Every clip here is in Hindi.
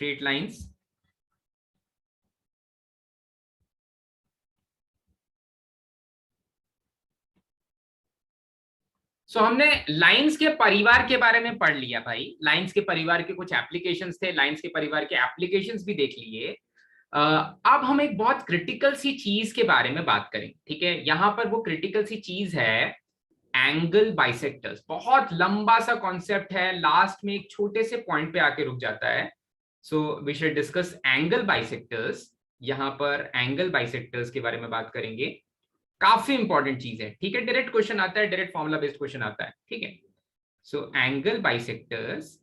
Straight lines. हमने लाइंस के परिवार के बारे में पढ़ लिया भाई। लाइंस के परिवार के कुछ एप्लीकेशंस थे, लाइंस के परिवार के एप्लीकेशंस भी देख लिए। अब हम एक बहुत क्रिटिकल सी चीज के बारे में बात करें, ठीक है। यहां पर वो क्रिटिकल सी चीज है एंगल बाइसेक्टर्स। बहुत लंबा सा कॉन्सेप्ट है, लास्ट में एक छोटे से पॉइंट पे आके रुक जाता है। So we should discuss angle bisectors. यहां पर एंगल बाइसेक्टर्स के बारे में बात करेंगे। काफी इंपॉर्टेंट चीज है, ठीक है। डायरेक्ट क्वेश्चन आता है, डायरेक्ट फॉर्मूला बेस्ड क्वेश्चन आता है, ठीक है। So angle bisectors,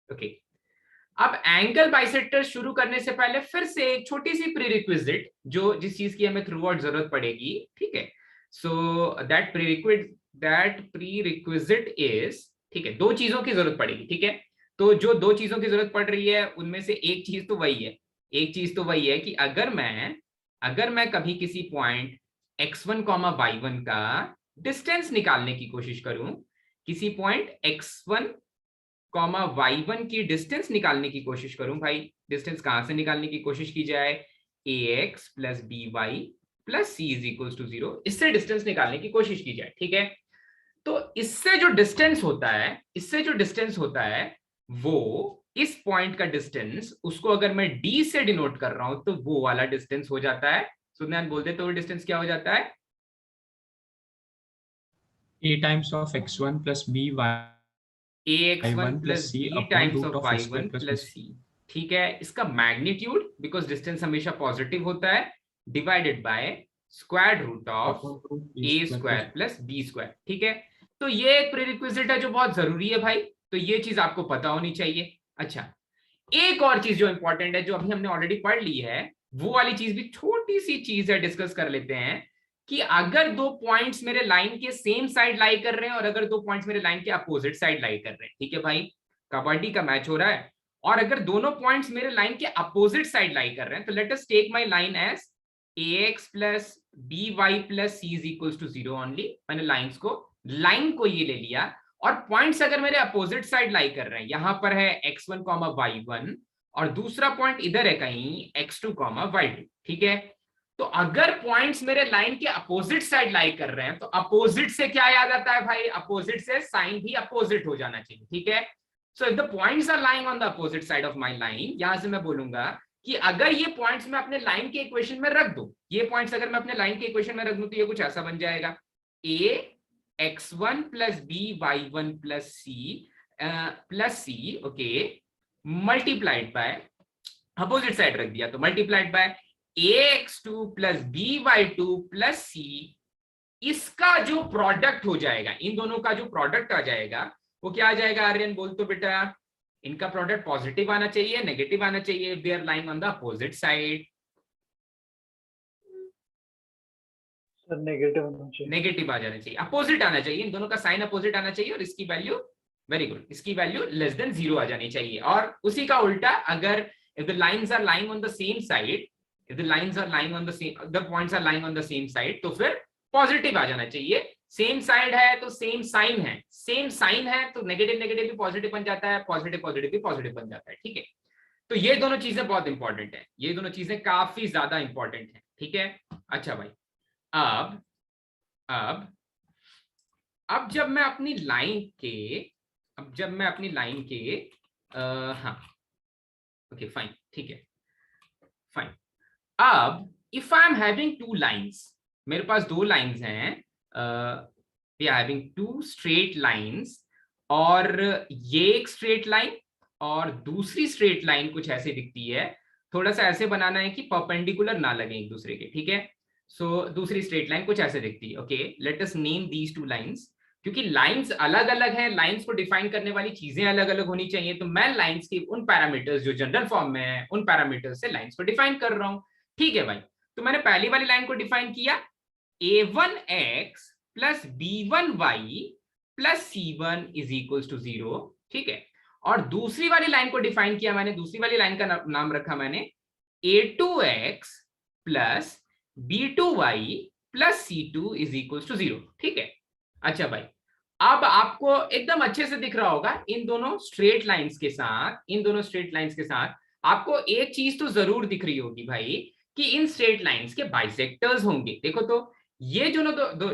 okay. अब एंगल बाइसेक्टर्स शुरू करने से पहले फिर से एक छोटी सी प्रीरिक्विजिट, जो जिस चीज की हमें थ्रू आउट जरूरत पड़ेगी, ठीक है। सो दैट प्रीरिक्विजिट इज, ठीक है, दो चीजों की जरूरत पड़ेगी, ठीक है। तो जो दो चीजों की जरूरत पड़ रही है उनमें से एक चीज तो वही है, एक चीज तो वही है कि अगर मैं कभी किसी पॉइंट x1 y1 का डिस्टेंस निकालने की कोशिश करूं, किसी पॉइंट x1 y1 की डिस्टेंस निकालने की कोशिश करूं, भाई डिस्टेंस कहां से निकालने की कोशिश की जाए, ax plus by plus c is equal to 0, इससे डिस्टेंस निकालने की कोशिश की जाए, ठीक है। तो इससे जो डिस्टेंस होता है वो इस पॉइंट का डिस्टेंस, उसको अगर मैं d से डिनोट कर रहा हूं तो वो वाला डिस्टेंस हो जाता है। सुनान बोल दे तो वो डिस्टेंस क्या हो जाता है, a times of x1 plus b ax1 plus plus c b upon times root of of a y1 square plus b plus square. c, ठीक है। इसका मैग्नीट्यूड, बिकॉज डिस्टेंस हमेशा पॉजिटिव होता है, divided by square root of Upon root b a square square plus plus b square, ठीक है। तो ये एक प्रीरिक्विजिट है जो बहुत जरूरी है भाई, तो ये चीज आपको पता होनी चाहिए। अच्छा, एक और चीज जो इंपॉर्टेंट है, जो अभी हमने ऑलरेडी पढ़ ली है, वो वाली चीज भी छोटी सी चीज है, डिस्कस कर लेते हैं कि अगर दो पॉइंट्स मेरे लाइन के सेम साइड लाई कर रहे हैं और अगर दो पॉइंट्स मेरे लाइन के अपोजिट साइड लाई कर रहे हैं, ठीक है भाई, कबड्डी का मैच हो रहा है, और अगर दोनों पॉइंट्स मेरे लाइन के अपोजिट साइड लाई कर रहे हैं, तो let us take my line as ax plus by plus c is equal to 0 only. मैंने लाइन को ये ले लिया, और पॉइंट्स अगर मेरे अपोजिट साइड लाई कर रहे हैं, यहां पर है x1 y1 और दूसरा पॉइंट इधर है कहीं x2 y2, ठीक है। तो अगर पॉइंट्स मेरे लाइन के अपोजिट साइड लाई कर रहे हैं, तो अपोजिट से क्या याद आता है भाई, अपोजिट से साइन भी अपोजिट हो जाना चाहिए, ठीक है। So if the points are lying on the opposite side of my line, यहां से मैं बोलूंगा कि अगर ये पॉइंट्स मैं अपने लाइन के इक्वेशन में रख दूं, ये पॉइंट्स अगर मैं अपने लाइन के इक्वेशन में रख दूं, तो ये कुछ ऐसा बन जाएगा, a x1 plus b y1 plus c, okay, multiplied by, opposite side रख दिया तो multiplied by ax2 plus by2 plus c, इसका जो प्रोडक्ट हो जाएगा, इन दोनों का जो प्रोडक्ट आ जाएगा, वो क्या आ जाएगा आर्यन, बोल तो बेटा। इनका प्रोडक्ट पॉजिटिव आना चाहिए, नेगेटिव आना चाहिए, they are lying on the opposite side. Sir negative आना चाहिए, नेगेटिव आ जाना चाहिए, अपोजिट आना चाहिए, इन दोनों का साइन अपोजिट आना चाहिए, और इसकी वैल्यू, वेरी गुड, इसकी वैल्यू लेस देन 0 आ जानी चाहिए। और उसी का उल्टा, अगर if the lines are lying on the same side, if the lines are lying on the same, the points are lying on the same side, तो फिर पॉजिटिव आ जाना चाहिए। सेम साइड है तो सेम साइन है, सेम साइन है तो नेगेटिव नेगेटिव भी पॉजिटिव बन जाता है, पॉजिटिव पॉजिटिव भी पॉजिटिव बन जाता है, ठीक है। तो ये दोनों चीजें बहुत इंपॉर्टेंट है, ये दोनों चीजें काफी ज्यादा इंपॉर्टेंट है, ठीक है। अच्छा भाई, अब अब अब जब मैं अपनी लाइन के हाँ, ओके फाइन, ठीक है, फाइन। अब if I am having two lines, मेरे पास दो लाइंस हैं, we are having two straight lines, और ये एक स्ट्रेट लाइन और दूसरी स्ट्रेट लाइन कुछ ऐसे दिखती है, थोड़ा सा ऐसे बनाना है कि परपेंडिकुलर ना लगे एक दूसरे के, ठीक है। सो दूसरी स्ट्रेट लाइन कुछ ऐसे दिखती है, okay, let us name these two lines. क्योंकि लाइंस अलग अलग हैं, लाइंस को डिफाइन करने वाली चीजें अलग अलग होनी चाहिए, तो मैं लाइंस की उन पैरामीटर्स जो जनरल फॉर्म में है, उन पैरामीटर्स से लाइंस को डिफाइन कर रहा हूं, ठीक है भाई। तो मैंने पहली वाली लाइन को डिफाइन किया, a1x plus b1y plus c1 is equal to 0, ठीक है। और दूसरी वाली लाइन को डिफाइन किया मैंने, दूसरी वाली लाइन का नाम रखा मैंने a2x plus b2y plus c2 is equal to 0, ठीक है। अच्छा भाई, अब आपको एकदम अच्छे से दिख रहा होगा इन दोनों स्ट्रेट लाइंस के साथ, इन दोनों स्ट्रेट लाइंस के साथ आपको एक चीज तो जरूर दिख रही होगी भाई कि इन स्ट्रेट लाइंस के बाइसेक्टर्स होंगे। देखो तो ये जो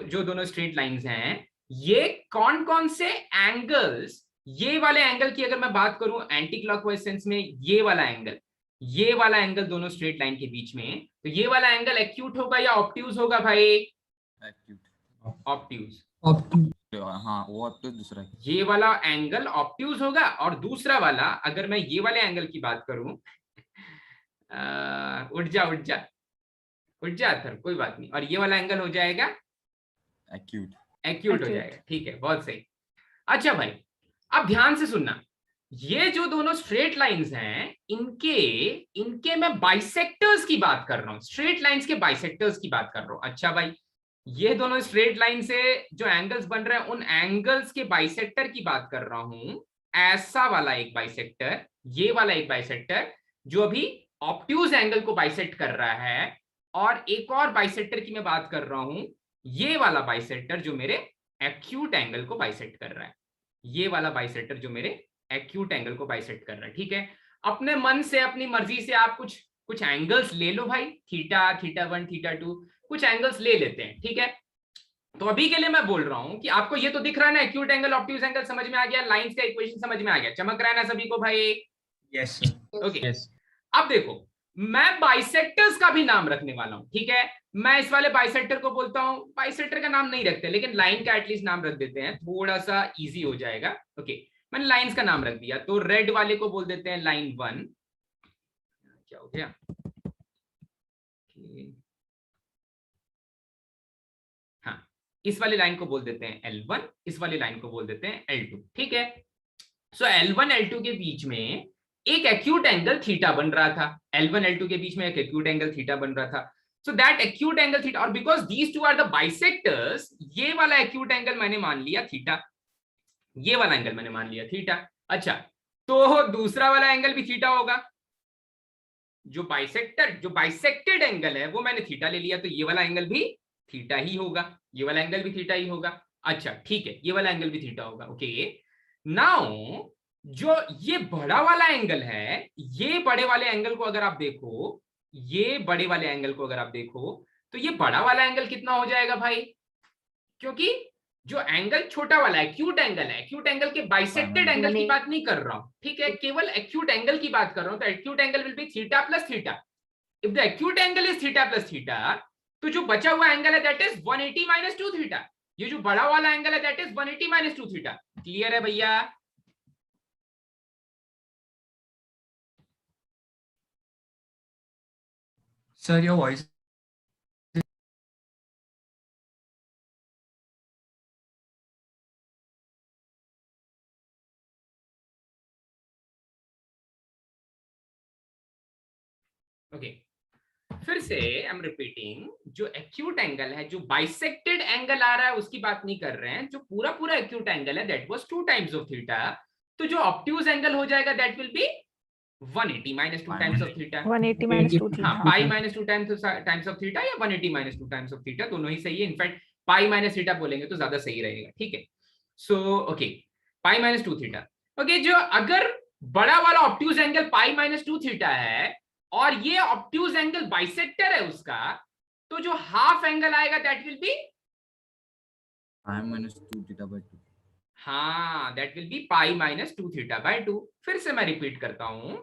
जो दोनों स्ट्रेट लाइंस हैं, ये कौन कौन से एंगल्स, ये वाले एंगल की अगर मैं बात करूं एंटी क्लॉकवाइज सेंस में, ये वाला एंगल, ये वाला एंगल दोनों स्ट्रेट लाइन के बीच में, तो ये वाला एंगल एक्यूट होगा या ऑब्ट्यूज होगा भाई? एक्यूट। ऑब्ट्यूज। हाँ वो ऑब्ट्यूज दूसरा है। ये वाला एंगल ऑब्ट्यूज होगा और दूसरा वाला, अगर मैं ये वाले एंगल की बात करूं, उठ जा उठ जा उठ जा अथर, कोई बात नहीं, और ये वाला एंगल हो जाएगा एक्यूट। एक्यूट हो जाएगा। ठीक है, बहुत सही। अच्छा भाई, अब ध्यान से सुनना, ये जो दोनों स्ट्रेट लाइंस हैं, इनके इनके मैं बाइसेक्टर्स की बात कर रहा हूं, स्ट्रेट लाइंस के बाइसेक्टर्स की बात कर रहा हूं। अच्छा भाई, ये दोनों स्ट्रेट लाइन से जो एंगल्स बन रहे हैं, उन एंगल्स के बाइसेक्टर की बात कर रहा हूं। ऐसा वाला एक बाइसेक्टर, ये वाला एक बाइसेक्टर जो अभी ऑब्ट्यूज एंगल को बाइसेक्ट कर रहा है, और एक और बाइसेक्टर की मैं बात कर रहा हूं, ये वाला बाइसेक्टर जो मेरे एक्यूट एंगल को बाइसेक्ट कर रहा है, ये वाला बाइसेक्टर जो मेरे एक्यूट एंगल को बाइसेक्ट कर रहा है। ठीक है, अपने मन से अपनी मर्जी से आप कुछ कुछ एंगल्स ले लो भाई, थीटा, थीटा 1, थीटा 2, कुछ एंगल्स ले लेते हैं। ठीक है, तो अभी के लिए मैं बोल रहा हूं कि आपको ये तो दिख रहा है ना, एक्यूट एंगल ऑब्ट्यूज एंगल समझ में आ गया, लाइंस का इक्वेशन समझ में आ गया, चमक रहा है ना सभी को भाई? Yes okay. यस। अब देखो, मैं बाइसेक्टर्स का भी नाम रखने वाला हूं। ठीक है, मैं इस वाले बाइसेक्टर को बोलता हूं, बाइसेक्टर का नाम नहीं रखते लेकिन लाइन का एटलीस्ट नाम रख देते हैं, थोड़ा सा इजी हो जाएगा। ओके, मैंने लाइंस का नाम रख दिया, तो रेड वाले को बोल देते हैं लाइन 1। क्या हो गया? हाँ, इस वाले लाइन को बोल देते हैं L1, इस वाले लाइन को बोल देते हैं L2। ठीक है, सो L1 L2 के बीच में एक एक्यूट एंगल थीटा बन रहा था, L1 L2 के बीच में एक एक्यूट एंगल थीटा बन रहा था। So that acute angle theta, और because these two are the bisectors, ये वाला एक्यूट एंगल मैंने मान लिया थीटा, ये वाला एंगल मैंने मान लिया थीटा। अच्छा, तो दूसरा वाला एंगल भी थीटा होगा, जो बाइसेक्टेड एंगल है वो मैंने थीटा ले लिया, तो ये वाला एंगल भी थीटा ही होगा, ये वाला एंगल भी थीटा ही होगा। अच्छा ठीक है, ये वाला एंगल भी थीटा होगा। ओके, नाउ जो ये बड़ा वाला एंगल है, ये बड़े वाले एंगल को अगर आप देखो, ये बड़े वाले एंगल को अगर आप देखो, तो ये बड़ा वाला एंगल कितना हो जाएगा भाई? क्योंकि जो एंगल छोटा वाला एक्यूट एंगल है, एक्यूट एंगल के बाइसेक्टेड एंगल की बात नहीं कर रहा हूं, ठीक है, केवल एक्यूट एंगल की बात कर रहा हूं। तो acute angle will be theta plus theta. If the acute angle is theta plus theta, तो जो बचा हुआ एंगल है दैट इज 180 माइनस 2 थीटा। ये जो बड़ा वाला एंगल है that is 180 minus 2 theta. Clear है भैया? सर योर वॉइस ओके, फिर से आई एम रिपीटिंग, जो एक्यूट एंगल है, जो बाइसेक्टेड एंगल आ रहा है उसकी बात नहीं कर रहे हैं, जो पूरा पूरा एक्यूट एंगल है that was 2 times of theta, तो जो ऑब्ट्यूज एंगल हो जाएगा that will be 180 minus 2 times of theta. 180 minus 2 theta. हाँ, pi minus 2 times of theta या 180 माइनस 2 टाइम्स ऑफ थीटा, दोनों ही सही है। इनफैक्ट पाई माइनस थीटा बोलेंगे तो ज्यादा सही रहेगा। ठीक है, सो ओके, पाई माइनस 2 थीटा। ओके, जो अगर बड़ा वाला obtuse angle pi minus 2 theta है और ये ऑब्ट्यूज एंगल बाइसेक्टर है उसका, तो जो हाफ एंगल आएगा that will B pi minus 2 theta by 2। हाँ, that will B pi minus 2 theta by 2। फिर से मैं रिपीट करता हूं,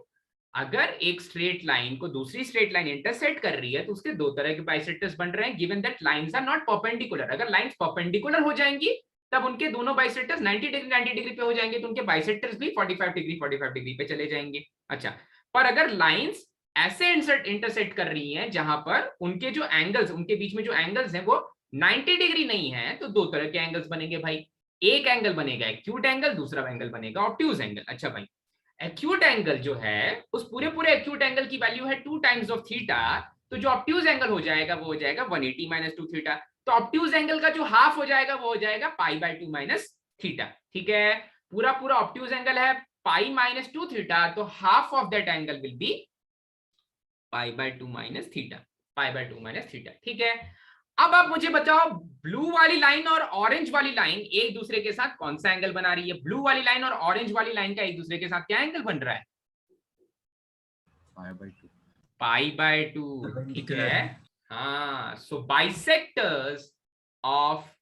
अगर एक स्ट्रेट लाइन को दूसरी स्ट्रेट लाइन इंटरसेक्ट कर रही है तो उसके दो तरह के बाइसेक्टर्स बन रहे हैं, given that lines are not perpendicular. अगर लाइंस परपेंडिकुलर हो जाएंगी तब उनके दोनों बाइसेक्टर्स 90 डिग्री पे हो जाएंगे, तो उनके बाइसेक्टर्स भी 45 डिग्री पे चले जाएंगे। अच्छा, पर अगर लाइंस ऐसे इंटरसेक्ट कर रही हैं जहां पर उनके जो एंगल्स, उनके बीच में जो एंगल्स हैं वो 90 डिग्री नहीं है, तो दो तरह के एंगल्स बनेंगे भाई। एक एंगल बनेगा एक्यूट एंगल, दूसरा एंगल बनेगा ऑब्ट्यूज एंगल। अच्छा भाई, एक्यूट एंगल जो है उस पूरे पूरे एक्यूट एंगल की वैल्यू है 2 टाइम्स ऑफ थीटा, तो जो ऑब्ट्यूज एंगल हो जाएगा वो हो जाएगा 180 माइनस 2 थीटा। तो ऑब्ट्यूज एंगल का जो हाफ हो जाएगा वो हो जाएगा पाई बाय 2 माइनस थीटा। ठीक है, पूरा पूरा ऑब्ट्यूज एंगल है पाई माइनस 2 थीटा, तो half of that angle will be pi by 2 minus theta, pi by 2 minus theta. ठीक है, अब आप मुझे बताओ ब्लू वाली लाइन और ऑरेंज वाली लाइन एक दूसरे के साथ कौन सा एंगल बना रही है? ब्लू वाली लाइन और ऑरेंज वाली लाइन का एक दूसरे के साथ क्या एंगल बन रहा है? π/2. π/2, ठीक है। हाँ, सो बाइसेक्टर्स ऑफ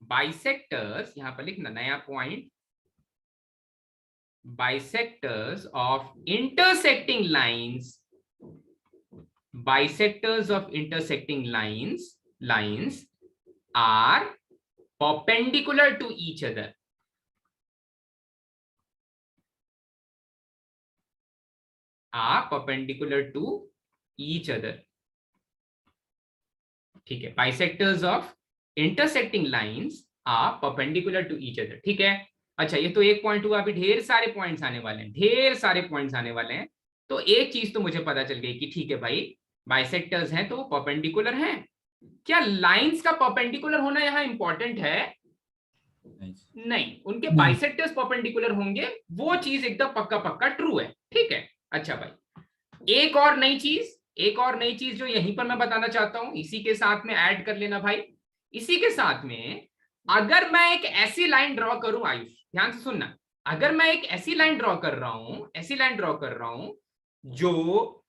बाइसेक्टर्स, यहां पर लिखना नया point, bisectors of intersecting lines, bisectors of intersecting lines are perpendicular to each other, are perpendicular to each other, ठीक है। bisectors of intersecting lines are perpendicular to each other, ठीक है। अच्छा, ये तो एक पॉइंट हुआ, अभी ढेर सारे पॉइंट्स आने वाले हैं, ढेर सारे पॉइंट्स आने वाले हैं। तो एक चीज तो मुझे पता चल गई कि ठीक है भाई, बाइसेक्टर्स हैं तो वो परपेंडिकुलर हैं। क्या लाइंस का परपेंडिकुलर होना यहाँ इंपॉर्टेंट है? नहीं, उनके बाइसेक्टर्स परपेंडिकुलर होंगे, वो चीज एकदम पक्का पक्का ट्रू है, ठीक है। अच्छा भाई, एक और नई चीज जो यहीं पर मैं बताना चाहता हूं, इसी के साथ में ऐड कर लेना भाई। इसी के साथ में अगर मैं एक ऐसी लाइन ड्रॉ करूं, आयुष ध्यान से सुनना, अगर मैं एक ऐसी लाइन ड्रॉ कर रहा हूं जो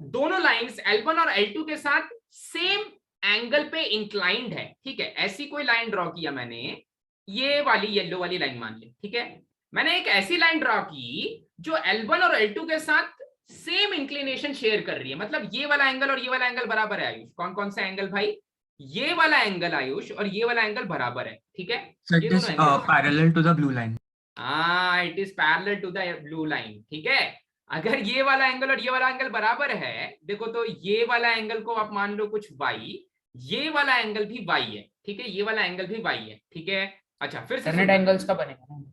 दोनों लाइंस L1 और L2 के साथ सेम एंगल पे इंक्लाइंड है, ठीक है। ऐसी कोई लाइन ड्रॉ किया मैंने, ये वाली येलो वाली लाइन मान ले, ठीक है। मैंने एक ऐसी लाइन ड्रॉ की जो L1 और L2 के साथ सेम इंक्लिनेशन शेयर कर रही है, मतलब ये वाला एंगल और ये वाला एंगल बराबर है। आयुष, कौन कौन सा एंगल भाई? ये वाला एंगल आयुष और ये वाला एंगल बराबर है, ठीक है। So it is parallel to the blue line. हाँ, it is parallel to the blue line, ठीक है। अगर ये वाला एंगल और ये वाला एंगल बराबर है, देखो तो ये वाला एंगल को आप मान लो कुछ y, ये वाला एंगल भी y है, ठीक है, ये वाला एंगल भी y है, ठीक है। अच्छा, फिर से अल्टरनेट एंगल्स का बनेगा ना?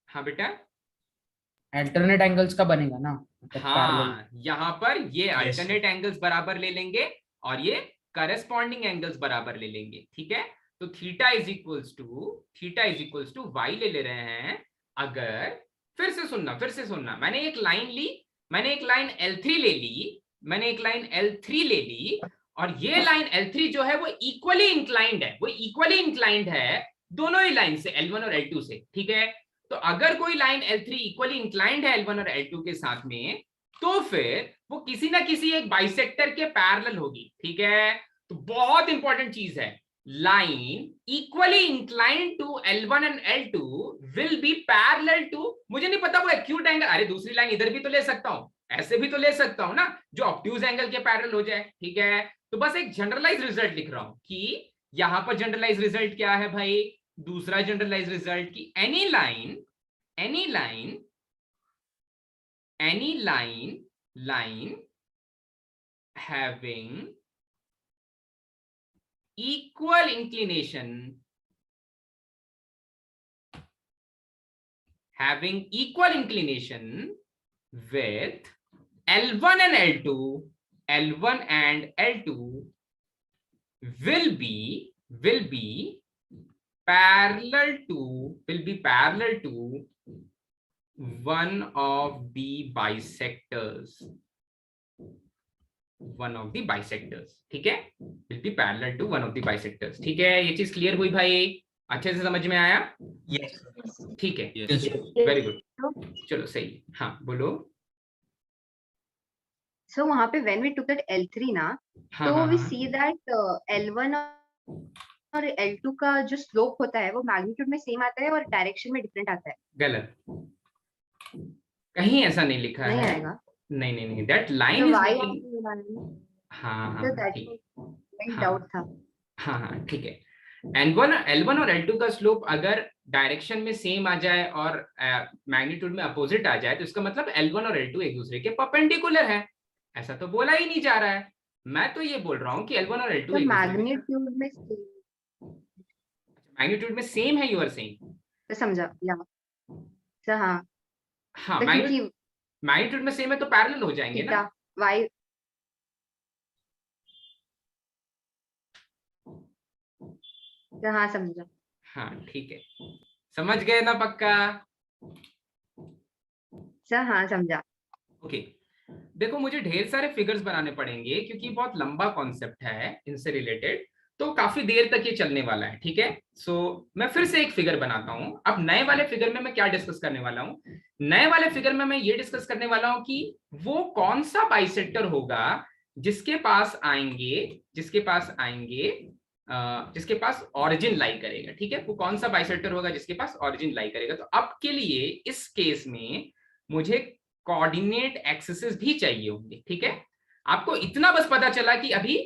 हाँ बेटा, अल्टरनेट एंगल्स का बनेगा ना? हाँ, यहाँ पर ये अल्टरनेट एंगल्स बराबर ले लेंगे और ये करस्पॉन्डिंग एंगल्स बराबर ले लेंगे, ठीक है। तो theta is equals to y ले रहे हैं। अगर फिर से सुनना, मैंने एक लाइन L3 ले ली, और ये लाइन L3 जो है वो इक्वली इंक्लाइंड है दोनों ही लाइन से, L1 और L2 से, ठीक है। तो अगर कोई लाइन L3 इक्वली इंक्लाइंड है L1 और L2 के साथ में, तो फिर वो किसी ना किसी एक बाइसेक्टर के पैरेलल होगी, ठीक है। तो बहुत इंपॉर्टेंट चीज है, line equally inclined to L1 and L2 will be parallel to, मुझे नहीं पता वो एक्यूट एंगल, अरे दूसरी लाइन इधर भी तो ले सकता हूं, ऐसे भी तो ले सकता हूं ना, जो ऑब्ट्यूज एंगल के पैरेलल हो जाए, ठीक है। तो बस एक जनरलाइज रिजल्ट लिख रहा हूं कि यहां पर जनरलाइज रिजल्ट क्या है भाई? दूसरा जनरलाइज रिजल्ट की any line having equal inclination with L1 and L2 will be parallel to one of the bisectors, ठीक है, will be parallel to one of the bisectors, ठीक है। ये चीज क्लियर हुई भाई? अच्छे से समझ में आया? Yes. ठीक है, Yes. वेरी गुड, चलो सही। हाँ बोलो। So वहाँ पे when we took that L3 ना, हाँ, तो हाँ, we हाँ। see that L1 और L2 का जो स्लोप होता है वो मैग्नीट्यूड में सेम आता है और डायरेक्शन में डिफरेंट आता है। गलत, कहीं ऐसा नहीं लिखा नहीं है। आएगा? नहीं, दैट लाइन तो इज why मेकिंग, हाँ तो that ठीक, मेरा हाँ। डाउट था। हाँ ठीक है। L1 और L2 का स्लोप अगर डायरेक्शन में सेम आ जाए और मैग्नीट्यूड में अपोजिट आ जाए, तो इसका मतलब L1 और L2 एक दूसरे के परपेंडिकुलर है। ऐसा तो बोला ही नहीं जा रहा है, मैं तो ये बोल रहा हूँ कि L1 और L2 तो मैग्नीट्यूड में सेम है, यू आर सेइंग। तो समझा या तो हाँ, हाँ, तो क्योंकि मैग्नीट्यूड में सेम है तो पैरेलल हो जाएंगे ना। थीटा वाई, तो हाँ समझा। हाँ ठीक है, समझ गए ना पक्का? हाँ समझा। ओके, देखो मुझे ढेर सारे फिगर्स बनाने पड़ेंगे क्योंकि बहुत लंबा कॉन्सेप्ट है इनसे रिलेटेड, तो काफी देर तक ये चलने वाला है, ठीक है। सो मैं फिर से एक फिगर बनाता हूं। अब नए वाले फिगर में मैं क्या डिस्कस करने वाला हूं, नए वाले फिगर में मैं ये डिस्कस करने वाला हूं कि वो कौन सा बाइसेक्टर होगा जिसके पास आएंगे, जिसके पास ऑरिजिन लाई करेगा, ठीक है। वो कौन सा बाइसेक्टर होगा जिसके पास ऑरिजिन लाई करेगा। तो अब के लिए इस केस में मुझे कोऑर्डिनेट एक्सिस भी चाहिए होंगे, ठीक है। आपको इतना बस पता चला कि अभी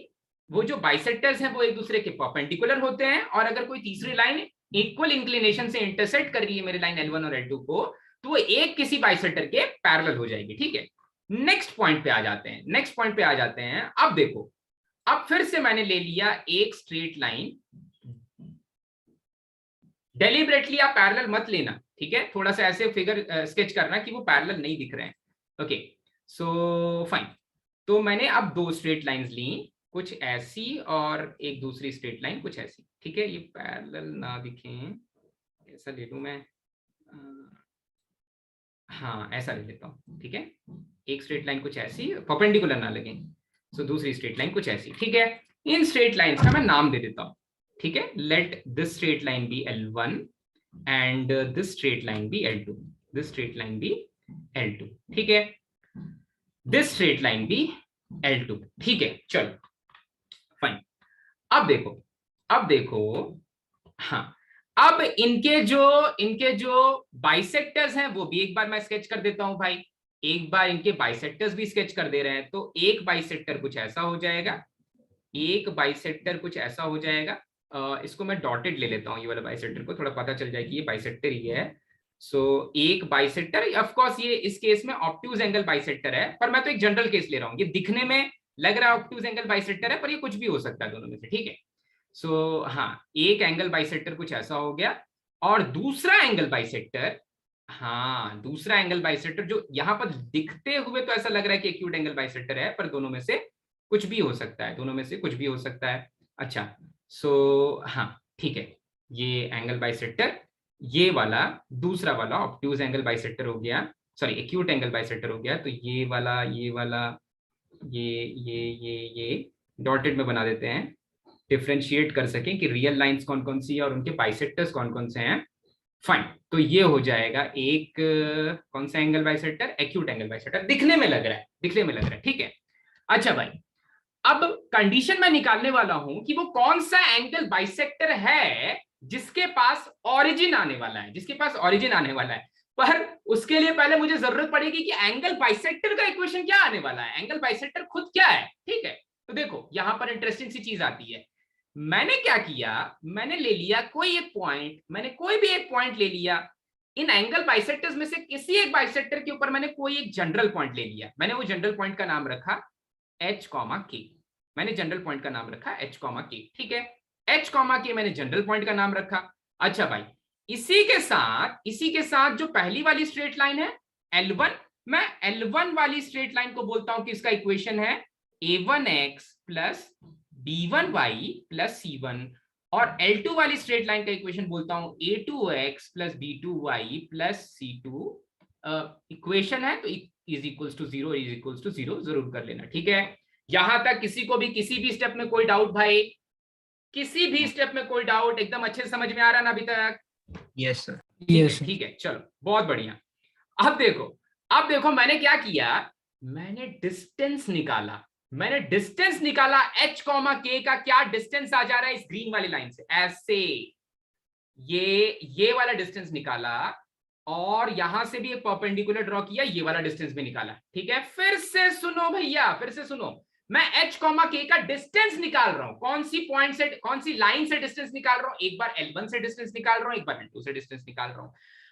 वो जो बाइसेक्टर्स हैं वो एक दूसरे के परपेंडिकुलर होते हैं, और अगर कोई तीसरी लाइन इक्वल इंक्लिनेशन से इंटरसेक्ट कर रही है मेरी लाइन L1 और L2 को, तो वो एक किसी बाइसेक्टर के पैरेलल हो जाएगी, ठीक है। नेक्स्ट पॉइंट पे आ जाते हैं। अब देखो, अब फिर से मैंने ले लिया एक स्ट्रेट लाइन। डेलिबरेटली आप पैरेलल मत लेना, ठीक है, थोड़ा सा ऐसे फिगर स्केच करना कि वो पैरेलल नहीं दिख रहे हैं। Okay, so fine. तो मैंने अब दो स्ट्रेट लाइंस ली, कुछ ऐसी और एक दूसरी स्ट्रेट लाइन कुछ ऐसी, ठीक है। ये पैरेलल ना दिखें, ऐसा ले लूं मैं, हाँ ऐसा ले लेता हूँ, ठीक है। एक स्ट्रेट लाइन कुछ ऐसी, परपेंडिकुलर ना लगे, सो दूसरी स्ट्रेट लाइन कुछ ऐसी, ठीक है। इन स्ट्रेट लाइंस का मैं नाम दे देता हूँ, ठीक है। Let this straight line be L1 and this straight line be L2, this straight line be L2, ठीक है। This straight line be L2, ठीक है। चलो फाइन। अब देखो, हाँ, अब इनके जो बाइसेक्टर्स हैं वो भी एक बार मैं स्केच कर देता हूं भाई। एक बार इनके बाइसेक्टर्स भी स्केच कर दे रहे हैं। तो एक बाइसेक्टर कुछ ऐसा हो जाएगा, इसको मैं डॉटेड ले लेता हूं, ये वाला बाइसेक्टर को, थोड़ा पता चल जाए कि ये बाइसेक्टर ही है। सो एक बाइसेक्टर, ऑफ कोर्स ये इस केस में ऑब्ट्यूज एंगल बाइसेक्टर है, पर मैं तो एक जनरल केस ले रहा हूं। ये दिखने में लग रहा है ऑब्ट्यूज एंगल बाइसेक्टर है, पर ये कुछ भी हो सकता है दोनों में से, ठीक है। सो हाँ, एक एंगल बाइसेक्टर कुछ ऐसा हो गया, और दूसरा एंगल बाइसेक्टर, हाँ दूसरा एंगल बाइसेक्टर जो यहां पर दिखते हुए तो ऐसा लग रहा है कि एक्यूट एंगल बाइसेक्टर है, पर दोनों में से कुछ भी हो सकता है, अच्छा। सो हाँ ठीक है, ये एंगल बाइसेक्टर, ये वाला दूसरा वाला ऑब्ट्यूज एंगल बाइसेक्टर हो गया, सॉरी एक्यूट एंगल बाइसेक्टर हो गया। तो ये वाला ये डॉटेड में बना देते हैं, डिफरेंशिएट कर सकें कि रियल लाइंस कौन कौन सी है और उनके बाइसेक्टर्स कौन कौन से हैं। फाइन, तो ये हो जाएगा एक कौन सा angle bisector, acute angle bisector, दिखने में लग रहा है, ठीक है। अच्छा भाई, अब कंडीशन मैं निकालने वाला हूं कि वो कौन सा एंगल बाइसेक्टर है जिसके पास ऑरिजिन आने वाला है, पर उसके लिए पहले मुझे जरूरत पड़ेगी कि एंगल बाइसेक्टर का इक्वेशन क्या आने वाला है, एंगल बाइसेक्टर खुद क्या है, ठीक है। तो देखो यहां पर इंटरेस्टिंग सी चीज आती है। मैंने क्या किया, मैंने ले लिया कोई भी एक पॉइंट ले लिया। इन एंगल बाइसेक्टर्स में से किसी एक बाइसेक्टर के ऊपर मैंने कोई एक जनरल पॉइंट ले लिया। मैंने वो जनरल पॉइंट का नाम रखा H, K, ठीक है। H, K मैंने जनरल पॉइंट का नाम रखा। अच्छा भाई, इसी के साथ जो पहली वाली स्ट्रेट लाइन है L1, मैं L1 वाली स्ट्रेट लाइन को बोलता हूं कि इसका इक्वेशन है A1x plus B1y plus C1, और L2 वाली स्ट्रेट लाइन का इक्वेशन बोलता हूं A2x plus B2y plus C2। Equation है तो इज इक्वल्स टू 0 जरूर कर लेना, ठीक है। यहां तक किसी को भी किसी भी स्टेप में कोई डाउट भाई, किसी भी स्टेप में कोई डाउट, एकदम अच्छे से समझ में आ रहा ना अभी तक? Yes sir. ठीक है, चलो बहुत बढ़िया। अब देखो मैंने क्या किया, मैंने डिस्टेंस निकाला H, K का क्या डिस्टेंस आ जा रहा है इस ग्रीन वाली लाइन से, ऐसे ये वाला डिस्टेंस निकाला, और यहां से भी एक परपेंडिकुलर ड्रॉ किया, ये वाला डिस्टेंस भी निकाला, ठीक है। फिर से सुनो भैया, मैं H, K का डिस्टेंस निकाल रहा हूं, कौन सी लाइन से डिस्टेंस निकाल रहा हूं, एक बार L1 से डिस्टेंस निकाल रहा हूं, एक बार L2 से डिस्टेंस निकाल रहा हूं।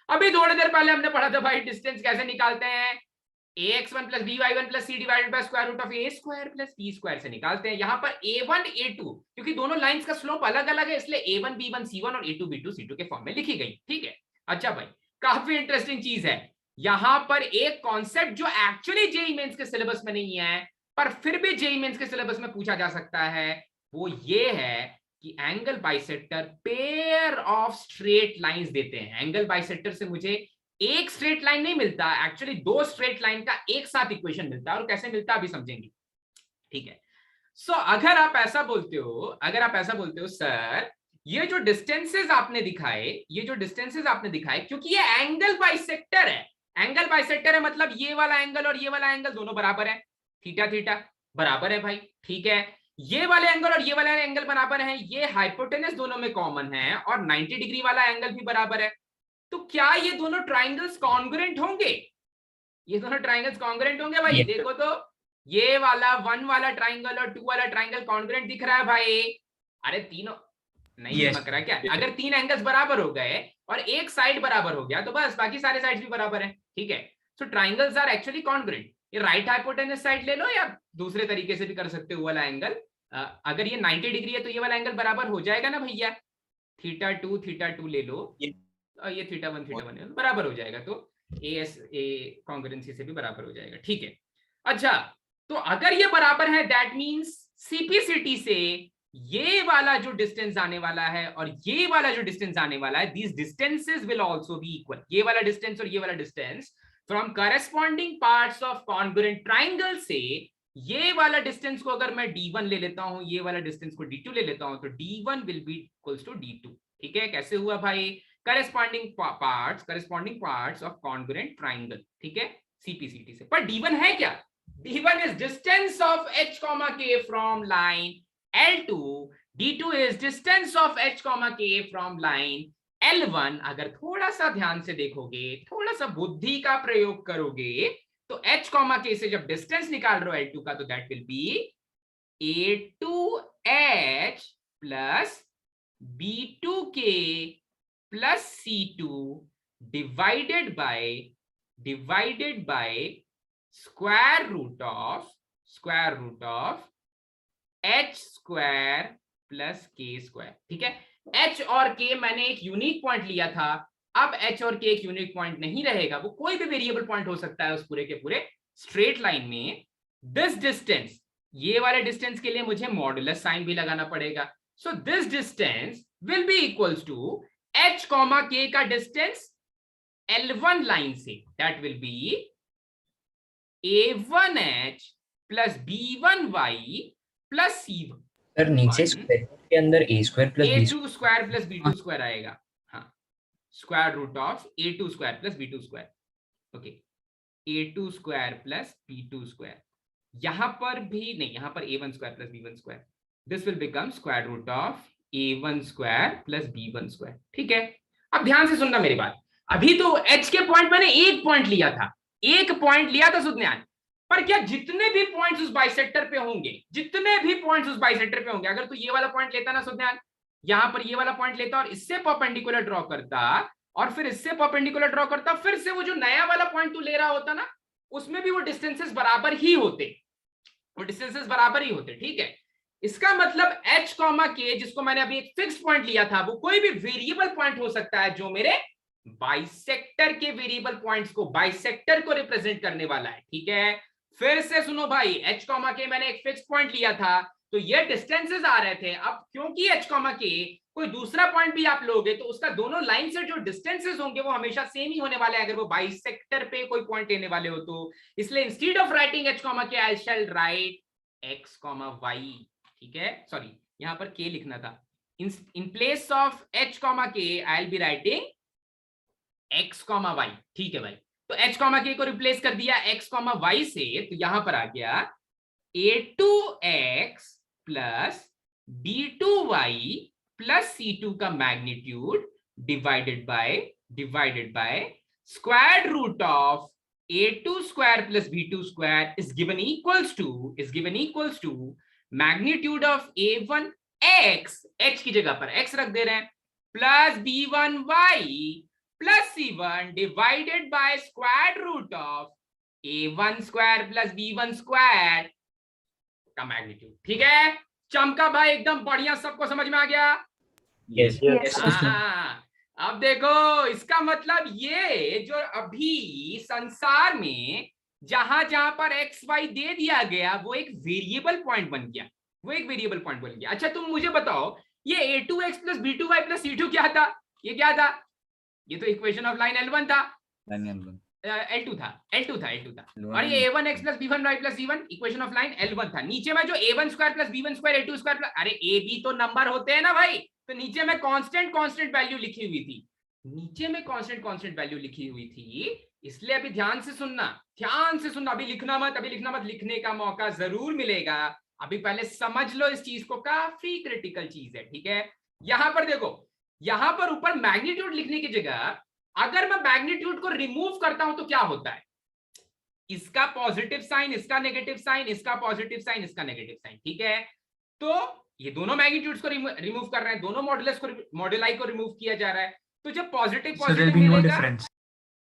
अभी थोड़ी देर पहले हमने पढ़ा था भाई डिस्टेंस कैसे निकालते हैं, ax1 plus by1 plus c divided by square root of a square plus b square से निकालते हैं। यहां पर a1 a2, क्योंकि दोनों लाइंस का स्लोप अलग अलग है, इसलिए a1 b1 c1 और a2 b2 c2 के फॉर्म में लिखी गई, ठीक है। अच्छा भाई, काफी इंटरेस्टिंग चीज है, यहां पर एक कॉन्सेप्ट जो एक्चुअली जेईई मेंस के सिलेबस में नहीं है, पर फिर भी जेईई मेंस के सिलेबस में पूछा जा सकता है, वो ये है कि angle bisector pair of straight lines देते हैं। एंगल बाइसेक्टर से मुझे एक स्ट्रेट लाइन नहीं मिलता, एक्चुअली दो स्ट्रेट लाइन का एक साथ इक्वेशन मिलता है, और कैसे मिलता है अभी समझेंगे, ठीक है। सो अगर आप ऐसा बोलते हो सर ये जो डिस्टेंसेस आपने दिखाए, क्योंकि ये एंगल बाइसेक्टर है, मतलब ये वाला एंगल और ये वाला एंगल दोनों बराबर है, थीटा थीटा बराबर है भाई, ठीक है। ये वाले एंगल और ये वाला एंगल बराबर है, ये हाइपोटेनस दोनों में कॉमन है, और 90 डिग्री वाला एंगल भी बराबर है। तो क्या ये दोनों ट्राइंगल्स कॉन्ग्रुएंट होंगे? भाई yes. देखो तो ये वाला 1 वाला ट्राइंगल और 2 वाला ट्राइंगल कॉन्ग्रुएंट दिख रहा है भाई। अरे तीनों नहीं yes. समझ रहा क्या? अगर 3 एंगल्स बराबर हो गए और एक साइड बराबर हो गया तो बस बाकी सारे साइड्स भी बराबर हैं, ठीक है। सो ट्राइंगल्स आर एक्चुअली कॉन्ग्रुएंट। ये राइट हाइपोटेनस साइड ले लो या दूसरे तरीके से भी कर सकते हो वाला एंगल। अगर ये 90 डिग्री है तो ये वाला एंगल बराबर हो जाएगा ना भैया, थीटा टू ले लो और ये थीटा वन बराबर हो जाएगा, तो ए कॉन्ग्रुएंसी से भी बराबर हो जाएगा, ठीक है। अच्छा, तो अगर ये बराबर है दैट मींस सीपीसीटी से ये वाला जो डिस्टेंस आने वाला है और ये वाला जो डिस्टेंस आने वाला है, these distances will also be equal. ये वाला डिस्टेंस और ये वाला distance from corresponding parts of congruent triangle से, ये वाला डिस्टेंस को अगर मैं d1 ले लेता हूं, ये वाला डिस्टेंस को d2 ले लेता हूं, तो d1 will be equals to d2, ठीक है। कैसे हुआ भाई? Corresponding parts of congruent triangle, ठीक है, सीपीसीटी से। पर d1 है क्या? d1 is distance of h comma k from line L2, d2 is distance of h comma k from line L1। अगर थोड़ा सा ध्यान से देखोगे, थोड़ा सा बुद्धि का प्रयोग करोगे, तो h comma k से जब डिस्टेंस निकाल रहे हो L2 का, तो that will be a2h plus b2k plus c2 divided by square root of h square plus k square, ठीक है। h और k मैंने एक यूनिक पॉइंट लिया था, अब h और k एक यूनिक पॉइंट नहीं रहेगा, वो कोई भी वेरिएबल पॉइंट हो सकता है उस पूरे के पूरे स्ट्रेट लाइन में। दिस डिस्टेंस, ये वाले डिस्टेंस के लिए मुझे मॉडुलस साइन भी लगाना पड़ेगा। So this distance will be equals to h comma k का डिस्टेंस L1 लाइन से, that will be a1h plus b1y plus c1। Sir नीचे स्क्वायर के अंदर a square plus a2 square plus b2 square आएगा, हाँ, square root of a2 square plus b2 square, okay, a2 square plus b2 square. यहां पर भी नहीं, यहां पर a1 square plus b1 square, this will become square root of a1 square plus b1 square, ठीक है। अब ध्यान से सुनना मेरी बात, अभी तो h के पॉइंट मैंने एक पॉइंट लिया था सुज्ञान, पर क्या जितने भी पॉइंट्स उस बाइसेक्टर पे होंगे, अगर तू ये वाला पॉइंट लेता ना सुज्ञान, यहां पर ये वाला पॉइंट लेता और इससे परपेंडिकुलर ड्रॉ करता और फिर इससे परपेंडिकुलर ड्रॉ करता, फिर से वो जो नया वाला पॉइंट तू ले रहा होता ना, उसमें भी वो डिस्टेंसेस बराबर ही होते, ठीक है। इसका मतलब h कॉमा k, जिसको मैंने अभी एक फिक्स पॉइंट लिया था, वो कोई भी वेरिएबल पॉइंट हो सकता है जो मेरे बाइसेक्टर के वेरिएबल पॉइंट्स को, बाइसेक्टर को रिप्रेजेंट करने वाला है, ठीक है। फिर से सुनो भाई, h कॉमा k मैंने एक फिक्स पॉइंट लिया था, तो ये डिस्टेंसेस आ रहे थे। अब क्योंकि h कॉमा k कोई दूसरा पॉइंट भी आप लोगे तो उसका दोनों लाइन से जो डिस्टेंसेस होंगे वो हमेशा सेम ही होने वाले हैं, अगर वो बाइसेक्टर पे कोई पॉइंट लेने वाले हो तो। इसलिए instead of writing h comma k I shall write x comma y, ठीक है, सॉरी यहां पर k लिखना था, in place of h comma k I will be writing x comma y, ठीक है भाई। तो h कॉमा k को रिप्लेस कर दिया x कॉमा y से, तो यहां पर आ गया a2x plus b2y plus c2 का magnitude divided by square root of a2 square plus b2 square is given equals to magnitude of a1x, h की जगह पर x रख दे रहे हैं, plus b1y plus c1 divided by square root of a1 square plus b1 square का मैग्नीट्यूड, ठीक है। चमका भाई, एकदम बढ़िया, सबको समझ में आ गया? यस अब देखो, इसका मतलब ये जो अभी संसार में जहां जहां पर एक्स वाई दे दिया गया वो एक वेरिएबल पॉइंट बन गया, अच्छा तुम मुझे बताओ, ये a2x plus b2y plus c2 क्या था? ये क्या था? ये तो इक्वेशन ऑफ लाइन L1 था। Line L1. L2 था L1 और ये a1x plus b1y plus c1 equation of line L1 था। नीचे में जो a1 square plus b1 square a2 square plus, अरे a b तो नंबर होते हैं ना भाई, तो नीचे में कांस्टेंट वैल्यू लिखी हुई थी, नीचे में कांस्टेंट वैल्यू लिखी हुई थी। इसलिए अभी ध्यान से सुनना, अभी लिखना मत, लिखने का मौका जरूर मिलेगा। अभी पहले समझ लो इस चीज को, काफी क्रिटिकल चीज है, ठीक है। यहां पर देखो, यहां पर ऊपर मैग्नीट्यूड लिखने की जगह अगर मैं मैग्नीट्यूड को रिमूव करता हूं तो क्या होता है, इसका पॉजिटिव साइन, इसका नेगेटिव साइन, इसका पॉजिटिव साइन, इसका नेगेटिव साइन, ठीक है। तो ये दोनों मैग्नीट्यूड्स को रिमूव कर रहे हैं, दोनों मॉडुलस को, मॉडुलाई को रिमूव किया जा रहा है। तो जब पॉजिटिव मिलेगा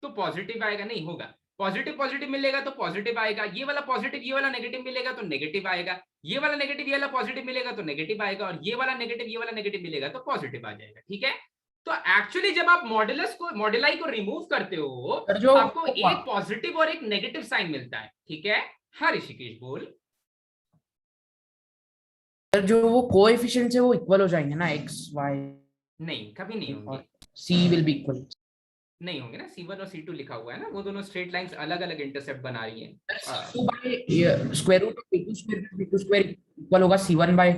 तो पॉजिटिव आएगा, नहीं होगा, पॉजिटिव मिलेगा तो पॉजिटिव आएगा, ये वाला पॉजिटिव ये वाला नेगेटिव मिलेगा तो नेगेटिव आएगा, ये वाला नेगेटिव ये वाला पॉजिटिव मिलेगा तो नेगेटिव आएगा, और ये वाला नेगेटिव ये वाला नेगेटिव मिलेगा तो पॉजिटिव आ जाएगा, ठीक है। तो एक्चुअली जब आप मॉडुलाई को रिमूव करते हो तो आपको एक पॉजिटिव और एक नेगेटिव साइन मिलता है, ठीक है। हाँ ऋषिकेश बोल। सर जो वो कोएफिशिएंट्स है वो इक्वल हो जाएंगे ना, x y? नहीं, कभी नहीं होंगे, c will be equal, नहीं होंगे ना। C1 और C2 लिखा हुआ है ना, वो दोनों स्ट्रेट लाइंस अलग अलग इंटरसेप्ट बना रही हैं। c2 by square root of a2 square plus b2 square equal होगा c1 by,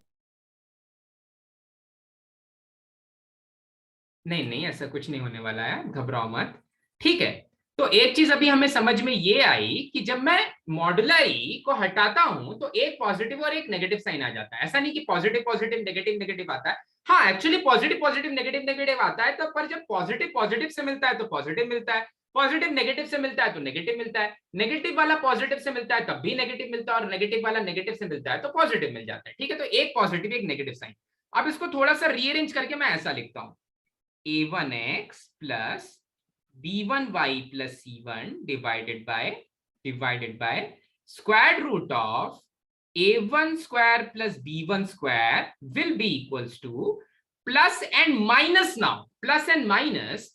नहीं, ऐसा कुछ नहीं होने वाला है, घबराओ मत, ठीक है। तो एक चीज अभी हमें समझ में ये आई कि जब मैं मॉडुलाई को हटाता हूं तो एक पॉजिटिव और एक नेगेटिव साइन आ जाता है। ऐसा नहीं कि पॉजिटिव नेगेटिव आता है, हाँ एक्चुअली पॉजिटिव नेगेटिव आता है, तो पर जब पॉजिटिव से मिलता है तो पॉजिटिव मिलता है, पॉजिटिव नेगेटिव से मिलता है तो नेगेटिव मिलता है, नेगेटिव वाला पॉजिटिव से मिलता है तब भी नेगेटिव मिलता है, और नेगेटिव वाला नेगेटिव से मिलता है तो पॉजिटिव मिल जाता है, ठीक है। तो एक पॉजिटिव एक नेगेटिव साइन। अब इसको थोड़ा सा रीअरेंज करके मैं ऐसा लिखता हूं, a1x plus b1y plus c1 divided by square root of a1 square plus b1 square will be equals to plus and minus, now plus and minus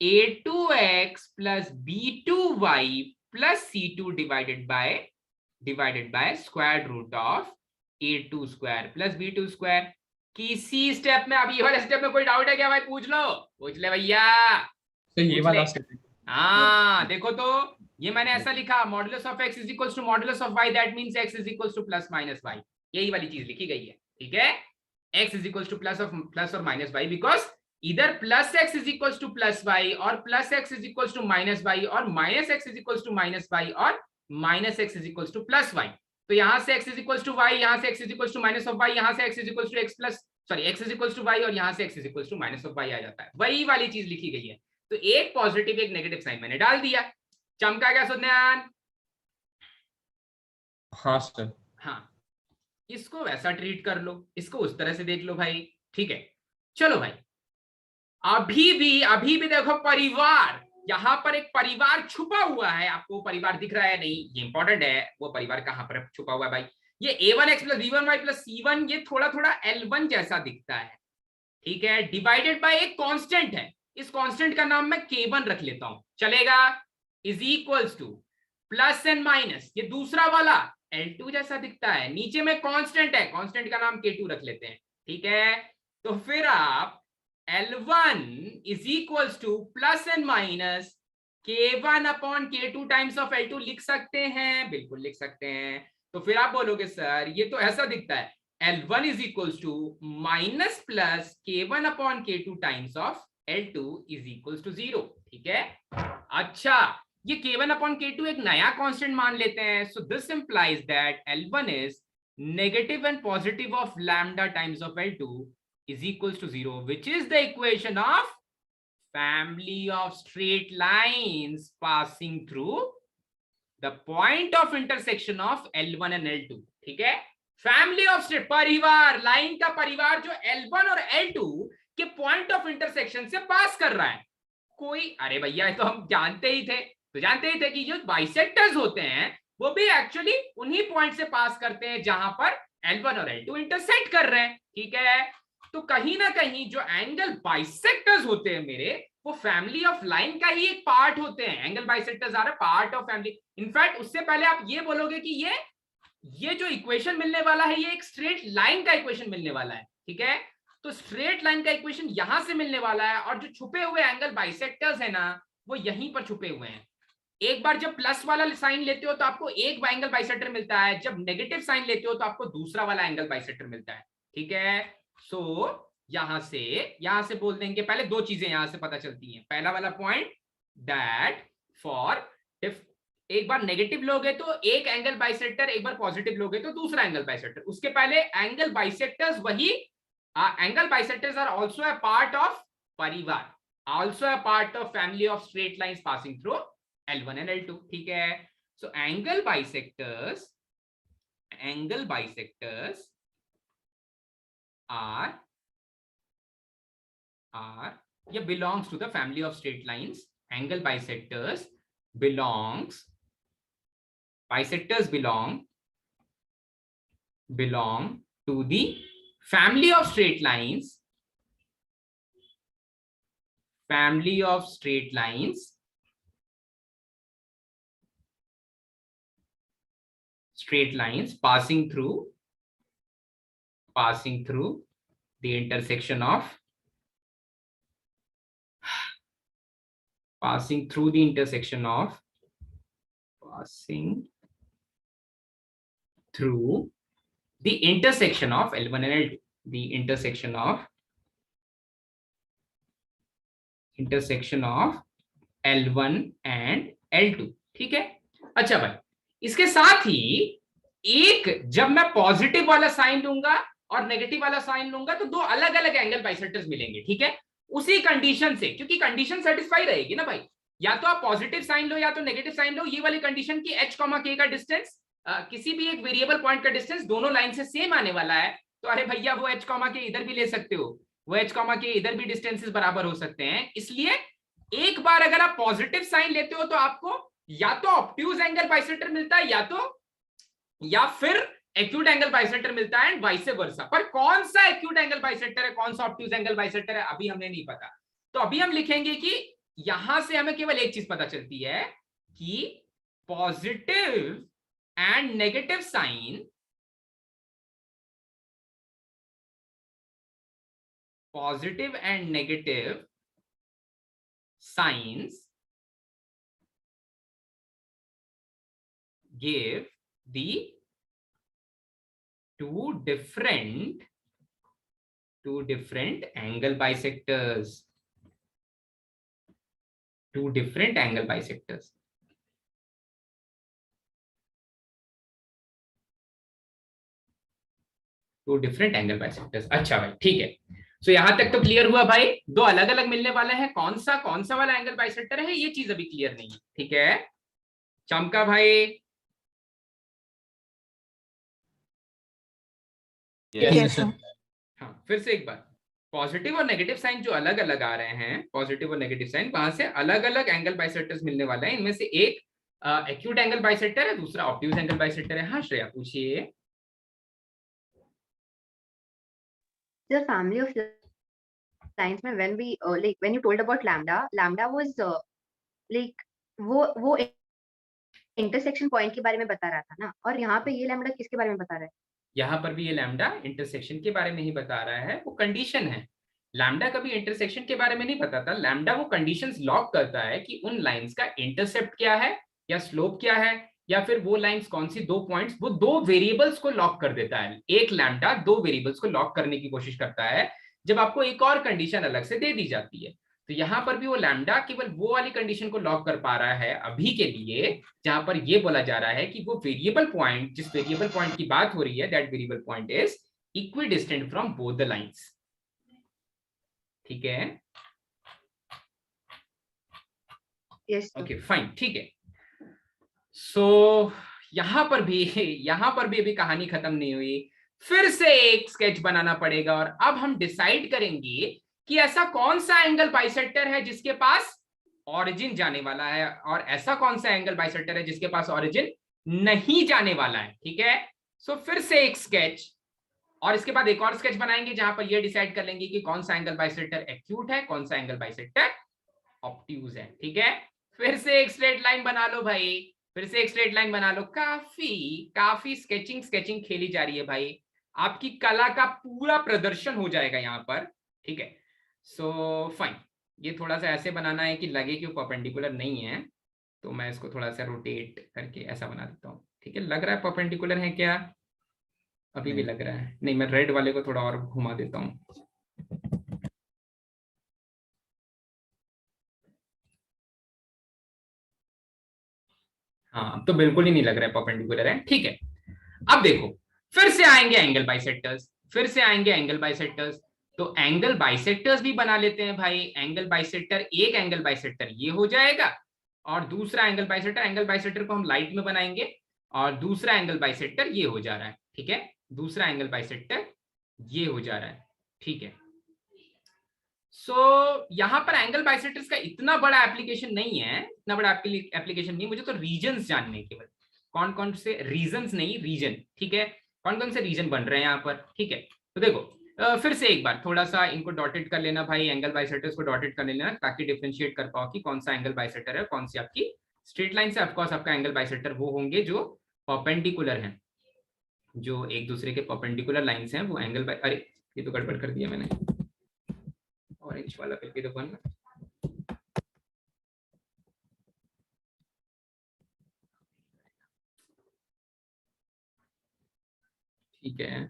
a2x plus b2y plus c2 divided by square root of a2 square plus b2 square। किसी स्टेप में, अभी ये वाले स्टेप में कोई डाउट है क्या भाई? पूछ ले भैया। तो ये वाला स्टेप, हाँ देखो, तो ये मैंने ऐसा लिखा, modulus of x is equals to modulus of y, that means x is equals to plus minus y, यही वाली चीज लिखी गई है, ठीक है। x is equals to plus और माइनस y, बिकॉज इधर plus x is equals to plus y और plus x is equals to minus y और minus x is equals to minus y और minus x is equals to plus y। तो यहाँ से x is equals to y, यहाँ से x is equals to minus of y, यहाँ से x is equals to x is equals to y और यहाँ से x is equals to minus of y आ जाता है, वही वाली चीज लिखी गई है। तो एक पॉजिटिव एक नेगेटिव साइन मैंने डाल दिया, चमका क्या सुध्यान? हाँ सर, हाँ, इसको वैसा ट्रीट कर लो, इसको उस तरह से देख लो भाई, ठीक है। चलो भाई, अभी भी देखो परिवार, यहाँ पर एक परिवार छुपा हुआ है, आपको परिवार दिख रहा है नहीं, ये इंपॉर्टेंट है, वो परिवार कहाँ पर छुपा हुआ है भाई? ये a1x plus b1y plus c1 ये थोड़ा L1 जैसा दिखता है, ठीक है। डिवाइडेड बाय एक कांस्टेंट है, इस कांस्टेंट का नाम मैं k1 रख लेता हूं, चलेगा। Is equals to plus and minus, ये दूसरा वाला L2 जैसा दिखता है, नीचे में कांस्टेंट है, कांस्टेंट का नाम k2 रख लेते हैं, ठीक है। तो फिर आप L1 is equals to plus and minus k1 upon k2 times of L2 लिख सकते हैं, बिल्कुल लिख सकते हैं। तो फिर आप बोलोगे सर ये तो ऐसा दिखता है, L1 is equals to minus plus k1 upon k2 times of L2 is equals to 0, ठीक है। अच्छा, ये k1 अपॉन k2 एक नया कांस्टेंट मान लेते हैं, so this implies that L1 is negative and positive of lambda times of L2 is equals to 0, which is the equation of family of straight lines passing through the point of intersection of L1 and L2, ठीक है। फैमिली ऑफ स्ट्रेट, परिवार, लाइन का परिवार जो L1 और L2 के पॉइंट ऑफ इंटरसेक्शन से पास कर रहा है। कोई, अरे भैया तो हम जानते ही थे कि जो बाइसेक्टर्स होते हैं वो भी एक्चुअली उन्हीं पॉइंट से पास करते हैं जहां पर L1 और L2 इंटरसेक्ट कर रहे हैं, ठीक है। तो कहीं ना कहीं जो एंगल बाइसेक्टर्स होते हैं मेरे, वो फैमिली ऑफ लाइन का ही एक पार्ट होते हैं। Angle bisectors are part of family. In fact उससे पहले आप ये बोलोगे कि ये जो इक्वेशन मिलने वाला है ये एक स्ट्रेट लाइन का इक्वेशन मिलने वाला है, ठीक है। तो स्ट्रेट लाइन का इक्वेशन यहां से मिलने वाला है, और जो छुपे हुए एंगल बाइसेक्टर्स है ना, वो यहीं पर छुपे हुए हैं। एक बार जब प्लस वाला साइन लेते हो तो आपको एक एंगल बाइसेक्टर मिलता है, जब नेगेटिव साइन लेते हो तो आपको दूसरा वाला एंगल बाइसेक्टर मिलता है। ठीक है, सो यहां से बोल देंगे, पहले दो चीजें यहां से पता चलती हैं। पहला वाला पॉइंट दैट फॉर इफ एक बार नेगेटिव लोगे तो एक एंगल बाइसेक्टर, एक बार पॉजिटिव लोगे तो दूसरा एंगल बाइसेक्टर। उसके पहले एंगल बाइसेक्टर्स वही angle bisectors are also a part of परिवार, also a part of family of straight lines passing through L1 and L2। ठीक है, so angle bisectors are belongs to the family of straight lines. Angle bisectors belong to the family of straight lines, passing through the intersection of L1 and L2, the intersection of L1 and L2। ठीक है, अच्छा भाई, इसके साथ ही एक जब मैं पॉजिटिव वाला साइन लूंगा और नेगेटिव वाला साइन लूंगा तो दो अलग अलग एंगल बाइसेक्टर्स मिलेंगे। ठीक है, उसी कंडीशन से, क्योंकि कंडीशन सेटिस्फाई रहेगी ना भाई, या तो आप पॉजिटिव साइन लो या तो नेगेटिव साइन लो, ये वाली कंडीशन की h, k का डिस्टेंस, किसी भी एक वेरिएबल पॉइंट का डिस्टेंस दोनों लाइन से सेम आने वाला है। तो अरे भैया वो h, k इधर भी ले सकते हो, वो h, k इधर भी डिस्टेंसेस बराबर हो सकते हैं। इसलिए एक बार अगर आप पॉजिटिव साइन लेते हो तो आपको या तो ऑब्ट्यूज एंगल बाइसेक्टर मिलता है या फिर एक्यूट एंगल बाइसेक्टर मिलता है, एंड वाइस वर्सा। पर कौन सा एक्यूट एंगल बाइसेक्टर है, कौन सा ऑब्ट्यूज एंगल बाइसेक्टर है, अभी हमें नहीं पता। तो अभी हम लिखेंगे कि यहां से हमें केवल एक चीज पता चलती है कि positive and negative science give the two different angle bisectors, two different angle bisectors। अच्छा भाई, ठीक है, सो यहां तक तो क्लियर हुआ भाई। दो अलग अलग मिलने वाले हैं, कौन सा वाला एंगल बाइसेक्टर है ये चीज अभी क्लियर नहीं है। ठीक है, चमका भाई? हाँ, फिर से एक बार, पॉजिटिव और नेगेटिव साइन जो अलग अलग आ रहे हैं, पॉजिटिव और नेगेटिव साइन, वहां से अलग अलग एंगल बाइसेक्टर्स मिलने वाले हैं। इनमें से एक एक्यूट एंगल बाइसेक्टर है, दूसरा ऑब्ट्यूज एंगल बाइसेक्टर है। हाँ श्रेया पूछिए। The family of lines में when we when you told about lambda was वो इंटरसेक्शन पॉइंट के बारे में बता रहा था ना, और यहाँ पे ये लैम्बडा किसके बारे में बता रहा है? यहाँ पर भी ये लैम्बडा इंटरसेक्शन के बारे में ही बता रहा है, वो कंडीशन है। लैम्बडा कभी इंटरसेक्शन के बारे में नहीं बताता। लैम्बडा वो कंडीशंस लॉक करता है कि उन लाइंस का इंटरसेप्ट क्या है या स्लोप क्या है, या फिर वो लाइंस कौन सी, दो पॉइंट्स, वो दो वेरिएबल्स को लॉक कर देता है। एक लैम्बडा दो वेरिएबल्स को लॉक करने की कोशिश करता है जब आपको एक और कंडीशन अलग से दे दी जाती है। तो यहाँ पर भी वो लैम्बडा केवल वो वाली कंडीशन को लॉक कर पा रहा है अभी के लिए, जहां पर ये बोला जा रहा है कि वो वेरिएबल पॉइंट, जिस वेरिएबल पॉइंट की बात हो रही है, that variable point is equidistant from both the lines. ठीक है, ओके फाइन, ठीक है। सो यहां पर भी अभी कहानी खत्म नहीं हुई, फिर से एक स्केच बनाना पड़ेगा, और अब हम डिसाइड करेंगे कि ऐसा कौन सा एंगल बाइसेक्टर है जिसके पास ऑरिजिन जाने वाला है, और ऐसा कौन सा एंगल बाइसेक्टर है जिसके पास ऑरिजिन नहीं जाने वाला है। ठीक है, सो फिर से एक स्केच, और इसके बाद एक और स्केच बनाएंगे जहां पर ये डिसाइड कर लेंगे कि कौन सा एंगल बाइसेक्टर एक्यूट है, कौन सा एंगल बाइसेक्टर ऑब्ट्यूज है। ठीक है, फिर से एक स्ट्रेट लाइन बना लो भाई, फिर से एक स्ट्रेट लाइन बना लो। काफी स्केचिंग खेली जा रही है भाई, आपकी कला का पूरा प्रदर्शन हो जाएगा यहाँ पर। ठीक है, सो फाइन, ये थोड़ा सा ऐसे बनाना है कि लगे कि वो परपेंडिकुलर नहीं है, तो मैं इसको थोड़ा सा रोटेट करके ऐसा बना देता हूँ। ठीक है, लग रहा है परपेंडिकुलर है क्या? अभी भी लग रहा है नहीं। मैं रेड वाले को थोड़ा और घुमा देता हूँ। हाँ, तो बिल्कुल ही नहीं लग रहा है परपेंडिकुलर है। ठीक है, अब देखो फिर से आएंगे एंगल बाइसेक्टर्स, फिर से आएंगे एंगल बाइसेक्टर्स। तो एंगल बाइसेक्टर्स भी बना लेते हैं भाई। एंगल बाइसेक्टर, एक एंगल बाइसेक्टर ये हो जाएगा, और दूसरा एंगल बाइसेक्टर को हम लाइट में बनाएंगे, और दूसरा एंगल बाइसेक्टर ये हो जा रहा है। ठीक है, दूसरा एंगल बाइसेक्टर ये हो जा रहा है। ठीक है, यहां पर एंगल बाइसेक्टर्स का इतना बड़ा एप्लीकेशन नहीं है, इतना बड़ा एप्लीकेशन नहीं। मुझे तो रीजन्स जानने केवल, कौन कौन से रीजन्स नहीं, रीजन। ठीक है, कौन कौन से रीजन बन रहे हैं यहाँ पर। ठीक है, तो देखो फिर से एक बार थोड़ा सा इनको डॉटेड कर लेना भाई, एंगल बाइसेक्टर्स को डॉटेड कर लेना, ताकि डिफरेंशिएट कर पाओ कि कौन सा एंगल बाइसेक्टर है, कौन सी आपकी स्ट्रेट लाइन से। ऑफकोर्स आपका एंगल बाइसेक्टर वो होंगे जो परपेंडिकुलर हैं, जो एक दूसरे के परपेंडिकुलर लाइंस हैं, वो एंगल बाय, अरे ये तो गड़बड़ कर दिया मैंने, ऑरेंज वाला पे भी तो बनना। ठीक है,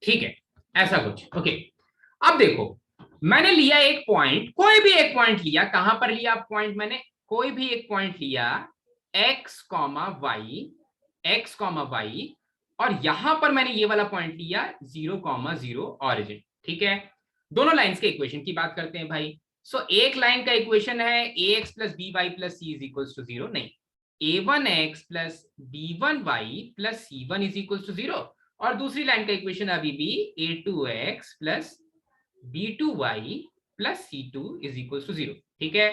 ठीक है, ऐसा कुछ। ओके, अब देखो मैंने लिया एक पॉइंट, कोई भी एक पॉइंट लिया। कहां पर लिया पॉइंट मैंने? कोई भी एक पॉइंट लिया, x, y, और यहां पर मैंने ये वाला पॉइंट लिया 0, 0 ऑरिजिन। ठीक है, दोनों लाइंस के इक्वेशन की बात करते हैं भाई। एक लाइन का इक्वेशन है ax plus by plus c is equals to 0, नहीं, a1x plus b1y plus c1 is equals to 0, और दूसरी लाइन का इक्वेशन अभी भी a2x plus b2y plus c2 is equals to 0। ठीक है,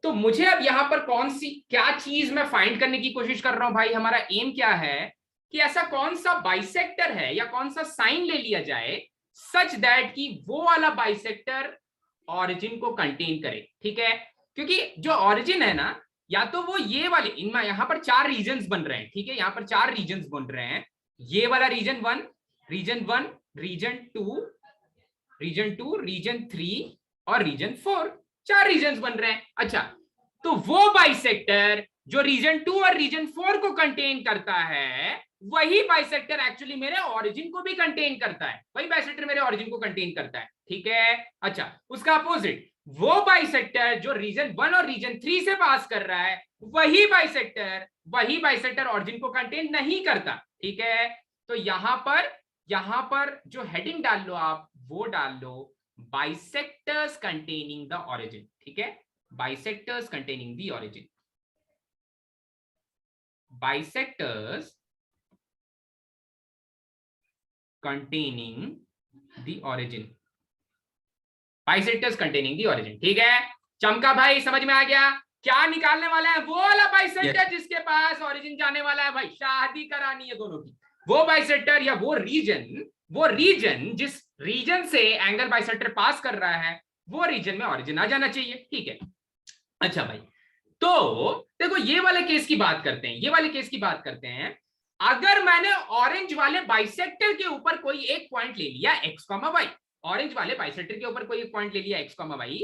तो मुझे अब यहां पर कौन सी क्या चीज मैं फाइंड करने की कोशिश कर रहा हूं भाई। हमारा एम क्या है कि ऐसा कौन सा बाइसेक्टर है या कौन सा साइन ले लिया जाए सच दैट कि वो वाला बाइसेक्टर ऑरिजिन को कंटेन करे। ठीक है, क्योंकि जो ऑरिजिन है ना, या तो वो ये वाले, इनमें यहां पर 4 रीजन्स बन रहे हैं। ठीक है, यहां पर 4 रीजन्स बन रहे हैं, ये वाला रीजन 1, रीजन 2, रीजन 3 और रीजन 4, 4 रीजन्स बन रहे हैं। अच्छा, तो वो बाइसेक्टर जो रीजन 2 और रीजन 4 को कंटेन करता है, वही बाइसेक्टर एक्चुअली मेरे ऑरिजिन को भी कंटेन करता है, वही बाइसेक्टर मेरे ऑरिजिन को कंटेन करता है। ठीक है, अच्छा, उसका अपोजिट वो बाइसेक्टर जो रीजन 1 और रीजन 3 से पास कर रहा है, वही बाइसेक्टर ऑरिजिन को कंटेन नहीं करता। ठीक है, तो यहां पर जो हेडिंग डाल लो आप, वो डाल लो बाइसेक्टर्स कंटेनिंग द ऑरिजिन। ठीक है, bisectors containing the origin, bisectors containing the origin, bisectors containing the origin. ठीक है, चमका भाई, समझ में आ गया क्या निकालने वाला है? वो वाला बाइसेक्टर जिसके पास ऑरिजिन जाने वाला है भाई, शादी करानी है दोनों की। वो बाइसेक्टर या वो रीजन जिस रीजन से एंगल बाइसेक्टर पास कर रहा है, वो रीजन में ऑरिजिन आ जाना चाहिए। ठीक है, अच्छा भाई, तो देखो ये वाले केस की बात करते हैं, अगर मैंने ऑरेंज वाले बाइसेक्टर के ऊपर कोई एक पॉइंट ले लिया x, y, ऑरेंज वाले बाइसेक्टर के ऊपर कोई एक पॉइंट ले लिया x, y,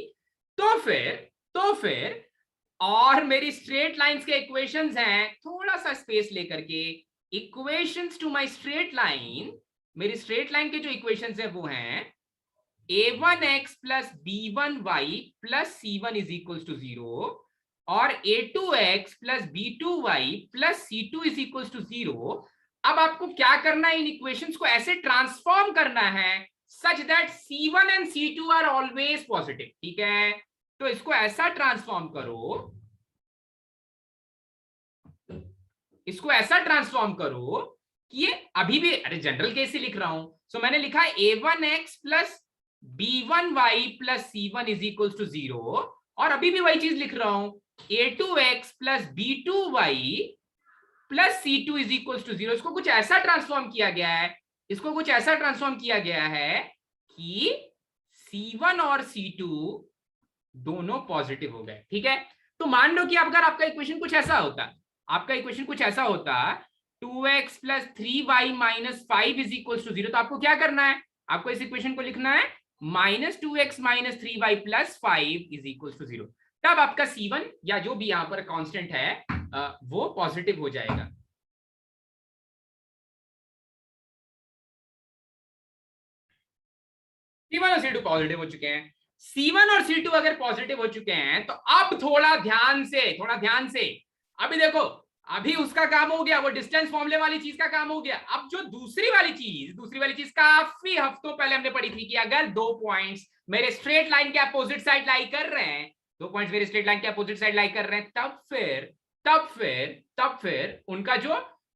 तो फिर और मेरी स्ट्रेट लाइंस के इक्वेशंस हैं, थोड़ा सा स्पेस लेकर के, equations to my straight line, मेरी स्ट्रेट लाइन के जो इक्वेशंस हैं वो हैं a1x plus b1y plus c1 is equals to 0, और a2x plus b2y plus c2 is equals to 0। अब आपको क्या करना है, इन इक्वेशंस को ऐसे ट्रांसफॉर्म करना है such that c1 and c2 are always positive. ठीक है, तो इसको ऐसा ट्रांसफॉर्म करो, कि ये अभी भी, अरे जनरल केस ही लिख रहा हूं, सो मैंने लिखा है a1x plus b1y plus c1 is equals to 0, और अभी भी वही चीज लिख रहा हूं, a2x plus b2y plus c2 is equals to 0। इसको कुछ ऐसा ट्रांसफॉर्म किया गया है कि C1 और C2 दोनों पॉजिटिव हो गए। ठीक है, तो मान लो कि अगर आपका इक्वेशन कुछ ऐसा होता, 2x + 3y - 5 = 0, तो आपको क्या करना है, आपको इस इक्वेशन को लिखना है -2x - 3y + 5 = 0। तब आपका C1 या जो भी यहां पर कांस्टेंट है वो पॉजिटिव हो जाएगा। C1 और C2 पॉजिटिव हो चुके हैं। C1 और C2 अगर पॉजिटिव हो चुके हैं तो अब थोड़ा ध्यान से अभी देखो, अभी उसका काम हो गया, वो डिस्टेंस फॉर्मूले वाली चीज का काम हो गया। अब जो दूसरी वाली चीज काफी हफ्तों पहले हमने पढ़ी थी कि अगर 2 पॉइंट्स मेरे स्ट्रेट लाइन के अपोजिट साइड लाई कर रहे हैं, 2 पॉइंट्स मेरे स्ट्रेट लाइन के अपोजिट साइड लाई कर रहे हैं, तब फिर उनका जो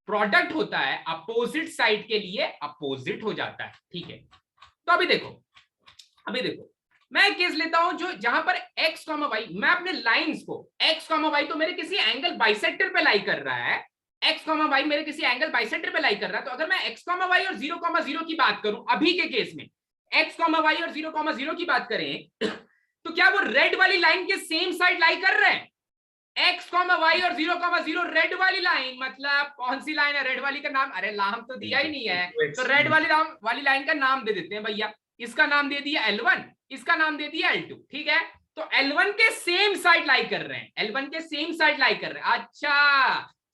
प्रोडक्ट होता है अपोजिट साइड के लिए अपोजिट हो जाता है। ठीक है, तो अभी देखो मैं एक केस लेता हूं जो जहां पर x, y, मैं अपने लाइंस को x, y तो मेरे किसी एंगल बाइसेक्टर पे लाई कर रहा है, x, y मेरे किसी एंगल बाइसेक्टर पे लाई कर रहा है। तो अगर मैं x, y और 0, 0 की बात करूं, अभी के केस में x, y और 0, 0 की बात करें तो क्या वो रेड वाली लाइन के सेम साइड लाई कर रहे हैं? x, y और 0, 0 रेड वाली लाइन, मतलब कौन सी लाइन है? रेड वाली का नाम, अरे नाम तो दिया ही नहीं है, तो रेड वाली लाइन का नाम दे देते हैं भैया। इसका नाम दे दिया L1, इसका नाम दे दिया L2। ठीक है, तो L1 के सेम साइड लाई कर रहे हैं, अच्छा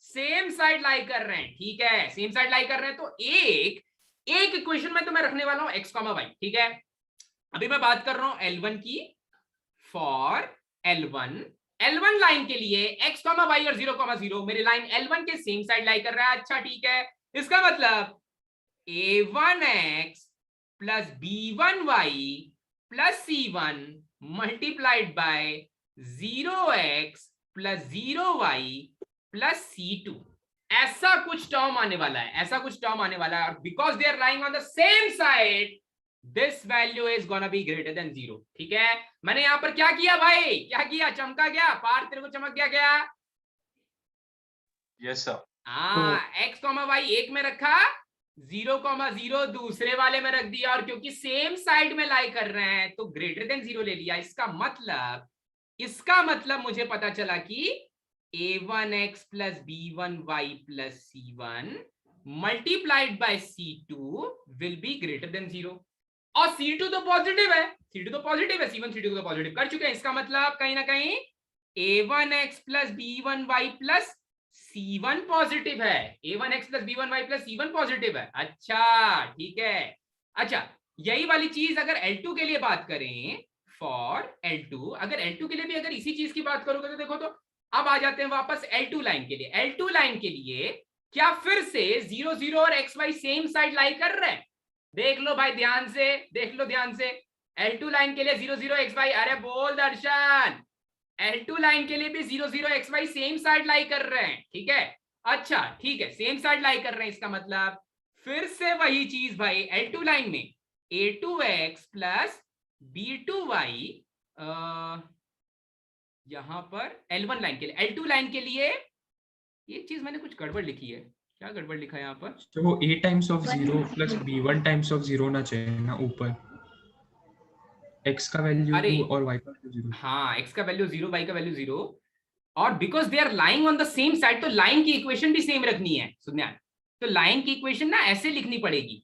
सेम साइड लाई कर रहे हैं। ठीक है, सेम साइड लाई कर रहे हैं, तो एक इक्वेशन में तो मैं रखने वाला हूं x, y। ठीक है, अभी मैं बात कर रहा हूं L1 की। फॉर L1 लाइन के लिए x, y और 0, 0 मेरी लाइन L1 के सेम साइड लाई कर रहा है। अच्छा ठीक है, इसका मतलब a1x + b1y + c1 multiplied by 0x + 0y + c2, ऐसा कुछ टर्म आने वाला है, और because they are lying on the same side this value is gonna be greater than 0। ठीक है, मैंने यहां पर क्या किया भाई, चमका गया पार, तेरे को चमक गया क्या? Yes sir. x, y एक में रखा, 0, 0 दूसरे वाले में रख दिया, और क्योंकि सेम साइड में लाई कर रहे हैं तो ग्रेटर देन 0 ले लिया। इसका मतलब मुझे पता चला कि a1x + b1y + c1 multiplied by c2 will be greater than 0। और c2 तो पॉजिटिव है, c1 c2 को तो पॉजिटिव कर चुके हैं। इसका मतलब कहीं ना कहीं a1x + b1y + C1 पॉजिटिव है, a1x + b1y + C1 पॉजिटिव है। अच्छा ठीक है, अच्छा यही वाली चीज अगर L2 के लिए बात करें, फॉर L2, अगर L2 के लिए भी अगर इसी चीज की बात करोगे तो देखो, तो अब आ जाते हैं वापस L2 लाइन के लिए। L2 लाइन के लिए क्या फिर से 0, 0 और xy सेम साइड लाई कर रहे हैं? देख लो भाई ध्यान से, L2 लाइन के लिए 0, 0 xy, अरे बोल दर्शन, L2 लाइन के लिए भी 0, 0 xy सेम साइड लाई कर रहे हैं। ठीक है, अच्छा ठीक है, सेम साइड लाई कर रहे हैं, इसका मतलब फिर से वही चीज भाई, L2 लाइन में a2x + b2y, यहां पर L1 लाइन के लिए, L2 लाइन के लिए ये चीज मैंने कुछ गड़बड़ लिखी है, क्या गड़बड़ लिखा है यहाँ पर? तो a times of 0 + b1 times of 0 ना चाहिए ना ऊपर, x का वैल्यू और y का वैल्यू 0। हाँ, x का वैल्यू 0, y का वैल्यू 0, और because they are lying on the same side, तो लाइन की इक्वेशन भी सेम रखनी है सुनिए। तो लाइन की इक्वेशन ना ऐसे लिखनी पड़ेगी,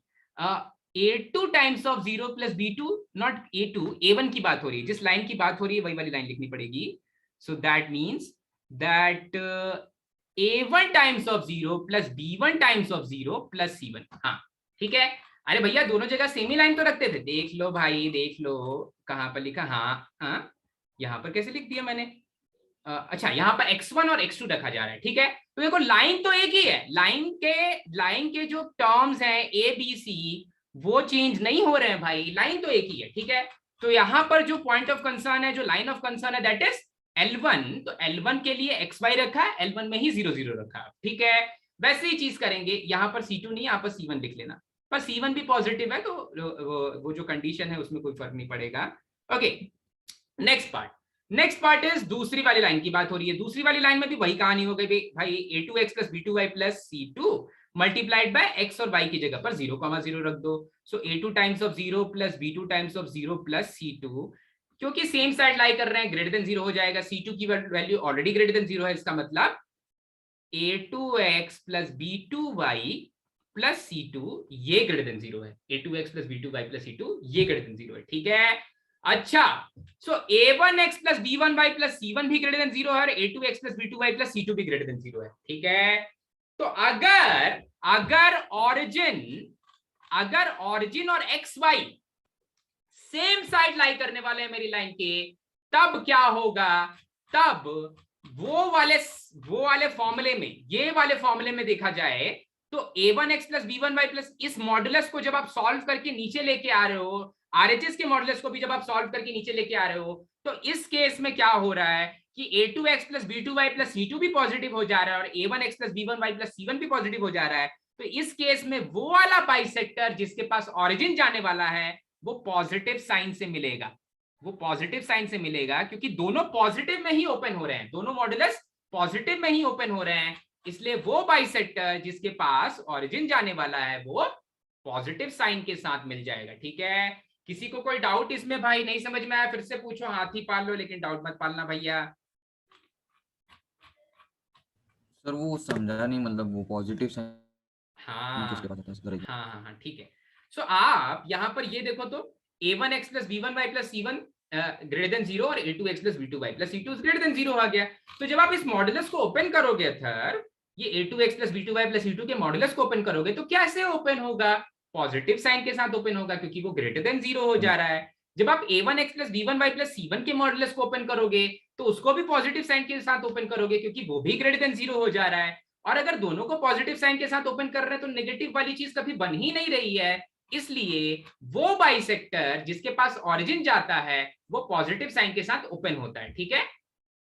a2 times of 0 + b2, not a2, a1 की बात हो रही है, जिस लाइन की बात हो रही है वही वाली लाइन लिखनी पड़ेगी। So that means that a1 times of 0 + b1 times of 0 + c1। हाँ ठीक है, अरे भैया दोनों जगह सेम ही लाइन तो रखते थे, देख लो भाई, देख लो कहां पर लिखा। हाँ यहाँ पर कैसे लिख दिया मैंने? अच्छा यहाँ पर x1 और x2 रखा जा रहा है। ठीक है, तो देखो लाइन तो एक ही है, लाइन के जो टर्म्स हैं a b c वो चेंज नहीं हो रहे हैं भाई, लाइन तो एक ही है। ठीक है, तो यहाँ पर जो पॉइंट ऑफ कंसर्न है, जो लाइन ऑफ कंसर्न है, दैट इज L1। तो L1 के लिए xy रखा है, L1 में ही 0, 0 रखा है। ठीक है, वैसे ही चीज करेंगे, यहाँ पर C2 नहीं, यहाँ पर C1 लिख लेना, पर C1 भी पॉजिटिव है, तो वो जो कंडीशन है उसमें कोई फर्क नहीं पड़ेगा। ओके, नेक्स्ट पार्ट इज दूसरी वाली लाइन की बात हो रही है। दूसरी वाली लाइन में भी वही कहानी हो गई भाई, a2x + b2y + c2 multiplied by x और y की जगह पर 0,0 रख दो। सो a2 times of 0 plus b2 times of 0 plus c2, क्योंकि सेम साइड लाई कर रहे हैं ग्रेटर देन 0 हो जाएगा। c2 की वैल्यू ऑलरेडी ग्रेटर देन 0 है, इसका मतलब a2x plus b2y plus c2 ये ग्रेटर देन 0 है। a2x plus b2y plus c2 ये ग्रेटर देन 0 है, ठीक है। अच्छा, सो a1x plus b1y plus c1 भी ग्रेटर देन 0 है और a2x plus b2y plus c2 भी ग्रेटर देन 0 है, ठीक है। तो अगर ऑरिजिन और xy सेम साइड लाई करने वाले हैं मेरी लाइन के, तब क्या होगा, तब वो वाले फॉर्मूले में, ये वाले फॉर्मूले में देखा जाए तो a1x प्लस b1y प्लस इस मॉडुलस को जब आप सॉल्व करके नीचे लेके आ रहे हो, RHS के मॉडुलस को भी जब आप सॉल्व करके नीचे लेके आ रहे हो, तो इस केस में क्या हो रहा है कि a2x plus b2y plus c2 भी पॉजिटिव हो जा रहा है और a1x plus b1y plus c1 भी पॉजिटिव हो जा रहा है। तो इस केस में वो वाला बाइसेक्टर जिसके पास ऑरिजिन जाने वाला है वो पॉजिटिव साइन से मिलेगा, वो पॉजिटिव साइन से मिलेगा, क्योंकि दोनों पॉजिटिव में ही ओपन हो रहे हैं, दोनों मॉडुलस पॉजिटिव में ही ओपन हो रहे हैं, इसलिए वो बाइसेक्टर जिसके पास ऑरिजिन जाने वाला है वो पॉजिटिव साइन के साथ मिल जाएगा, ठीक है। किसी को कोई डाउट इसमें भाई नहीं समझ में आया, फिर से पूछो, हाथी पाल लो लेकिन डाउट मत पालना भैया। सर वो समझा नहीं, मतलब वो पॉजिटिव साइन हाँ किसके पास आता है इस तरह की? हाँ, ठीक है। सो आप यहाँ पर ये देखो तो a1x plus b1y plus c1 greater than 0 और a2x plus b2y plus c2 greater than 0 आ गया। तो जब आप इस मॉडुलस को ओपन करोगे अथर, ये a2x plus b2y plus c2 के मॉडुलस को ओपन करोगे तो कैसे ओपन होगा, पॉजिटिव साइन के साथ ओपन होगा, क्योंकि वो ग्रेटर देन 0 हो जा रहा है। जब आप a1x plus b1y plus c1 के मॉडुलस को ओपन करोगे तो उसको भी पॉजिटिव साइन के साथ ओपन करोगे, क्योंकि वो भी ग्रेटर देन 0 हो जा रहा है। और अगर दोनों को पॉजिटिव साइन के साथ ओपन कर रहे हैं तो नेगेटिव वाली चीज कभी बन ही नहीं रही है, इसलिए वो बाइसेक्टर जिसके पास ऑरिजिन जाता है वो पॉजिटिव साइन के साथ ओपन होता है, ठीक है।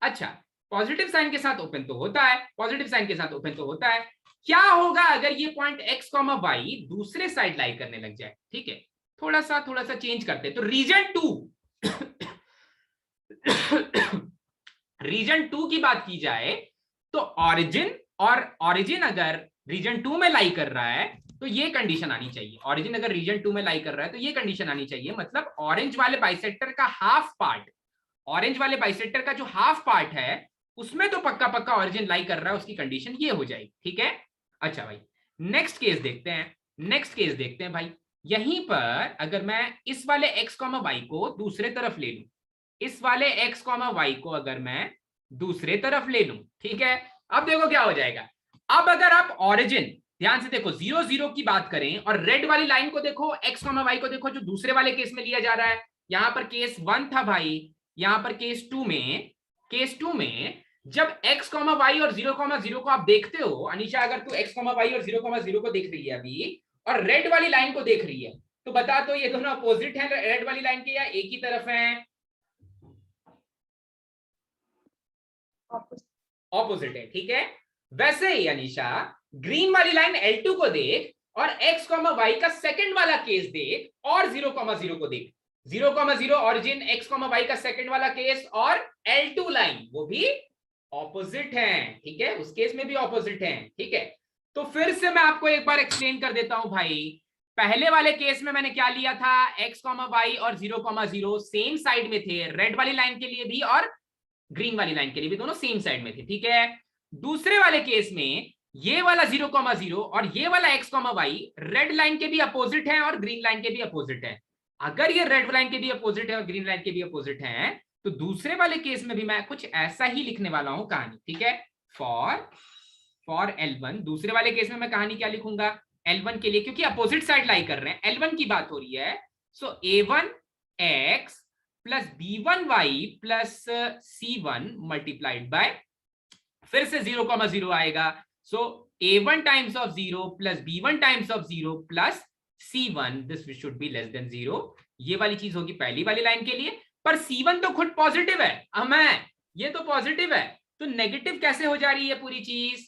अच्छा, पॉजिटिव साइन के साथ ओपन तो होता है, पॉजिटिव साइन के साथ ओपन तो होता है। क्या होगा अगर ये पॉइंट x, y दूसरे साइड लाई करने लग जाए, ठीक है। थोड़ा सा चेंज करते हैं, तो रीजन 2 की बात की जाए तो ऑरिजिन अगर रीजन 2 में लाई कर रहा है तो ये कंडीशन आनी चाहिए। ऑरिजिन अगर रीजन 2 में लाई कर रहा है तो ये कंडीशन आनी चाहिए, मतलब ऑरेंज वाले बाइसेक्टर का हाफ पार्ट, ऑरेंज वाले बाइसेक्टर का जो हाफ पार्ट है उसमें तो पक्का ऑरिजिन लाई कर रहा है, उसकी कंडीशन ये हो जाएगी, ठीक है। अच्छा भाई, नेक्स्ट केस देखते हैं भाई। यहीं पर अगर मैं इस वाले x, y को दूसरे तरफ ले लूं, इस वाले x, y को अगर मैं दूसरे तरफ ले लूं, ठीक है, अब देखो क्या हो जाएगा। अब अगर आप ऑरिजिन ध्यान से देखो 0 0 की बात करें और रेड वाली लाइन को देखो, x, y को देखो, जो दूसरे वाले केस में लिया जा रहा है। यहां पर केस 1 था भाई, यहां पर केस 2 में जब x, y और 0, 0 को आप देखते हो, अनीशा अगर तू x, y और 0, 0 को देख रही है अभी और रेड वाली लाइन को देख रही है, तो बता दो ये दोनों अपोजिट हैं रेड वाली लाइन के या एक ही तरफ हैं? ऑपोजिट है, ठीक है। वैसे ही अनीशा ग्रीन वाली लाइन L2 को देख और x, y का सेकंड वाला केस देख और 0, 0 को देख। 0, 0 ऑरिजिन, x, y का सेकंड वाला केस और L2 लाइन वो भी ऑपोजिट हैं, ठीक है, उस केस में भी ऑपोजिट हैं, ठीक है। तो फिर से मैं आपको एक बार एक्सप्लेन कर देता हूं भाई। पहले वाले केस में मैंने क्या लिया था, x, y और 0, 0 सेम साइड में थे, रेड वाली लाइन के लिए भी और ग्रीन वाली लाइन के लिए भी, दोनों सेम साइड में थे, ठीक है। दूसरे वाले केस में ये वाला 0, 0 और ये वाला x, y रेड लाइन के भी अपोजिट है और ग्रीन लाइन के भी अपोजिट है। अगर ये रेड लाइन के भी अपोजिट है और ग्रीन लाइन के भी अपोजिट है तो दूसरे वाले केस में भी मैं कुछ ऐसा ही लिखने वाला हूं कहानी, ठीक है। फॉर L1, दूसरे वाले केस में मैं कहानी क्या लिखूंगा L1 के लिए, क्योंकि अपोजिट साइड लाई कर रहे हैं, L1 की बात हो रही है। सो a1x plus b1y plus c1 multiplied by, फिर से 0, 0 आएगा। सो a1 times of 0 plus b1 times of 0 plus c1, this should be less than 0। ये वाली चीज होगी पहली वाली लाइन के लिए, पर c1 तो खुद पॉजिटिव है, ये तो पॉजिटिव है, तो नेगेटिव कैसे हो जा रही है पूरी चीज?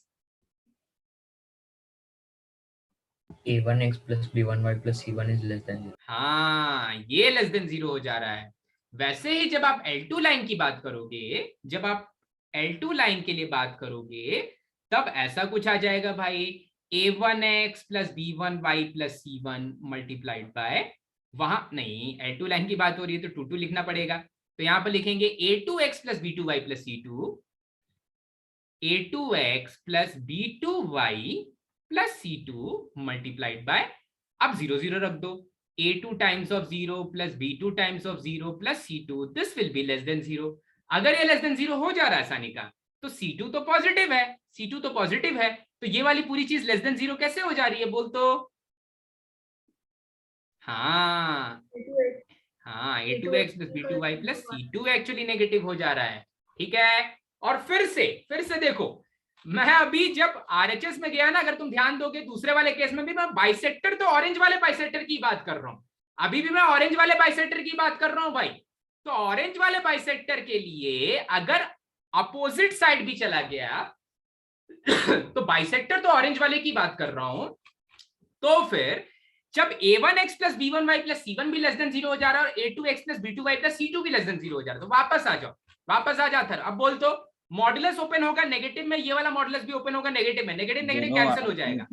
a1x plus b1y plus c1 is less than 0. हाँ, ये लेस देन 0 हो जा रहा है। वैसे ही जब आप L2 लाइन की बात करोगे, जब आप L2 लाइन के लिए बात करोगे तब ऐसा कुछ आ जाएगा भाई, a1x plus b1y plus c1 multiplied by, वहां नहीं L2 लाइन की बात हो रही है तो 2 लिखना पड़ेगा, तो यहां पर लिखेंगे a2x plus b2y plus c2, a2x plus b2y plus c2 multiplied by, अब 0 0 रख दो, a2 times of 0 plus b2 times of 0 plus c2, this will be less than 0। अगर ये लेस देन 0 हो जा रहा है आसानी का, तो c2 तो पॉजिटिव है, c2 तो पॉजिटिव है, तो ये वाली पूरी चीज लेस देन 0 कैसे हो जा रही है बोल तो? हाँ a2x plus b2y plus c2 actually negative हो जा रहा है, ठीक है। और फिर से देखो, मैं अभी जब आरएचएस में गया ना, अगर तुम ध्यान दोगे दूसरे वाले केस में भी मैं बाइसेक्टर, तो ऑरेंज वाले बाइसेक्टर की बात कर रहा हूं, अभी भी मैं ऑरेंज वाले बाइसेक्टर की बात कर रहा हूं भाई। तो ऑरेंज वाले बाइसेक्टर के लिए अगर अपोजिट साइड भी चला गया तो बाइसेक्टर तो ऑरेंज वाले की बात कर रहा हूं, तो फिर जब a1x plus b1y plus c1 भी लेस देन 0 हो जा रहा है और a2x plus b2y plus c2 भी लेस देन 0 हो जा रहा है, तो वापस आ जाओ, वापस आ जाता है। अब बोल तो मॉडुलस ओपन होगा नेगेटिव में, ये वाला मॉडुलस भी ओपन होगा नेगेटिव में, नेगेटिव नेगेटिव कैंसिल हो जाएगा,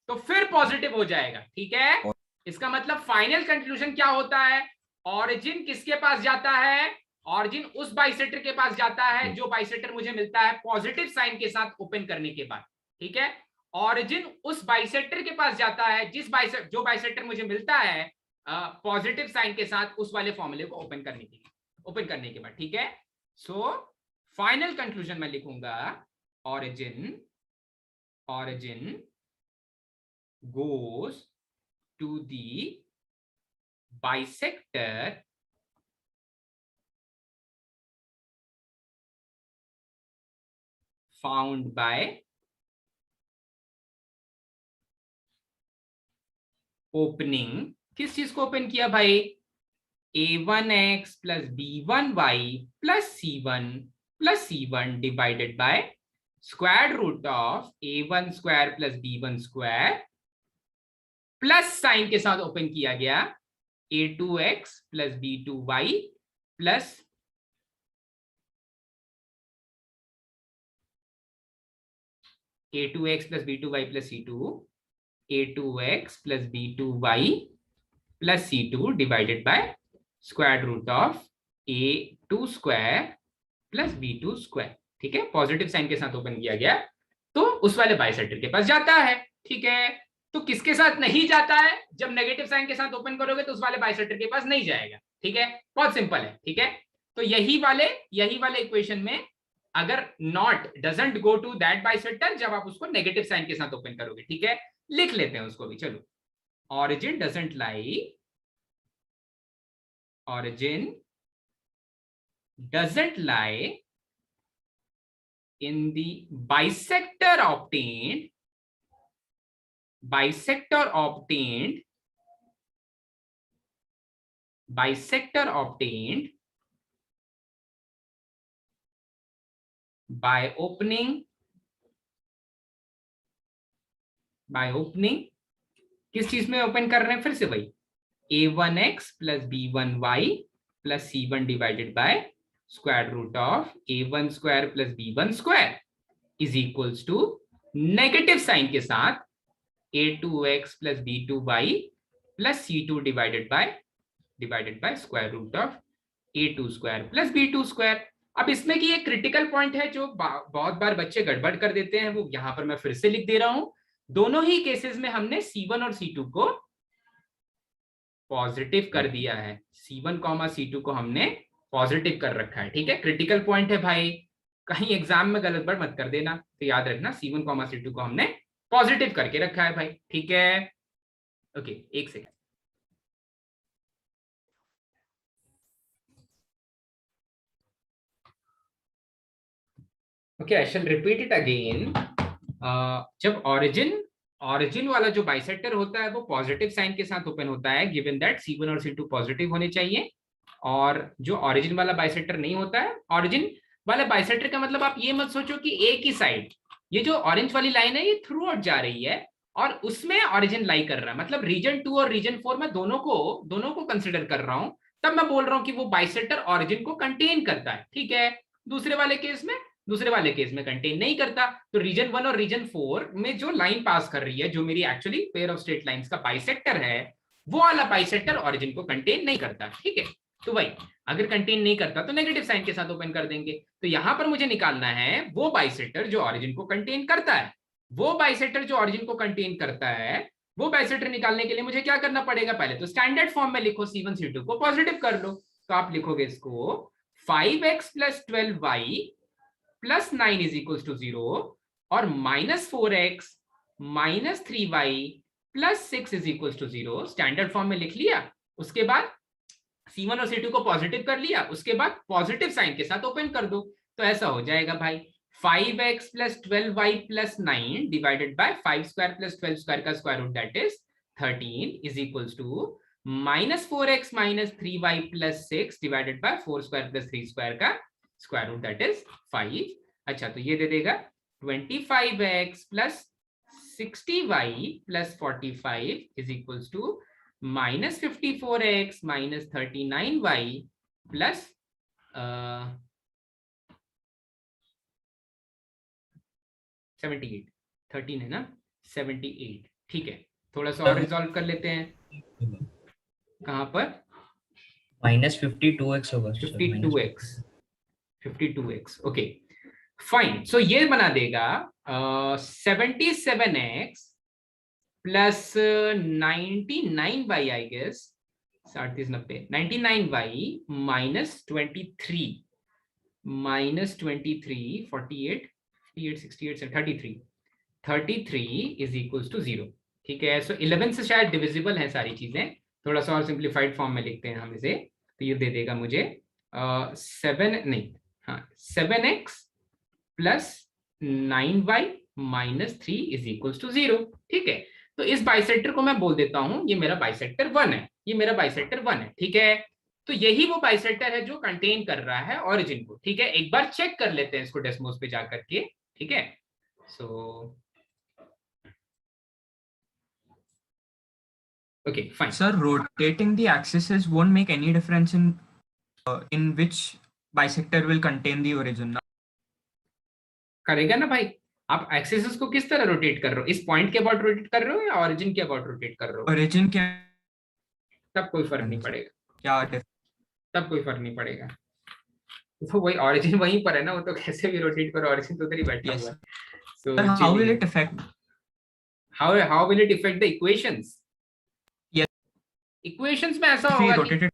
तो फिर पॉजिटिव हो जाएगा, ठीक है। इसका मतलब फाइनल कंक्लूजन क्या होता है? ऑरिजिन किसके पास जाता है? ऑरिजिन उस बाइसेक्टर के पास जाता है जो बाइसेक्टर मुझे मिलता है पॉजिटिव साइन के साथ ओपन करने के बाद, ठीक है। ऑरिजिन उस बाइसेक्टर के पास जाता है जो बाइसेक्टर मुझे मिलता है पॉजिटिव साइन के साथ उस वाले फॉर्मूले को ओपन करने के बाद, ठीक है। सो फाइनल कंक्लूजन मैं लिखूंगा, origin goes to the bisector found by opening, किस चीज को ओपन किया भाई? a1x plus b1y plus c1 divided by square root of a1 square plus b1 square, plus sign के साथ ओपन किया गया a2x plus b2y plus a2x plus b2y plus c2, a2x plus b2y plus c2 divided by square root of a2 square plus b2 square, ठीक है। पॉजिटिव साइन के साथ ओपन किया गया तो उस वाले बाइसेक्टर के पास जाता है, ठीक है। तो किसके साथ नहीं जाता है? जब नेगेटिव साइन के साथ ओपन करोगे तो उस वाले बाइसेक्टर के पास नहीं जाएगा, ठीक है। बहुत सिंपल है, ठीक है। तो यही वाले इक्वेशन में अगर not doesn't go to that bisector, जब आप उसको नेगेटिव साइन के साथ ओपन करोगे, ठीक है। लिख लेते हैं उसको भी, चलो। Origin doesn't lie in the bisector obtained by opening किस चीज में ओपन कर रहे हैं फिर से भाई? a1x plus b1y plus c1 divided by square root of a1 square plus b1 square is equals to negative sign के साथ a2x plus b2y plus c2 divided by square root of a2 square plus b2 square. अब इसमें की एक क्रिटिकल पॉइंट है जो बहुत बार बच्चे गड़बड़ कर देते हैं, वो यहां पर मैं फिर से लिख दे रहा हूं। दोनों ही केसेस में हमने c1 और c2 को पॉजिटिव कर दिया है, c1, c2 को हमने पॉजिटिव कर रखा है, ठीक है। क्रिटिकल पॉइंट है भाई, कहीं एग्जाम में गलत मत कर देना, तो याद रखना c1, c2 को हमने पॉजिटिव करके रखा है भाई, ठीक है। ओके, एक second. Okay, I shall repeat it again. जब ऑरिजिन वाला जो बाइसेक्टर होता है वो पॉजिटिव साइन के साथ ओपन होता है, गिवन दैट c1 और c2 पॉजिटिव होने चाहिए। और जो ऑरिजिन वाला बाइसेक्टर नहीं होता है, ऑरिजिन वाला बाइसेक्टर का मतलब आप ये मत सोचो कि एक ही साइड, ये जो ऑरेंज वाली लाइन है ये थ्रू आउट जा रही है और उसमें ऑरिजिन लाई कर रहा है, मतलब रीजन 2 और रीजन 4 में दोनों को कंसिडर कर रहा हूं, तब मैं बोल रहा हूं कि वो बाइसेक्टर ऑरिजिन को कंटेन करता है, ठीक है। दूसरे वाले केस में दूसरे वाले केस में कंटेन नहीं करता। तो रीजन 1 और रीजन 4 में जो लाइन पास कर रही है, जो मेरी actually pair of straight lines का बाइसेक्टर है, वो वाला बाइसेक्टर ऑरिजिन को कंटेन नहीं करता। ठीक है, तो भाई अगर कंटेन नहीं करता तो नेगेटिव साइन के साथ ओपन कर देंगे। तो यहां पर मुझे निकालना है वो बाइसेक्टर जो ऑरिजिन को कंटेन करता है। वो बाइसेक्टर जो ऑरिजिन को कंटेन करता है, वो बाइसेक्टर निकालने के लिए मुझे क्या करना पड़ेगा? पहले तो स्टैंडर्ड फॉर्म में लिखो, C1 C2 को पॉजिटिव कर लो। तो आप लिखोगे इसको 5x + 12y + 9 = 0 और -4x - 3y + 6 = 0। स्टैंडर्ड फॉर्म में लिख लिया। उसके बाद C1 और C2 को पॉजिटिव कर लिया, उसके बाद पॉजिटिव साइन के साथ ओपन कर दो। तो ऐसा हो जाएगा भाई 5x + 12y + 9 डिवाइडेड बाय 5² + 12² का square root that is 13 = -4x - 3y + 6 divided by 4² + 3² का स्क्वायर रूट दैट इज 5। अच्छा, तो ये दे देगा 25x + 60y + 45 = -54x - 39y + 78। 13 है ना, 78। ठीक है, थोड़ा सा और रिजॉल्व कर लेते हैं। कहां पर? -52x होगा। 52x। Okay fine. सो ये बना देगा 77x + 99y I guess 38 90 99y - 23 -23 48 68 33 = 0। ठीक है, सो 11 से शायद डिविजिबल है सारी चीजें। थोड़ा सा और सिंप्लीफाइड फॉर्म में लिखते हैं हम इसे। तो ये दे देगा मुझे 7x + 9y - 3 = 0। ठीक है, तो इस बाइसेक्टर को मैं बोल देता हूं ये मेरा बाइसेक्टर 1 है, ये मेरा बाइसेक्टर 1 है। ठीक है, तो यही वो बाइसेक्टर है जो कंटेन कर रहा है ऑरिजिन को। ठीक है, एक बार चेक कर लेते हैं इसको डेस्मोस पे जाकर के। ठीक है, so okay fine. Sir, rotating the axes won't make any difference in which bisector will contain the origin. करेगा ना भाई। आप एक्सिस को किस तरह रोटेट कर रहे हो? इस पॉइंट के अबाउट रोटेट कर रहे हो या ओरिजिन के अबाउट रोटेट कर रहे हो? Origin के तब कोई फर्क नहीं पड़ेगा। क्या तब कोई फर्क नहीं पड़ेगा। तो वही ओरिजिन वहीं पर है ना, वो तो कैसे भी रोटेट करो, ओरिजिन तो उधर ही बैठा हुआ है। So how will it affect? How will it affect the equations? Yes. Equations में ऐसा होगा कि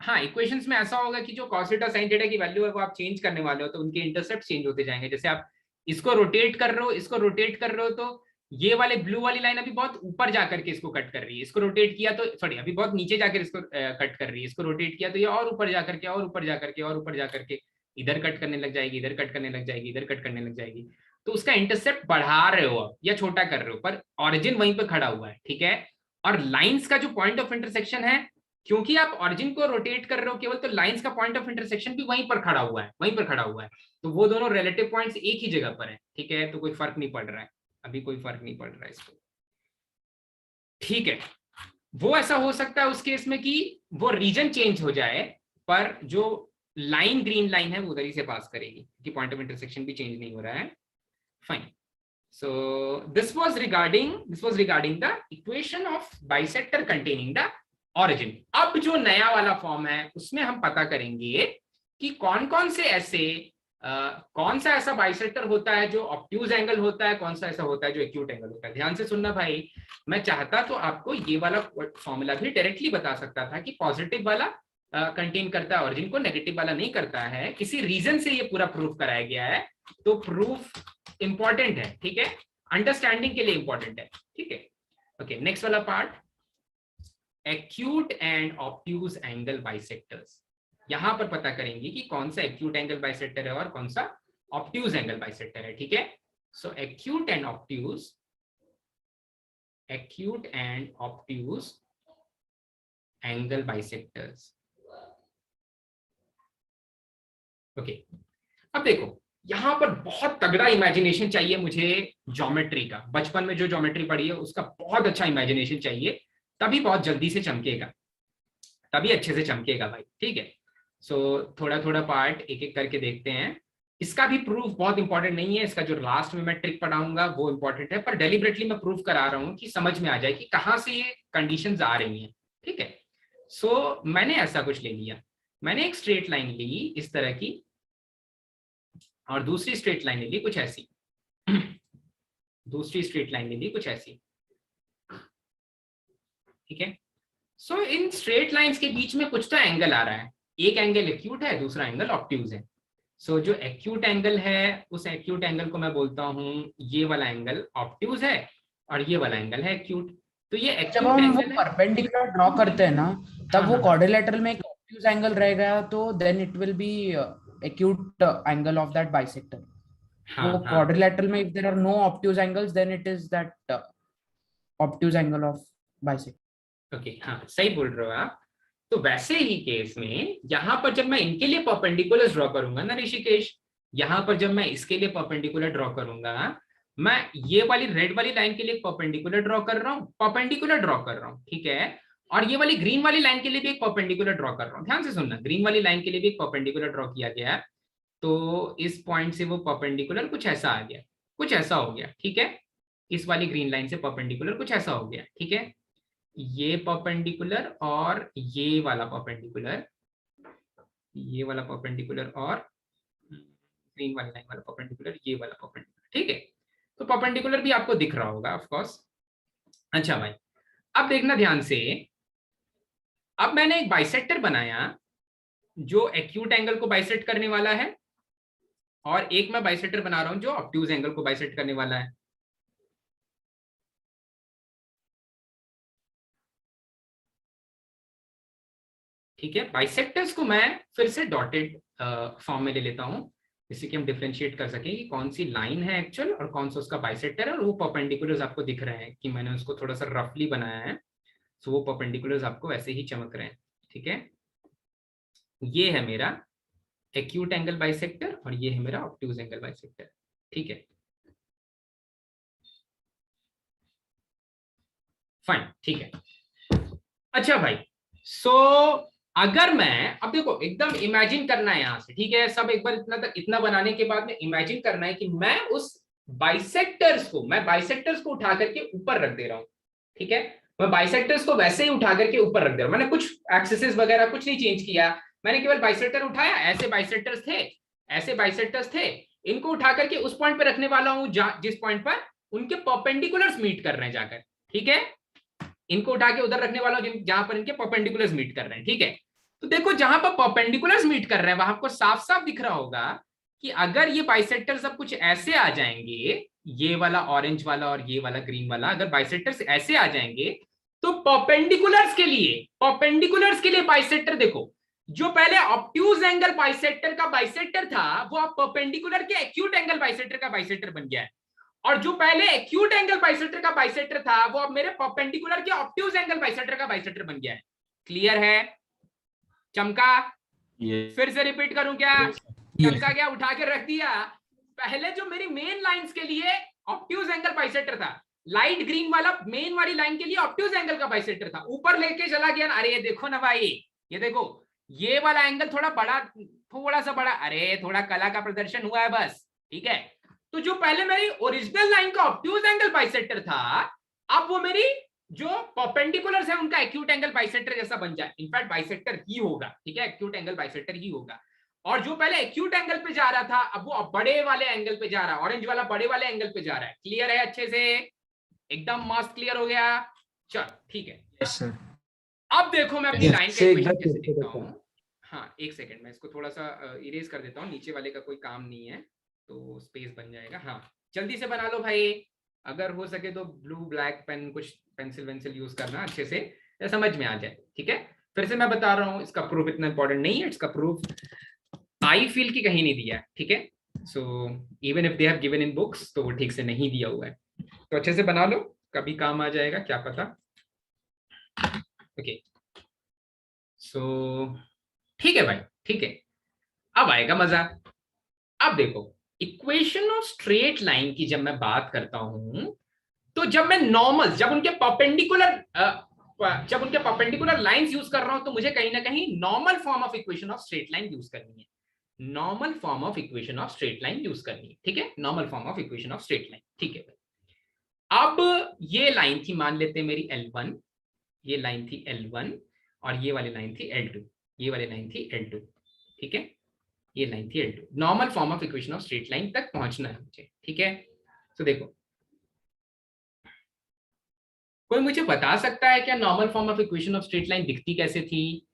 हाँ, इक्वेशंस में ऐसा होगा कि जो cos थीटा sin थीटा की वैल्यू है वो आप चेंज करने वाले हो, तो उनके इंटरसेप्ट चेंज होते जाएंगे। जैसे आप इसको रोटेट कर रहे हो, इसको रोटेट कर रहे हो, तो ये वाले ब्लू वाली लाइन अभी बहुत ऊपर जाकर के इसको कट कर रही है। इसको रोटेट किया तो सॉरी अभी बहुत नीचे जाकर इसको कट कर रही है। इसको रोटेट किया तो ये और ऊपर जाकर के और ऊपर जाकर के और ऊपर जाकर के इधर कट करने लग जाएगी, इधर कट करने लग जाएगी, इधर कट करने लग जाएगी। तो उसका इंटरसेप्ट बढ़ा रहे हो आप या छोटा कर रहे हो, पर ऑरिजिन वहीं पर खड़ा हुआ है। ठीक है, और लाइंस का जो पॉइंट ऑफ इंटरसेक्शन है, क्योंकि आप ऑरिजिन को रोटेट कर रहे हो केवल, तो लाइंस का पॉइंट ऑफ इंटरसेक्शन भी वहीं पर खड़ा हुआ है, वहीं पर खड़ा हुआ है। तो वो दोनों रिलेटिव पॉइंट्स एक ही जगह पर है। ठीक है, तो कोई फर्क नहीं पड़ रहा है, अभी कोई फर्क नहीं पड़ रहा है इसको। ठीक है, वो ऐसा हो सकता है उस केस में कि वो रीजन चेंज हो जाए, पर जो लाइन ग्रीन लाइन है वो उधर ही से पास करेगी, कि पॉइंट ऑफ इंटरसेक्शन भी चेंज नहीं हो रहा है। Fine. So this was regarding the equation of bisector containing the origin. अब जो नया वाला फॉर्म है उसमें हम पता करेंगे कि कौन कौन से ऐसे कौन सा ऐसा बाइसेक्टर होता है जो ऑब्ट्यूज एंगल होता है, कौन सा ऐसा होता है जो एक्यूट एंगल होता है। ध्यान से सुनना भाई, मैं चाहता तो आपको ये वाला फॉर्मूला भी डायरेक्टली बता सकता था कि पॉजिटिव वाला कंटेन करता है ऑरिजिन को, नेगेटिव वाला नहीं करता है। किसी रीजन से ये पूरा प्रूफ कराया गया है, तो प्रूफ इंपॉर्टेंट है। ठीक है, अंडरस्टैंडिंग के लिए इंपॉर्टेंट है। ठीक है, ओके नेक्स्ट वाला part, acute and obtuse angle bisectors. यहां पर पता करेंगे कि कौन सा एक्यूट एंगल बाइसेक्टर है और कौन सा ऑब्ट्यूज एंगल बाइसेक्टर है। ठीक है, so acute and obtuse angle bisectors. Okay, अब देखो यहां पर बहुत तगड़ा इमेजिनेशन चाहिए मुझे ज्योमेट्री का। बचपन में जो ज्योमेट्री पढ़ी है उसका बहुत अच्छा इमेजिनेशन चाहिए, तभी बहुत जल्दी से चमकेगा, तभी अच्छे से चमकेगा भाई। ठीक है, सो थोड़ा थोड़ा पार्ट एक एक करके देखते हैं। इसका भी प्रूफ बहुत इंपॉर्टेंट नहीं है, इसका जो लास्ट में मैं ट्रिक पढ़ाऊंगा वो इंपॉर्टेंट है, पर डेलिबरेटली मैं प्रूफ करा रहा हूं कि समझ में आ जाए कि कहां से ये कंडीशंस आ रही हैं, ठीक है। सो मैंने ऐसा कुछ ले लिया, मैंने एक स्ट्रेट लाइन ली इस तरह की और दूसरी स्ट्रेट लाइन ले ली कुछ ऐसी, दूसरी स्ट्रेट लाइन ले ली कुछ ऐसी, ठीक है। सो इन स्ट्रेट लाइंस के बीच में कुछ तो एंगल आ रहा है, एक एंगल एक्यूट है, दूसरा एंगल ऑब्ट्यूज है। सो जो एक्यूट एंगल है उस एक्यूट एंगल को मैं बोलता हूं ये वाला एंगल ऑब्ट्यूज है और ये वाला एंगल है एक्यूट। तो ये जब एक्यूट हम वो एंगल है, परपेंडिकुलर ड्रॉ करते हैं ना, तब हाँ, वो हाँ, क्वाड्रिलेटरल में एक ऑब्ट्यूज एंगल रहेगा, तो then it will be acute angle of that bisector. हाँ, वो हाँ, quadrilateral में if there are no obtuse angles, then it is that obtuse angle of bisector. Okay, हाँ सही बोल रहे हो आप। तो वैसे ही केस में यहाँ पर जब मैं इनके लिए परपेंडिकुलर ड्रॉ करूंगा ना ऋषिकेश, यहाँ पर जब मैं इसके लिए परपेंडिकुलर ड्रॉ करूंगा, मैं ये वाली रेड वाली लाइन के लिए परपेंडिकुलर ड्रॉ कर रहा हूँ, परपेंडिकुलर ड्रॉ कर रहा हूँ, ठीक है। और ये वाली ग्रीन वाली लाइन के लिए भी एक परपेंडिकुलर ड्रॉ कर रहा हूँ, ध्यान से सुनना, ग्रीन वाली लाइन के लिए भी एक परपेंडिकुलर ड्रॉ किया गया है। तो इस पॉइंट से वो परपेंडिकुलर कुछ ऐसा आ गया, कुछ ऐसा हो गया, ठीक है। इस वाली ग्रीन लाइन से परपेंडिकुलर कुछ ऐसा हो गया, ठीक है। ये परपेंडिकुलर और ये वाला परपेंडिकुलर, ये वाला परपेंडिकुलर और ग्रीन वाली लाइन वाला परपेंडिकुलर, ये वाला परपेंडिकुलर, ठीक है। तो परपेंडिकुलर भी आपको दिख रहा होगा ऑफ कोर्स। अच्छा भाई, अब देखना ध्यान से, अब मैंने एक बाइसेक्टर बनाया जो एक्यूट एंगल को बाइसेक्ट करने वाला है और एक मैं बाइसेक्टर बना रहा हूं जो ऑब्ट्यूज एंगल को बाइसेक्ट करने वाला है। ठीक है, बाइसेक्टर्स को मैं फिर से डॉटेड फॉर्म में ले लेता हूं, जिससे कि हम डिफरेंशिएट कर सकें कि कौन सी लाइन है एक्चुअल और कौन सा उसका बाइसेक्टर है। और वो परपेंडिकुलर्स आपको दिख रहे हैं कि मैंने उसको थोड़ा सा रफली बनाया है, तो वो परपेंडिकुलर्स आपको वैसे ही चमक रहे हैं, ठीक है। ये है मेरा एक्यूट एंगल बाइसेक्टर और ये है मेरा ऑब्ट्यूज एंगल बाइसेक्टर, ठीक है, फाइन, ठीक है। अच्छा भाई, सो अगर मैं, अब देखो एकदम इमेजिन करना है यहां से, ठीक है, सब एक बार इतना बनाने के बाद में इमेजिन करना है कि मैं उस बाइसेक्टर्स को उठा करके ऊपर रख दे रहा हूं, ठीक है। मैं बाइसेक्टर्स को वैसे ही उठा करके ऊपर रख दे रहा हूं, मैंने कुछ एक्सेसेस वगैरह कुछ नहीं चेंज किया, मैंने केवल बाइसेक्टर उठाया, ऐसे बाइसेक्टर्स थे, इनको उठा करके उस पॉइंट पे रखने वाला हूं जिस पॉइंट पर उनके परपेंडिकुलर्स मीट कर रहे हैं जाकर, ठीक है। इनको उठा के उधर रखने वाला हूं जहां पर इनके परपेंडिकुलर्स मीट कर रहे हैं, ठीक है। तो देखो जहां पर परपेंडिकुलर्स मीट कर रहे हैं वहां आपको साफ साफ दिख रहा होगा कि अगर ये बाइसेक्टर सब कुछ ऐसे आ जाएंगे, ये वाला ऑरेंज वाला और ये वाला ग्रीन वाला, अगर बाइसेक्टर्स ऐसे आ जाएंगे तो परपेंडिकुलर्स के लिए बाइसेक्टर देखो, जो पहले ऑब्ट्यूज एंगल बाइसेक्टर का बाइसेक्टर था वो अब परपेंडिकुलर के एक्यूट एंगल बाइसेक्टर का बाइसेक्टर बन गया है, और जो पहले एक्यूट एंगल बाइसेक्टर का बाइसेक्टर था वो अब मेरे परपेंडिकुलर के ऑब्ट्यूज एंगल बाइसेक्टर का बाइसेक्टर बन गया है। क्लियर है? चमका? फिर से रिपीट करूं क्या? चमका क्या? उठा के रख दिया। पहले जो मेरी मेन लाइंस के लिए ऑब्ट्यूज एंगल बाइसेक्टर था, लाइट ग्रीन वाला मेन वाली लाइन के लिए ऑब्ट्यूज एंगल का बाइसेक्टर था, ऊपर लेके चला गया। अरे ये देखो ना भाई, ये देखो ये वाला एंगल थोड़ा सा बड़ा, अरे थोड़ा कला का प्रदर्शन हुआ है बस, ठीक है। तो जो पहले मेरी ओरिजिनल लाइन का ऑब्ट्यूज एंगल बाइसेक्टर था, अब वो मेरी जो परपेंडिकुलर्स है उनका एक्यूट एंगल बाइसेक्टर जैसा बन जाए, इनफैक्ट बाइसेक्टर ही होगा, ठीक है, एक्यूट एंगल बाइसेक्टर ही होगा। और जो पहले एक्यूट एंगल पे जा रहा था अब वो बड़े वाले एंगल पे जा रहा है, ऑरेंज वाला बड़े वाले एंगल पे जा रहा है। क्लियर है? अच्छे से एकदम मस्त क्लियर हो गया। चल ठीक है, यस सर। अब देखो मैं अपनी लाइन का इक्वेशन कैसे लिखता हूं। हाँ एक सेकंड, मैं इसको थोड़ा सा इरेज कर देता हूँ, नीचे वाले का कोई काम नहीं है तो स्पेस बन जाएगा। हाँ जल्दी से बना लो भाई, अगर हो सके तो ब्लू ब्लैक पेन, कुछ पेंसिल वेंसिल यूज करना अच्छे से समझ में आ जाए, ठीक है। फिर से मैं बता रहा हूँ, इसका प्रूफ इतना इंपॉर्टेंट नहीं है, इसका प्रूफ आई फील की कहीं नहीं दिया है, ठीक है। So even if they have given in books तो वो ठीक से नहीं दिया हुआ है, तो अच्छे से बना लो, कभी काम आ जाएगा क्या पता। ओके सो ठीक है भाई, ठीक है, अब आएगा मजा। अब देखो इक्वेशन ऑफ स्ट्रेट लाइन की जब मैं बात करता हूं, तो जब मैं नॉर्मल, जब उनके परपेंडिकुलर लाइंस यूज कर रहा हूं, तो मुझे कहीं ना कहीं normal form of equation of straight line use करनी है। Normal form of equation of straight line use करनी है, ठीक है, normal form of equation of straight line, ठीक है भाई। अब ये लाइन थी, मान लेते हैं मेरी L1, ये लाइन थी L1 और ये वाली लाइन थी L2, ये वाली लाइन थी L2, ठीक है, ये लाइन थी L2। Normal form of equation of straight line तक पहुंचना है मुझे, ठीक है। तो देखो, कोई मुझे बता सकता है क्या normal form of equation of straight line दिखती कैसे थी?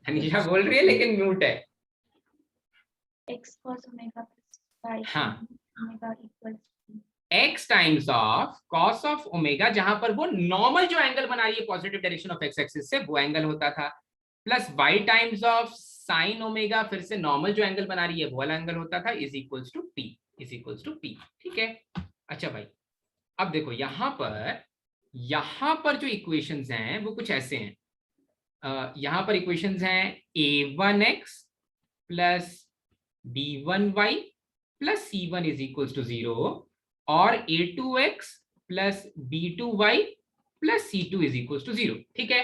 अनिशा बोल रही है लेकिन म्यूट है। x cos omega plus y हाँ, omega equals x times of cos of omega, जहां पर वो नॉर्मल जो एंगल बना रही है positive direction of x axis से, वो एंगल होता था, plus y times of sine omega, फिर से नॉर्मल जो एंगल बना रही है वो वाला एंगल होता था, is equals to p, is equals to p, ठीक है। अच्छा भाई, अब देखो यहाँ पर जो इक्वेशंस हैं वो कुछ ऐसे हैं। यहाँ पर इक्वेशंस हैं a1x plus b1y plus c1 is equals to 0 और a2x plus b2y plus c2 is equals to 0, ठीक है।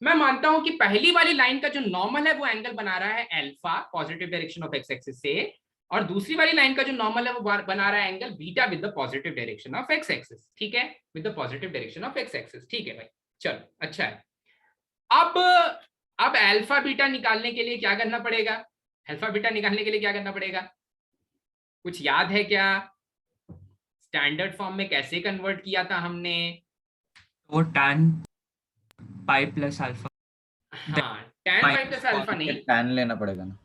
मैं मानता हूं कि पहली वाली लाइन का जो नॉर्मल है वो एंगल बना रहा है alpha positive direction of x axis से, और दूसरी वाली लाइन का जो नॉर्मल है वो बना रहा है angle beta with the positive direction of x axis, ठीक है, with the positive direction of x axis, ठीक है भाई। चलो अच्छा है। अब अल्फा बीटा निकालने के लिए क्या करना पड़ेगा? अल्फा बीटा निकालने के लिए क्या करना पड़ेगा? कुछ याद है क्या? स्टैंडर्ड फॉर्म में कैसे कन्वर्ट किया था हमने? वो tan पाई प्लस अल्फा। हाँ, tan पाई प्लस अल्फा नहीं, tan लेना पड़ेगा ना।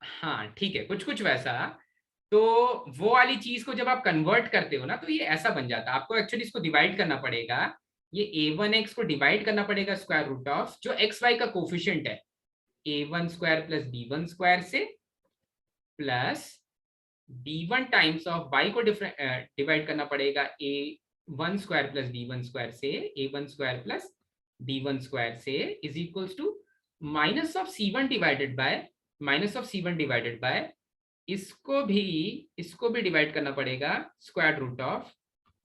हाँ ठीक है, कुछ कुछ वैसा। तो वो वाली चीज को जब आप कन्वर्ट करते हो ना तो ये ऐसा बन जाता है। आपको एक्चुअली इसको डिवाइड करना पड़ेगा, ये a1x को डिवाइड करना पड़ेगा स्क्वायर रूट ऑफ जो xy का कोफिशिएंट है a1 square plus b1 square से, plus b1 times of y को डिवाइड करना पड़ेगा a1 square plus b1 square से, a1 square plus b1 square से, is equals to minus of c1 divided by इसको भी डिवाइड करना पड़ेगा square root of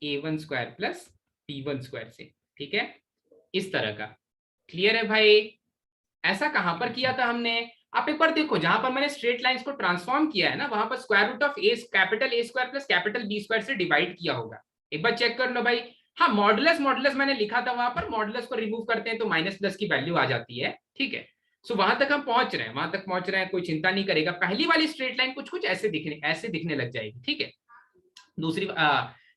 a1 square plus b1 square से, ठीक है, इस तरह का। क्लियर है भाई? ऐसा कहां पर किया था हमने? आप एक बार देखो, जहां पर मैंने स्ट्रेट लाइंस को ट्रांसफॉर्म किया है ना, वहां पर square root of capital A square plus capital B square से डिवाइड किया होगा। एक बार चेक कर लो भाई। हाँ, मॉडुलस मैंने लिखा था वहां पर, मॉडुलस को रिमूव करते हैं तो माइनस प्लस की वैल्यू आ जाती है, ठीक है। सो वहां तक हम पहुंच रहे हैं, कोई चिंता नहीं करेगा। पहली वाली स्ट्रेट लाइन कुछ ऐसे दिखने लग जाएगी, ठीक है।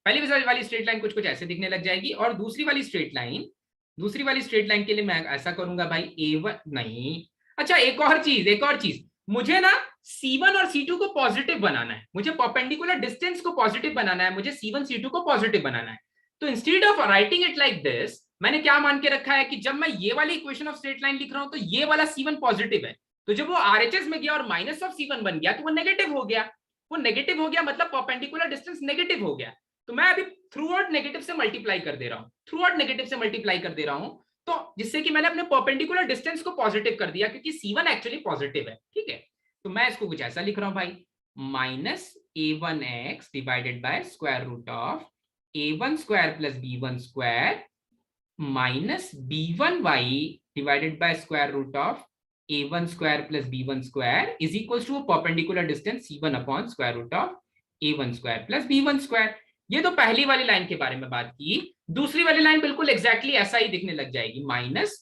पहली वाली स्ट्रेट लाइन कुछ ऐसे दिखने लग जाएगी, और दूसरी वाली स्ट्रेट लाइन के लिए मैं ऐसा करूंगा भाई, a1 नहीं, अच्छा एक और चीज, मुझे ना c1 और c2 को पॉजिटिव बनाना है, मुझे परपेंडिकुलर डिस्टेंस को पॉजिटिव बनाना है, मुझे c1 c2 को पॉजिटिव बनाना है। तो instead of writing it like this, मैंने क्या मान के रखा है कि जब मैं ये वाली इक्वेशन ऑफ स्ट्रेट लाइन लिख रहा हूं तो ये वाला c1 पॉजिटिव है, तो जब वो RHS में गया और माइनस ऑफ c1 बन गया तो वो नेगेटिव हो गया, मतलब परपेंडिकुलर डिस्टेंस नेगेटिव हो गया। तो मैं अभी थ्रू आउट नेगेटिव से मल्टीप्लाई कर दे रहा हूं, तो जिससे कि मैंने अपने परपेंडिकुलर डिस्टेंस को पॉजिटिव कर दिया, क्योंकि c1 एक्चुअली पॉजिटिव है, ठीक है। तो मैं इसको कुछ ऐसा लिख रहा हूं भाई, minus a1x divided by square root of a1 square plus b1 square minus b1y divided by square root of a1 square plus b1 square is equals to perpendicular distance c1 upon square root of a1 square plus b1 square. ये तो पहली वाली लाइन के बारे में बात की। दूसरी वाली लाइन बिल्कुल एग्जैक्टली ऐसा ही दिखने लग जाएगी, minus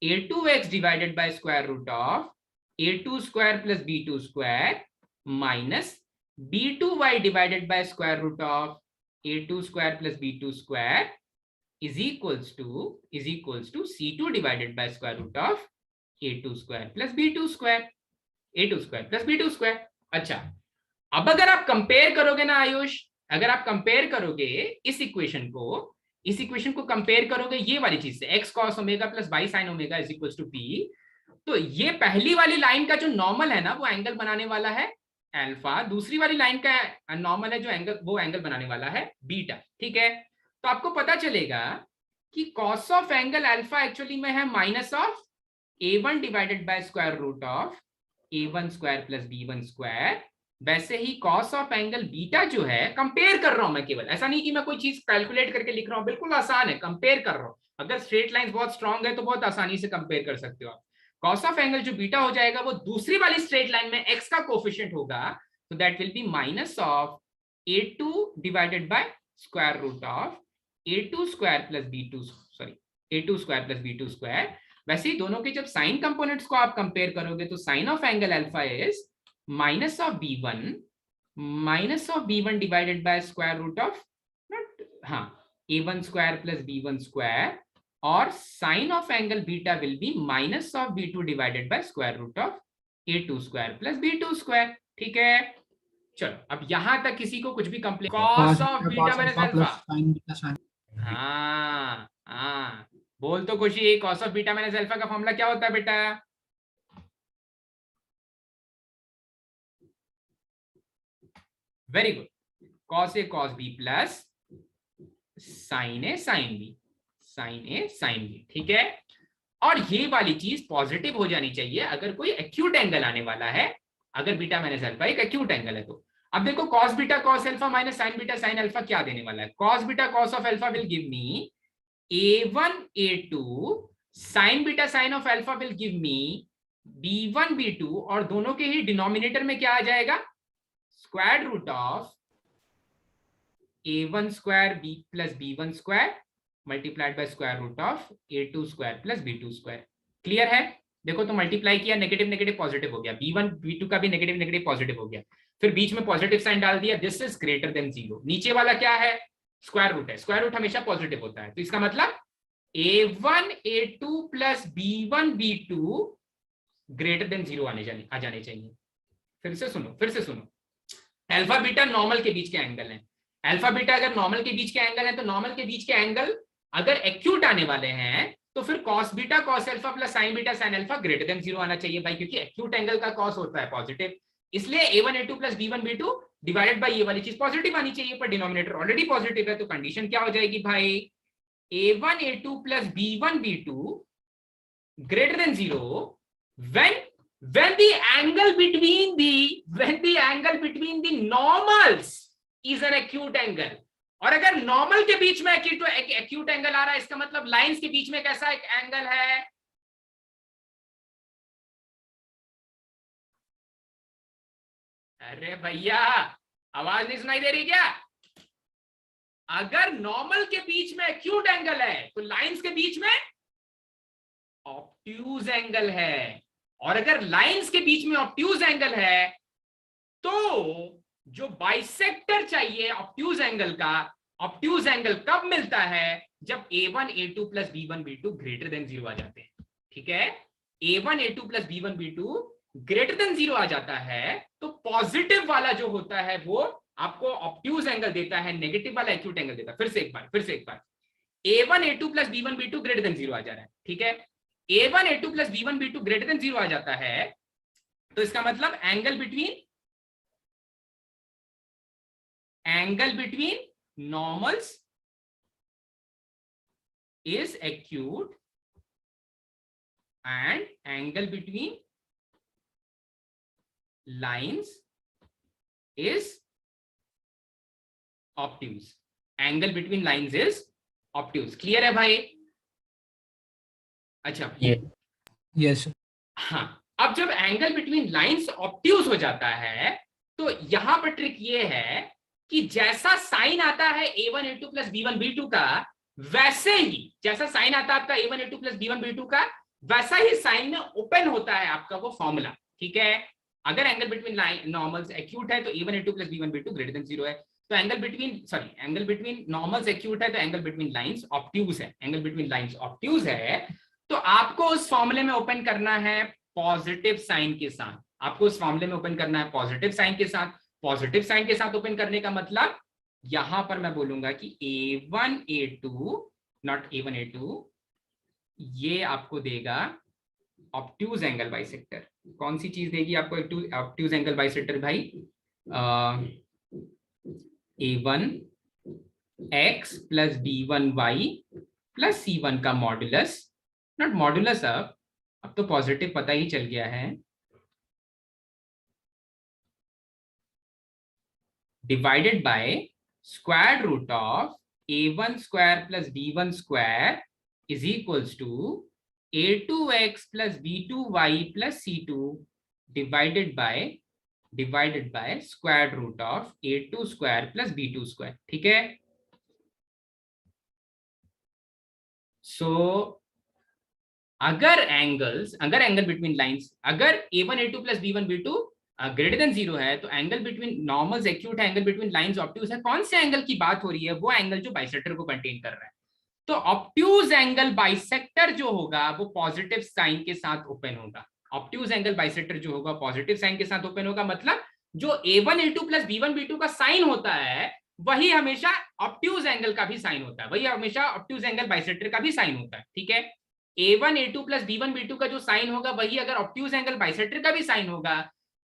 a2x divided by square root of a2 square plus b2 square minus b2y divided by square root of a2 square plus b2 square is equals to c2 divided by square root of a2 square plus b2 square, a2 square plus b2 square। अच्छा, अब अगर आप कंपेयर करोगे ना आयुष, अगर आप कंपेयर करोगे इस इक्वेशन को कंपेयर करोगे ये वाली चीज से, x cos omega plus y sin omega is equals to p, तो ये पहली वाली लाइन का जो नॉर्मल है ना वो एंगल बनाने वाला है अल्फा, दूसरी वाली लाइन का नॉर्मल है जो एंगल, वो एंगल बनाने वाला है बीटा, ठीक है। तो आपको पता चलेगा कि cos of angle alpha actually में है minus of a1 divided by square root of a1 square plus b1 square वैसे ही कॉस ऑफ एंगल बीटा जो है, कंपेयर कर रहा हूं मैं केवल, ऐसा नहीं कि मैं कोई चीज कैलकुलेट करके लिख रहा हूं, बिल्कुल आसान है, कंपेयर कर रहा हूं। अगर स्ट्रेट लाइन बहुत स्ट्रांग है तो बहुत आसानी से कंपेयर कर सकते हो आप। कॉस ऑफ एंगल जो बीटा हो जाएगा वो दूसरी वाली स्ट्रेट लाइन में एक्स का कोफिशिएंट होगा, तो that will be minus of a2 divided by square root of a2 square plus b2, sorry a2 square plus b2 square. वैसे ही दोनों के जब साइन कंपोनेंट्स को आप कंपेयर करोगे तो sine of angle alpha is minus of b1 divided by square root of not a1 square plus b1 square, और sine of angle beta will be minus of b2 divided by square root of a2 square plus b2 square. ठीक है, चलो अब यहां तक किसी को कुछ भी complete. Cos of beta minus alpha, हाँ बोल तो खुशी, cos of beta minus alpha का फॉर्मूला क्या होता है बेटा? Very good, cos A cos B plus sign A sine B, sign A sine B. ठीक है, और ये वाली चीज पॉजिटिव हो जानी चाहिए अगर कोई एक्यूट एंगल आने वाला है, अगर बीटा माइनस अल्फा एक एक्यूट एंगल है तो। अब देखो cos beta cos alpha minus sign beta sine alpha क्या देने वाला है? Cos beta cos of alpha will give me a1 a2, sign beta sine of alpha will give me b1 b2, और दोनों के ही डिनोमिनेटर में क्या आ जाएगा? Square root of a1 square b plus b1 square multiplied by square root of a2 square plus b2 square. Clear है? देखो तो मल्टीप्लाई किया, नेगेटिव नेगेटिव पॉजिटिव हो गया, b1 b2 का भी नेगेटिव नेगेटिव पॉजिटिव हो गया, फिर बीच में पॉजिटिव साइन डाल दिया, दिस इज ग्रेटर देन 0। नीचे वाला क्या है? स्क्वायर रूट है, स्क्वायर रूट हमेशा पॉजिटिव होता है, तो इसका मतलब a1 a2 plus b1 b2 greater than 0 आ जाने चाहिए। फिर से सुनो, अल्फा बीटा नॉर्मल के बीच के एंगल है। अल्फा बीटा अगर नॉर्मल के बीच के एंगल है तो नॉर्मल के बीच के एंगल अगर एक्यूट आने वाले हैं तो फिर cos beta cos alpha plus sign beta sine alpha greater than 0 आना चाहिए भाई, क्योंकि एक्यूट एंगल का कॉस होता है पॉजिटिव, इसलिए a1 a2 plus b1 b2 divided bye ये वाली चीज पॉजिटिव आनी चाहिए, पर डिनोमिनेटर ऑलरेडी पॉजिटिव है, तो कंडीशन क्या हो जाएगी भाई? a1 a2 plus b1 b2 greater than 0 when the angle between the normals is an acute angle। और अगर नॉर्मल के बीच में एक्यूट एंगल आ रहा है, इसका मतलब लाइंस के बीच में कैसा एक एंगल है? अरे भैया आवाज नहीं सुनाई दे रही क्या? अगर नॉर्मल के बीच में एक्यूट एंगल है तो लाइंस के बीच में ऑब्ट्यूज एंगल है, और अगर लाइंस के बीच में ऑब्ट्यूज एंगल है तो जो बाइसेक्टर चाहिए ऑब्ट्यूज एंगल का, ऑब्ट्यूज एंगल कब मिलता है? जब a1 a2 plus b1 b2 greater than 0 आ जाते हैं। ठीक है, a1 a2 plus b1 b2 greater than 0 आ जाता है तो पॉजिटिव वाला जो होता है वो आपको ऑब्ट्यूज एंगल देता है, नेगेटिव वाला एक्यूट एंगल देता है। फिर से एक बार a1 a2 plus b1 b2 greater than 0 आ जा रहा है। ठीक है, a1 a2 plus b1 b2 greater than 0 आ जाता है तो इसका मतलब angle between normals is acute and angle between lines is obtuse। angle between lines is obtuse। Clear है भाई? अच्छा यस हाँ, अब जब एंगल बिटवीन लाइंस ऑब्ट्यूज हो जाता है तो यहां पर ट्रिक ये है कि जैसा साइन आता है a1 a2 plus b1 b2 का, वैसे ही जैसा साइन आता है आपका a1 a2 plus b1 b2 का, वैसा ही साइन में ओपन होता है आपका वो फॉर्मूला। ठीक है, अगर angle between line normals acute है तो a1 a2 plus b1 b2 greater than 0 है, तो एंगल बिटवीन नॉर्मल्स एक्यूट है तो एंगल बिटवीन लाइंस ऑब्ट्यूज है, एंगल बिटवीन लाइंस ऑब्ट्यूज है तो आपको उस फॉर्मूले में ओपन करना है पॉजिटिव साइन के साथ, आपको उस फॉर्मूले में ओपन करना है पॉजिटिव साइन के साथ। पॉजिटिव साइन के साथ ओपन करने का मतलब यहां पर मैं बोलूंगा कि a1 a2 not a1 a2 ये आपको देगा ऑब्ट्यूज एंगल बाइसेक्टर। कौन सी चीज देगी आपको ऑब्ट्यूज एंगल बाइसेक्टर भाई? a1 x plus b1 y plus c1 का मॉडुलस, नॉट मॉडुलस, अब तो पॉजिटिव पता ही चल गया है, divided by square root of a1 square plus b1 square is equals to a2x plus b2y plus c2 divided by square root of a2 square plus b2 square. ठीक है, सो अगर एंगल बिटवीन लाइंस, अगर a1 a2 plus b1 b2 greater than 0 है, तो एंगल बिटवीन नॉर्मल्स एक्यूट है, एंगल बिटवीन लाइंस ऑब्ट्यूज है। कौन से एंगल की बात हो रही है? वो एंगल जो बाइसेक्टर को कंटेन कर रहा है। तो ऑब्ट्यूज एंगल बाइसेक्टर जो होगा वो पॉजिटिव साइन के साथ ओपन होगा। ऑब्ट्यूज एंगल बाइसेक्टर जो होगा पॉजिटिव साइन के साथ ओपन होगा, मतलब जो a1 a2 plus b1 b2 का साइन होता है वही हमेशा ऑब्ट्यूज एंगल का भी साइन होता है, वही हमेशा ऑब्ट्यूज एंगल बाइसेक्टर का भी साइन होता है। ठीक है, a1 a2 plus b1 b2 का जो साइन होगा वही अगर ऑब्ट्यूज एंगल बाइसेक्टर का भी साइन होगा,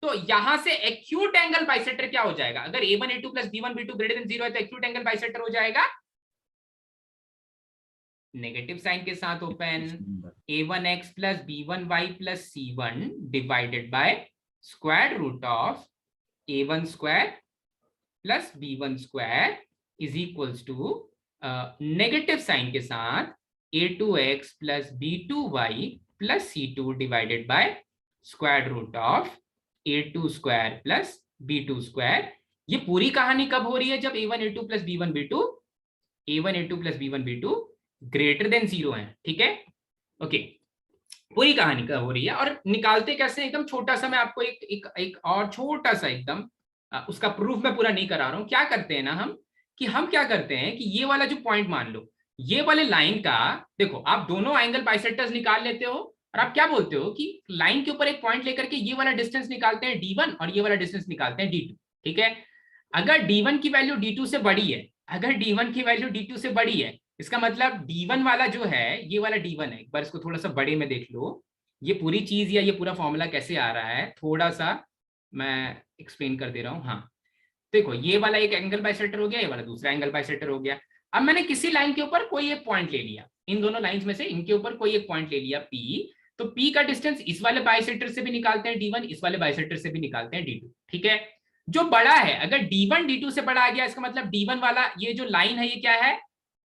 तो यहां से एक्यूट एंगल बाइसेक्टर क्या हो जाएगा? अगर a1 a2 plus b1 b2 greater than 0 है तो एक्यूट एंगल बाइसेक्टर हो जाएगा नेगेटिव साइन के साथ open a1x plus b1y plus c1 divided by square root of a1 square plus b1 square is equals to negative sign के साथ a2x plus b2y plus c2 divided by square root of a2 square plus b2 square. ये पूरी कहानी कब हो रही है? जब a1 a2 plus b1 b2 greater than 0 है। ठीक है, ओके, पूरी कहानी कब हो रही है और निकालते कैसे? एकदम छोटा सा मैं आपको एक और छोटा सा एकदम उसका प्रूफ मैं पूरा नहीं करा रहा हूं। क्या करते हैं ना हम क्या करते हैं कि ये वाला जो पॉइंट मान लो, ये वाले लाइन का देखो, आप दोनों एंगल बाइसेक्टर्स निकाल लेते हो और आप क्या बोलते हो कि लाइन के ऊपर एक पॉइंट लेकर के ये वाला डिस्टेंस निकालते हैं d1 और ये वाला डिस्टेंस निकालते हैं d2। ठीक है, अगर d1 की वैल्यू d2 से बड़ी है, अगर d1 की वैल्यू d2 से बड़ी है, इसका मतलब d1 वाला जो है, ये वाला d1 है, एक बार इसको थोड़ा सा बड़े में देख लो। ये पूरी चीज या ये पूरा फॉर्मूला कैसे आ रहा है थोड़ा सा मैं एक्सप्लेन कर दे रहा हूँ। हाँ देखो, ये वाला एक एंगल बाइसेक्टर हो गया, ये वाला दूसरा एंगल बाइसेक्टर हो गया। अब मैंने किसी लाइन के ऊपर कोई एक पॉइंट ले लिया, इन दोनों लाइंस में से इनके ऊपर कोई एक पॉइंट ले लिया P, तो P का डिस्टेंस इस वाले बाइसेक्टर से भी निकालते हैं d1, इस वाले बाइसेक्टर से भी निकालते हैं d2। ठीक है, जो बड़ा है, अगर d1 d2 से बड़ा आ गया, इसका मतलब d1 वाला ये जो लाइन है ये क्या है?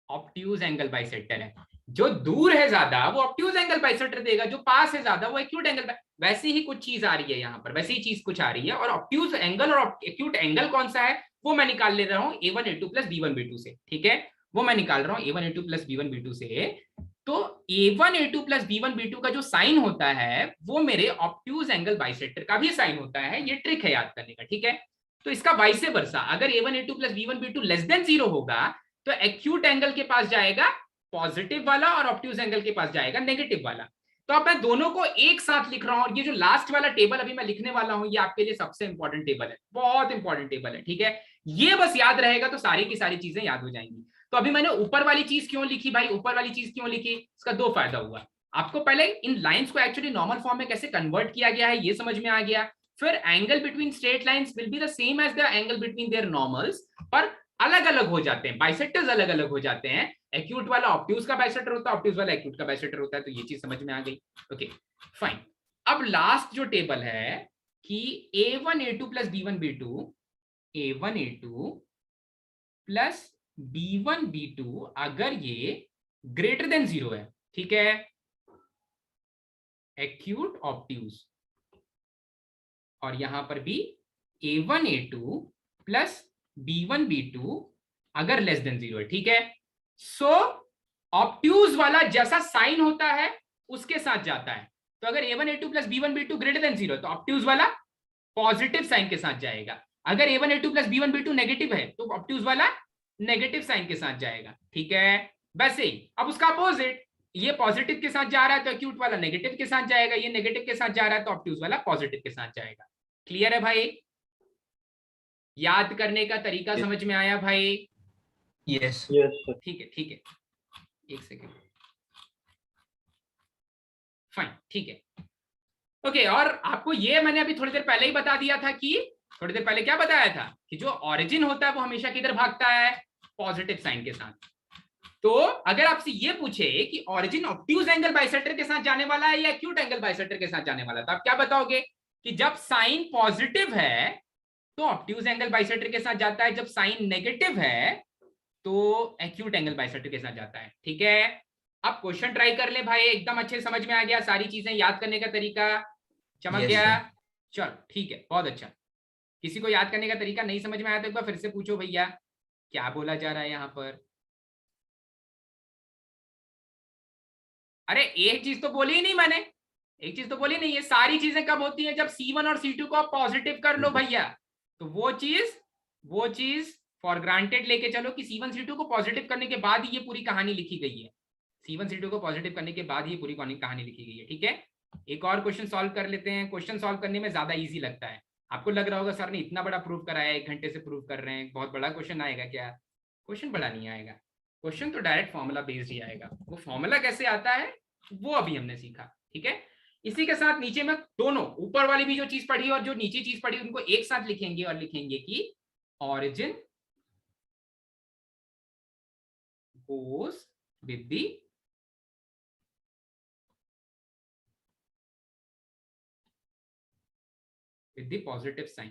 ऑब्ट्यूज एंगल बाइसेक्टर है। जो दूर है ज्यादा वो ऑब्ट्यूज एंगल बाइसेक्टर देगा, जो पास है ज्यादा वो एक्यूट एंगल। वैसे ही कुछ चीज आ रही है यहाँ पर, वैसे ही चीज कुछ आ रही है। और ऑब्ट्यूज एंगल और एक्यूट एंगल कौन सा है वो मैं निकाल ले रहा हूँ a1 a2 plus b1 b2 से। ठीक है, वो मैं निकाल रहा हूँ a1 a2 plus b1 b2 से। तो a1 a2 plus b1 b2 का जो साइन होता है वो मेरे ऑब्ट्यूज एंगल बाइसेक्टर का भी साइन होता है। ये ट्रिक है याद करने का। ठीक है, तो इसका वाइस वर्सा, अगर a1 a2 plus b1 b2 less than 0 होगा तो एक्यूट एंगल के पास जाएगा पॉजिटिव वाला और ऑब्ट्यूज एंगल के पास जाएगा नेगेटिव वाला। तो अब मैं दोनों को एक साथ लिख रहा हूं और ये जो लास्ट वाला टेबल अभी मैं लिखने वाला हूं ये आपके लिए सबसे इंपॉर्टेंट टेबल है, बहुत इंपॉर्टेंट टेबल है। ठीक है, ये बस याद रहेगा तो सारी की सारी चीजें याद हो जाएंगी। तो अभी मैंने ऊपर वाली चीज क्यों लिखी भाई? ऊपर वाली चीज क्यों लिखी? इसका दो फायदा हुआ आपको। पहले इन लाइंस को एक्चुअली नॉर्मल फॉर्म में कैसे कन्वर्ट किया गया है ये समझ में आ गया। फिर angle between straight lines will be the same as the angle between their normals, पर अलग अलग हो जाते हैं, बाइसेक्टर्स अलग अलग हो जाते हैं। एक्यूट वाला ऑब्ट्यूज का बाइसेक्टर होता है, ऑब्ट्यूज वाला एक्यूट का बाइसेक्टर होता है। तो ये चीज समझ में आ गई। Okay fine. अब लास्ट जो टेबल है कि a1 a2 plus b1 b2, a1 a2 plus b1 b2 अगर ये ग्रेटर देन 0 है, ठीक है, एक्यूट ऑब्ट्यूज, और यहां पर भी a1 a2 plus b1 b2 अगर लेस देन 0 है। ठीक है, सो ऑब्ट्यूज वाला जैसा साइन होता है उसके साथ जाता है। तो अगर a1 a2 plus b1 b2 greater than 0 तो ऑब्ट्यूज वाला पॉजिटिव साइन के साथ जाएगा। अगर a1 a2 plus b1 b2 negative है तो ऑब्ट्यूज वाला नेगेटिव साइन के साथ जाएगा। ठीक है, वैसे ही अब उसका अपोजिट, ये पॉजिटिव के साथ जा रहा है तो एक्यूट वाला नेगेटिव के साथ जाएगा, ये नेगेटिव के साथ जा रहा है तो ऑब्ट्यूज वाला पॉजिटिव के साथ जाएगा। क्लियर है भाई? याद करने का तरीका समझ में आया भाई? Yes yes sir. ठीक है, ठीक है, एक सेकेंड, फाइन, ठीक है, ओके। और आपको ये मैंने अभी थोड़ी देर पहले ही बता दिया था कि थोड़ी देर पहले क्या बताया था कि जो ऑरिजिन होता है वो हमेशा किधर भागता है? पॉजिटिव साइन के साथ। तो अगर आपसे ये पूछे कि ऑरिजिन ऑब्ट्यूज एंगल बाइसेक्टर के साथ जाने वाला है या एक्यूट एंगल बाइसेक्टर के साथ जाने वाला है, तो आप क्या बताओगे कि जब साइन पॉजिटिव है तो ऑब्ट्यूज एंगल बाइसेक्टर के साथ जाता है, जब साइन नेगेटिव है तो एक्यूट एंगल बाइसेक्टर के साथ जाता है। ठीक है, अब क्वेश्चन ट्राई कर ले भाई, एकदम अच्छे समझ में आ गया, सारी चीजें याद करने का तरीका चमक Yes, गया। sir. चल ठीक है, बहुत अच्छा। किसी को याद करने का तरीका नहीं समझ में आया तो एक बार फिर से पूछो भैया, क्या बोला जा रहा है यहाँ पर? अरे एक चीज तो बोली ही नहीं मैंने, एक चीज तो बोली नहीं। ये सारी चीजें कब होती हैं? जब C1 और C2 को आप पॉजिटिव कर लो भैया, तो वो चीज फॉर ग्रांटेड लेके चलो कि C1 C2 को पॉजिटिव करने के बाद ही ये पूरी कहानी लिखी गई है। C1 C2 को पॉजिटिव करने के बाद ही पूरी कहानी लिखी गई है। ठीक है, एक और क्वेश्चन सॉल्व कर लेते हैं। क्वेश्चन सॉल्व करने में ज्यादा इजी लगता है। आपको लग रहा होगा सर ने इतना बड़ा प्रूफ कराया, 1 घंटे से प्रूफ कर रहे हैं, बहुत बड़ा क्वेश्चन आएगा क्या? क्वेश्चन बड़ा नहीं आएगा, क्वेश्चन तो डायरेक्ट फॉर्मूला बेस्ड ही आएगा। वो फॉर्मूला कैसे आता है वो अभी हमने सीखा। ठीक है, इसी के साथ नीचे में दोनों ऊपर वाली भी जो चीज पढ़ी और जो नीचे चीज पढ़ी उनको एक साथ लिखेंगे और लिखेंगे कि origin goes with the positive sign।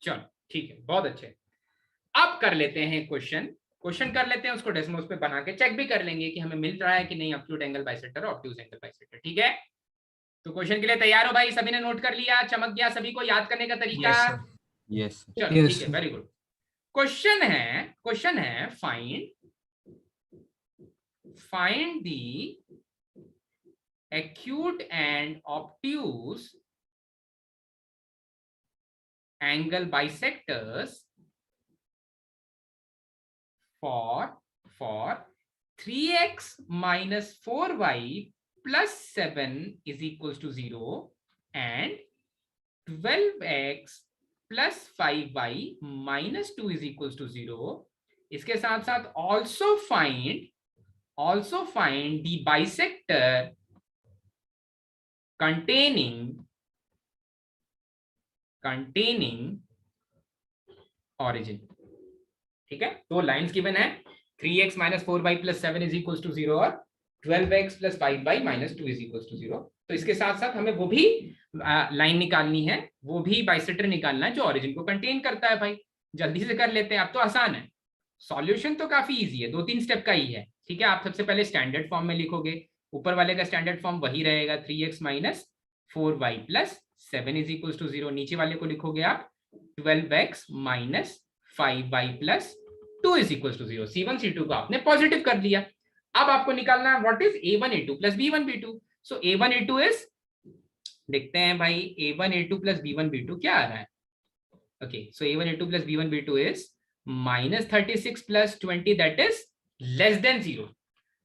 चलो ठीक है, बहुत अच्छे। अब कर लेते हैं क्वेश्चन कर लेते हैं, उसको डेसिमल्स पे बना के चेक भी कर लेंगे कि हमें मिल रहा है कि नहीं एक्यूट एंगल बाइसेक्टर और ऑब्ट्यूज एंगल बाइसेक्टर। ठीक है, तो क्वेश्चन के लिए तैयार हो भाई? सभी ने नोट कर लिया? चमक गया सभी को याद करने का तरीका? Yes, sir. Yes, sir. चलो ठीक है, वेरी गुड। क्वेश्चन है find the acute and obtuse angle bisectors for 3x minus 4y plus 7 is equals to 0 and 12x plus 5y minus 2 is equals to 0। इसके साथ साथ also find the bisector containing origin। ठीक है, तो लाइंस गिवन है 3x minus 4y plus 7 is equals to 0 और 12x plus 5y minus 2 is equals to 0। तो इसके साथ साथ हमें वो भी लाइन निकालनी है, वो भी बाइसेक्टर निकालना है जो ओरिजिन को कंटेन करता है। भाई जल्दी से कर लेते हैं, अब तो आसान है, सॉल्यूशन तो काफी इजी है, 2-3 स्टेप का ही है। ठीक है, आप सबसे पहले स्टैंडर्ड फॉर्म में लिखोगे, ऊपर वाले का स्टैंडर्ड फॉर्म वही रहेगा 3x minus 4y plus 7 is equals to 0। नीचे वाले को लिखोगे आप 12x minus 5y plus 2 is equals to 0। C1 C2 को आपने पॉजिटिव कर लिया। अब आपको निकालना है what is A1 A2 plus B1 B2। So A1 A2 is, देखते हैं भाई, A1 A2 plus B1 B2 क्या आ रहा है? Okay, so A1 A2 plus B1 B2 is -36 plus 20 that is less than 0।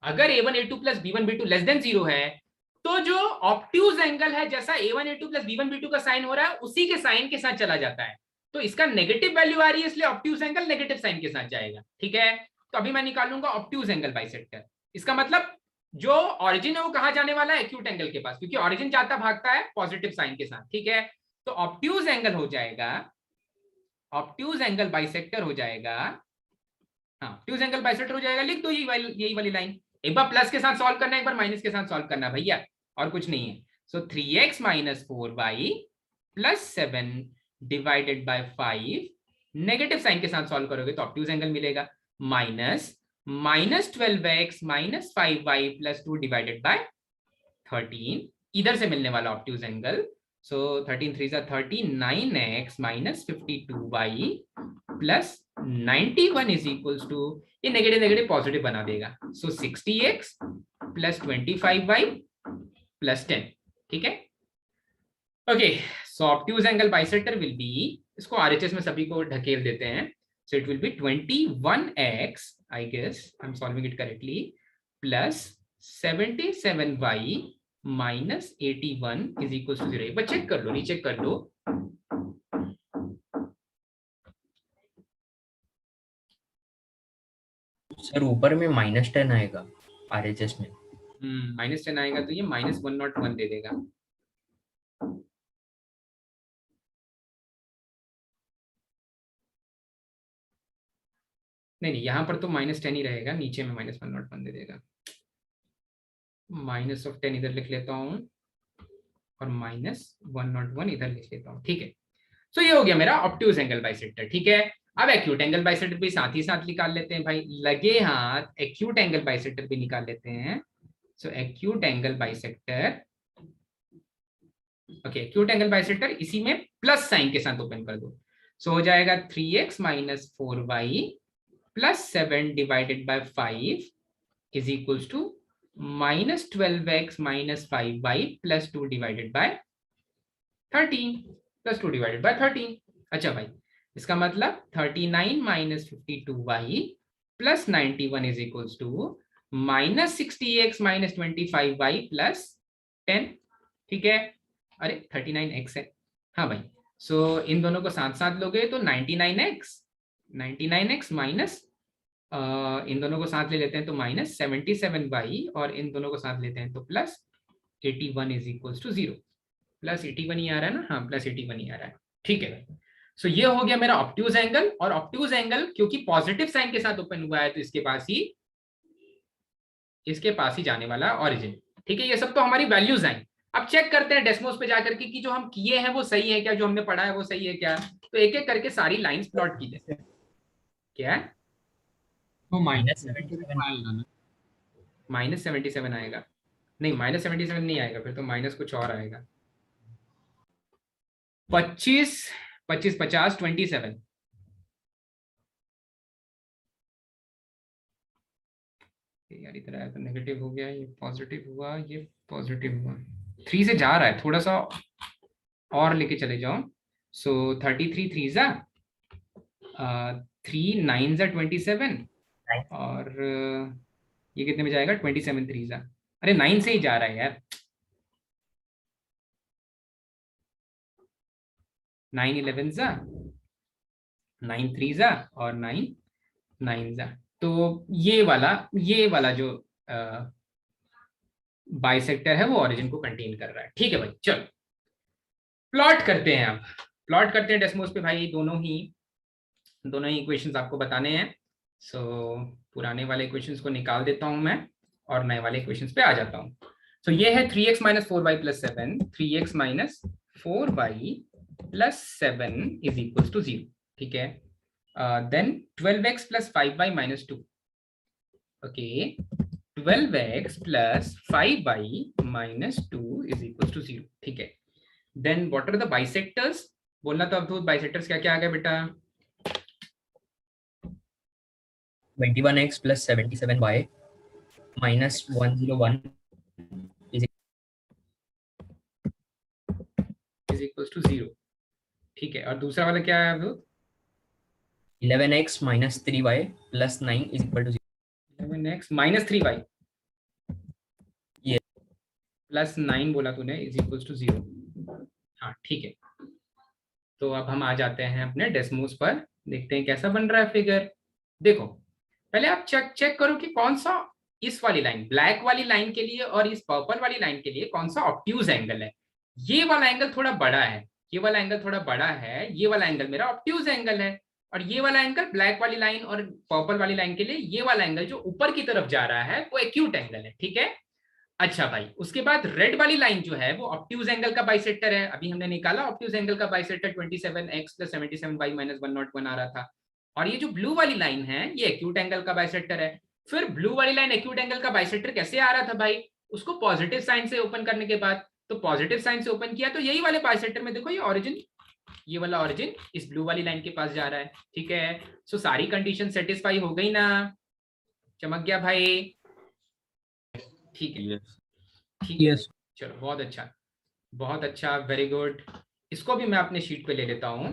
अगर A1 A2 plus B1 B2 less than 0 है तो जो ऑब्ट्यूज एंगल है, जैसा A1 A2 plus B1 B2 का साइन हो रहा है उसी के साइन के साथ चला जाता है। तो इसका नेगेटिव वैल्यू आ रही है, इसलिए ऑब्ट्यूज एंगल नेगेटिव साइन के साथ जाएगा। ठीक है, तो अभी मैं निकालूंगा ऑब्ट्यूज एंगल बाइसेक्टर। इसका मतलब जो ऑरिजिन है वो कहां जाने वाला है? एक्यूट एंगल के पास, क्योंकि ऑरिजिन जाता भागता है पॉजिटिव साइन के साथ। ठीक है, तो ऑब्ट्यूज एंगल हो जाएगा, ऑब्ट्यूज एंगल बाइसेक्टर हो जाएगा, हाँ ऑब्ट्यूज एंगल बाइसेक्टर हो जाएगा। लिख दो यही वाली लाइन। एक बार प्लस के साथ सॉल्व करना है, एक बार माइनस के साथ सॉल्व करना है भैया, और कुछ नहीं है। So 3x minus 4y plus 7 divided by 5, negative sign के साथ सॉल्व करोगे तो ऑब्ट्यूज एंगल मिलेगा, minus 12x minus 5y plus 2 divided by 13, इधर से मिलने वाला obtuse angle. So 13 3 30, 9x minus 52y plus 91 is equals to, ये नेगेटिव पॉजिटिव बना देगा। सो 60x plus 25y plus 10। ठीक है, okay, so obtuse angle bisector will be, इसको RHS में सभी को ढकेल देते हैं। So it will be 21x, I guess I am solving it correctly, plus 77y minus 81 is equal to 0। एक बार चेक कर लो, रीचेक कर लो। सर ऊपर में -10 आएगा RHS में। -10 आएगा तो ये -101 दे देगा। नहीं नहीं, यहाँ पर तो -10 ही रहेगा, नीचे में -101 दे देगा। -10 इधर लिख लेता हूँ और -101 इधर लिख लेता हूँ, ठीक है। सो ये हो गया मेरा ऑब्ट्यूज एंगल बाइसेक्टर, ठीक है। अब एक्यूट एंगल बाइसेक्टर भी साथ ही साथ निकाल लेते हैं भाई, लगे हाथ एक्यूट एंगल बाइसेक्टर भी निकाल लेते हैं। So acute angle bisector, okay, acute angle bisector इसी में प्लस साइन के साथ ओपन कर दो। सो हो जाएगा 3x - 4y + 7 divided by 5 is equals to -12x - 5y + 2 divided by 13 + 2 divided by 13। अच्छा भाई, इसका मतलब 39 - 52y + 91 is equals to -60x - 25y + 10, ठीक है। अरे 39x है, हाँ भाई। सो इन दोनों को साथ साथ लोगे तो 99x माइनस इन दोनों को साथ ले लेते हैं तो -77y, और इन दोनों को साथ लेते हैं तो +81 इज इक्वल्स टू 0। +81 ही आ रहा है ना, हाँ +81 ही आ रहा है, ठीक है भाई। सो ये हो गया मेरा ऑब्ट्यूज एंगल, और ऑब्ट्यूज एंगल क्योंकि पॉजिटिव साइन के साथ ओपन हुआ है तो इसके पास ही जाने वाला ऑरिजिन, ठीक है। ये सब तो हमारी वैल्यूज आई। अब चेक करते हैं डेस्मोस पे जाकर के कि जो हम किए हैं वो सही है क्या, जो हमने पढ़ा है वो सही है क्या। तो एक एक करके सारी लाइंस प्लॉट की जाए। क्या है, तो -77 -77 आएगा? नहीं, -77 नहीं आएगा, फिर तो माइनस कुछ और आएगा। 25 25 50 27, यार इधर आया तो नेगेटिव हो गया, ये पॉजिटिव हुआ, ये पॉजिटिव हुआ। 3 से जा रहा है, थोड़ा सा और लेके चले जाओ। सो 33 3 जा 3 9 जा 27, और ये कितने में जाएगा 27 3 जा, अरे 9 से ही जा रहा है यार, 9 11 जा 9 3 जा और 9 9 जा। तो ये वाला जो बाइसेक्टर है वो ओरिजिन को कंटेन कर रहा है, ठीक है भाई। चलो प्लॉट करते हैं, अब प्लॉट करते हैं डेस्मोस पे भाई, दोनों ही इक्वेशंस आपको बताने हैं। सो पुराने वाले इक्वेशंस को निकाल देता हूं मैं और नए वाले इक्वेशंस पे आ जाता हूं। सो ये है 3x - 4y + 7, 3x - 4y + 7 is equals to 0, ठीक है। Then 12x + 5y - 2, okay, 12x + 5y - 2 is equals to 0, ठीक है। Then what are the bisectors, बोलना तो अब बाइसेक्टर्स क्या क्या आ गया बेटा? 21x + 77y - 101 is equals to 0, ठीक है। और दूसरा वाला क्या है अब? 11x - 3y + 9 is equal to 0। 11x - 3y ये +9 बोला तूने इज इक्वल्स टू 0, हाँ ठीक है। तो अब हम आ जाते हैं अपने डेस्मोस पर, देखते हैं कैसा बन रहा है फिगर। देखो पहले आप चेक करो कि कौन सा इस वाली लाइन, ब्लैक वाली लाइन के लिए और इस पर्पल वाली लाइन के लिए कौन सा ऑब्ट्यूज एंगल है। ये वाला एंगल थोड़ा बड़ा है, ये वाला एंगल थोड़ा बड़ा है, ये वाला एंगल मेरा ऑब्ट्यूज एंगल है। और ये वाला एंगल ब्लैक वाली लाइन और पर्पल वाली लाइन के लिए, ये वाला एंगल जो ऊपर की तरफ जा रहा है वो एक्यूट एंगल है, ठीक है। अच्छा भाई, उसके बाद रेड वाली लाइन जो है वो ऑब्ट्यूज एंगल का बाइसेक्टर है। अभी हमने निकाला ऑब्ट्यूज एंगल का बाइसेक्टर 27x + 77y - 101 आ रहा था। और ये जो ब्लू वाली लाइन है ये एक्यूट एंगल का बाइसेक्टर है। फिर ब्लू वाली लाइन एक्यूट एंगल का बाइसेक्टर कैसे आ रहा था भाई? उसको पॉजिटिव साइन से ओपन करने के बाद, तो पॉजिटिव साइन से ओपन किया तो यही वाले बाइसेक्टर में देखो ये ऑरिजिन, ये वाला ऑरिजिन इस ब्लू वाली लाइन के पास जा रहा है, ठीक है। सो सारी कंडीशन सेटिस्फाई हो गई ना, चमक गया भाई, ठीक है, ठीक है। चलो बहुत अच्छा, वेरी गुड। इसको भी मैं अपने शीट पे ले लेता हूं।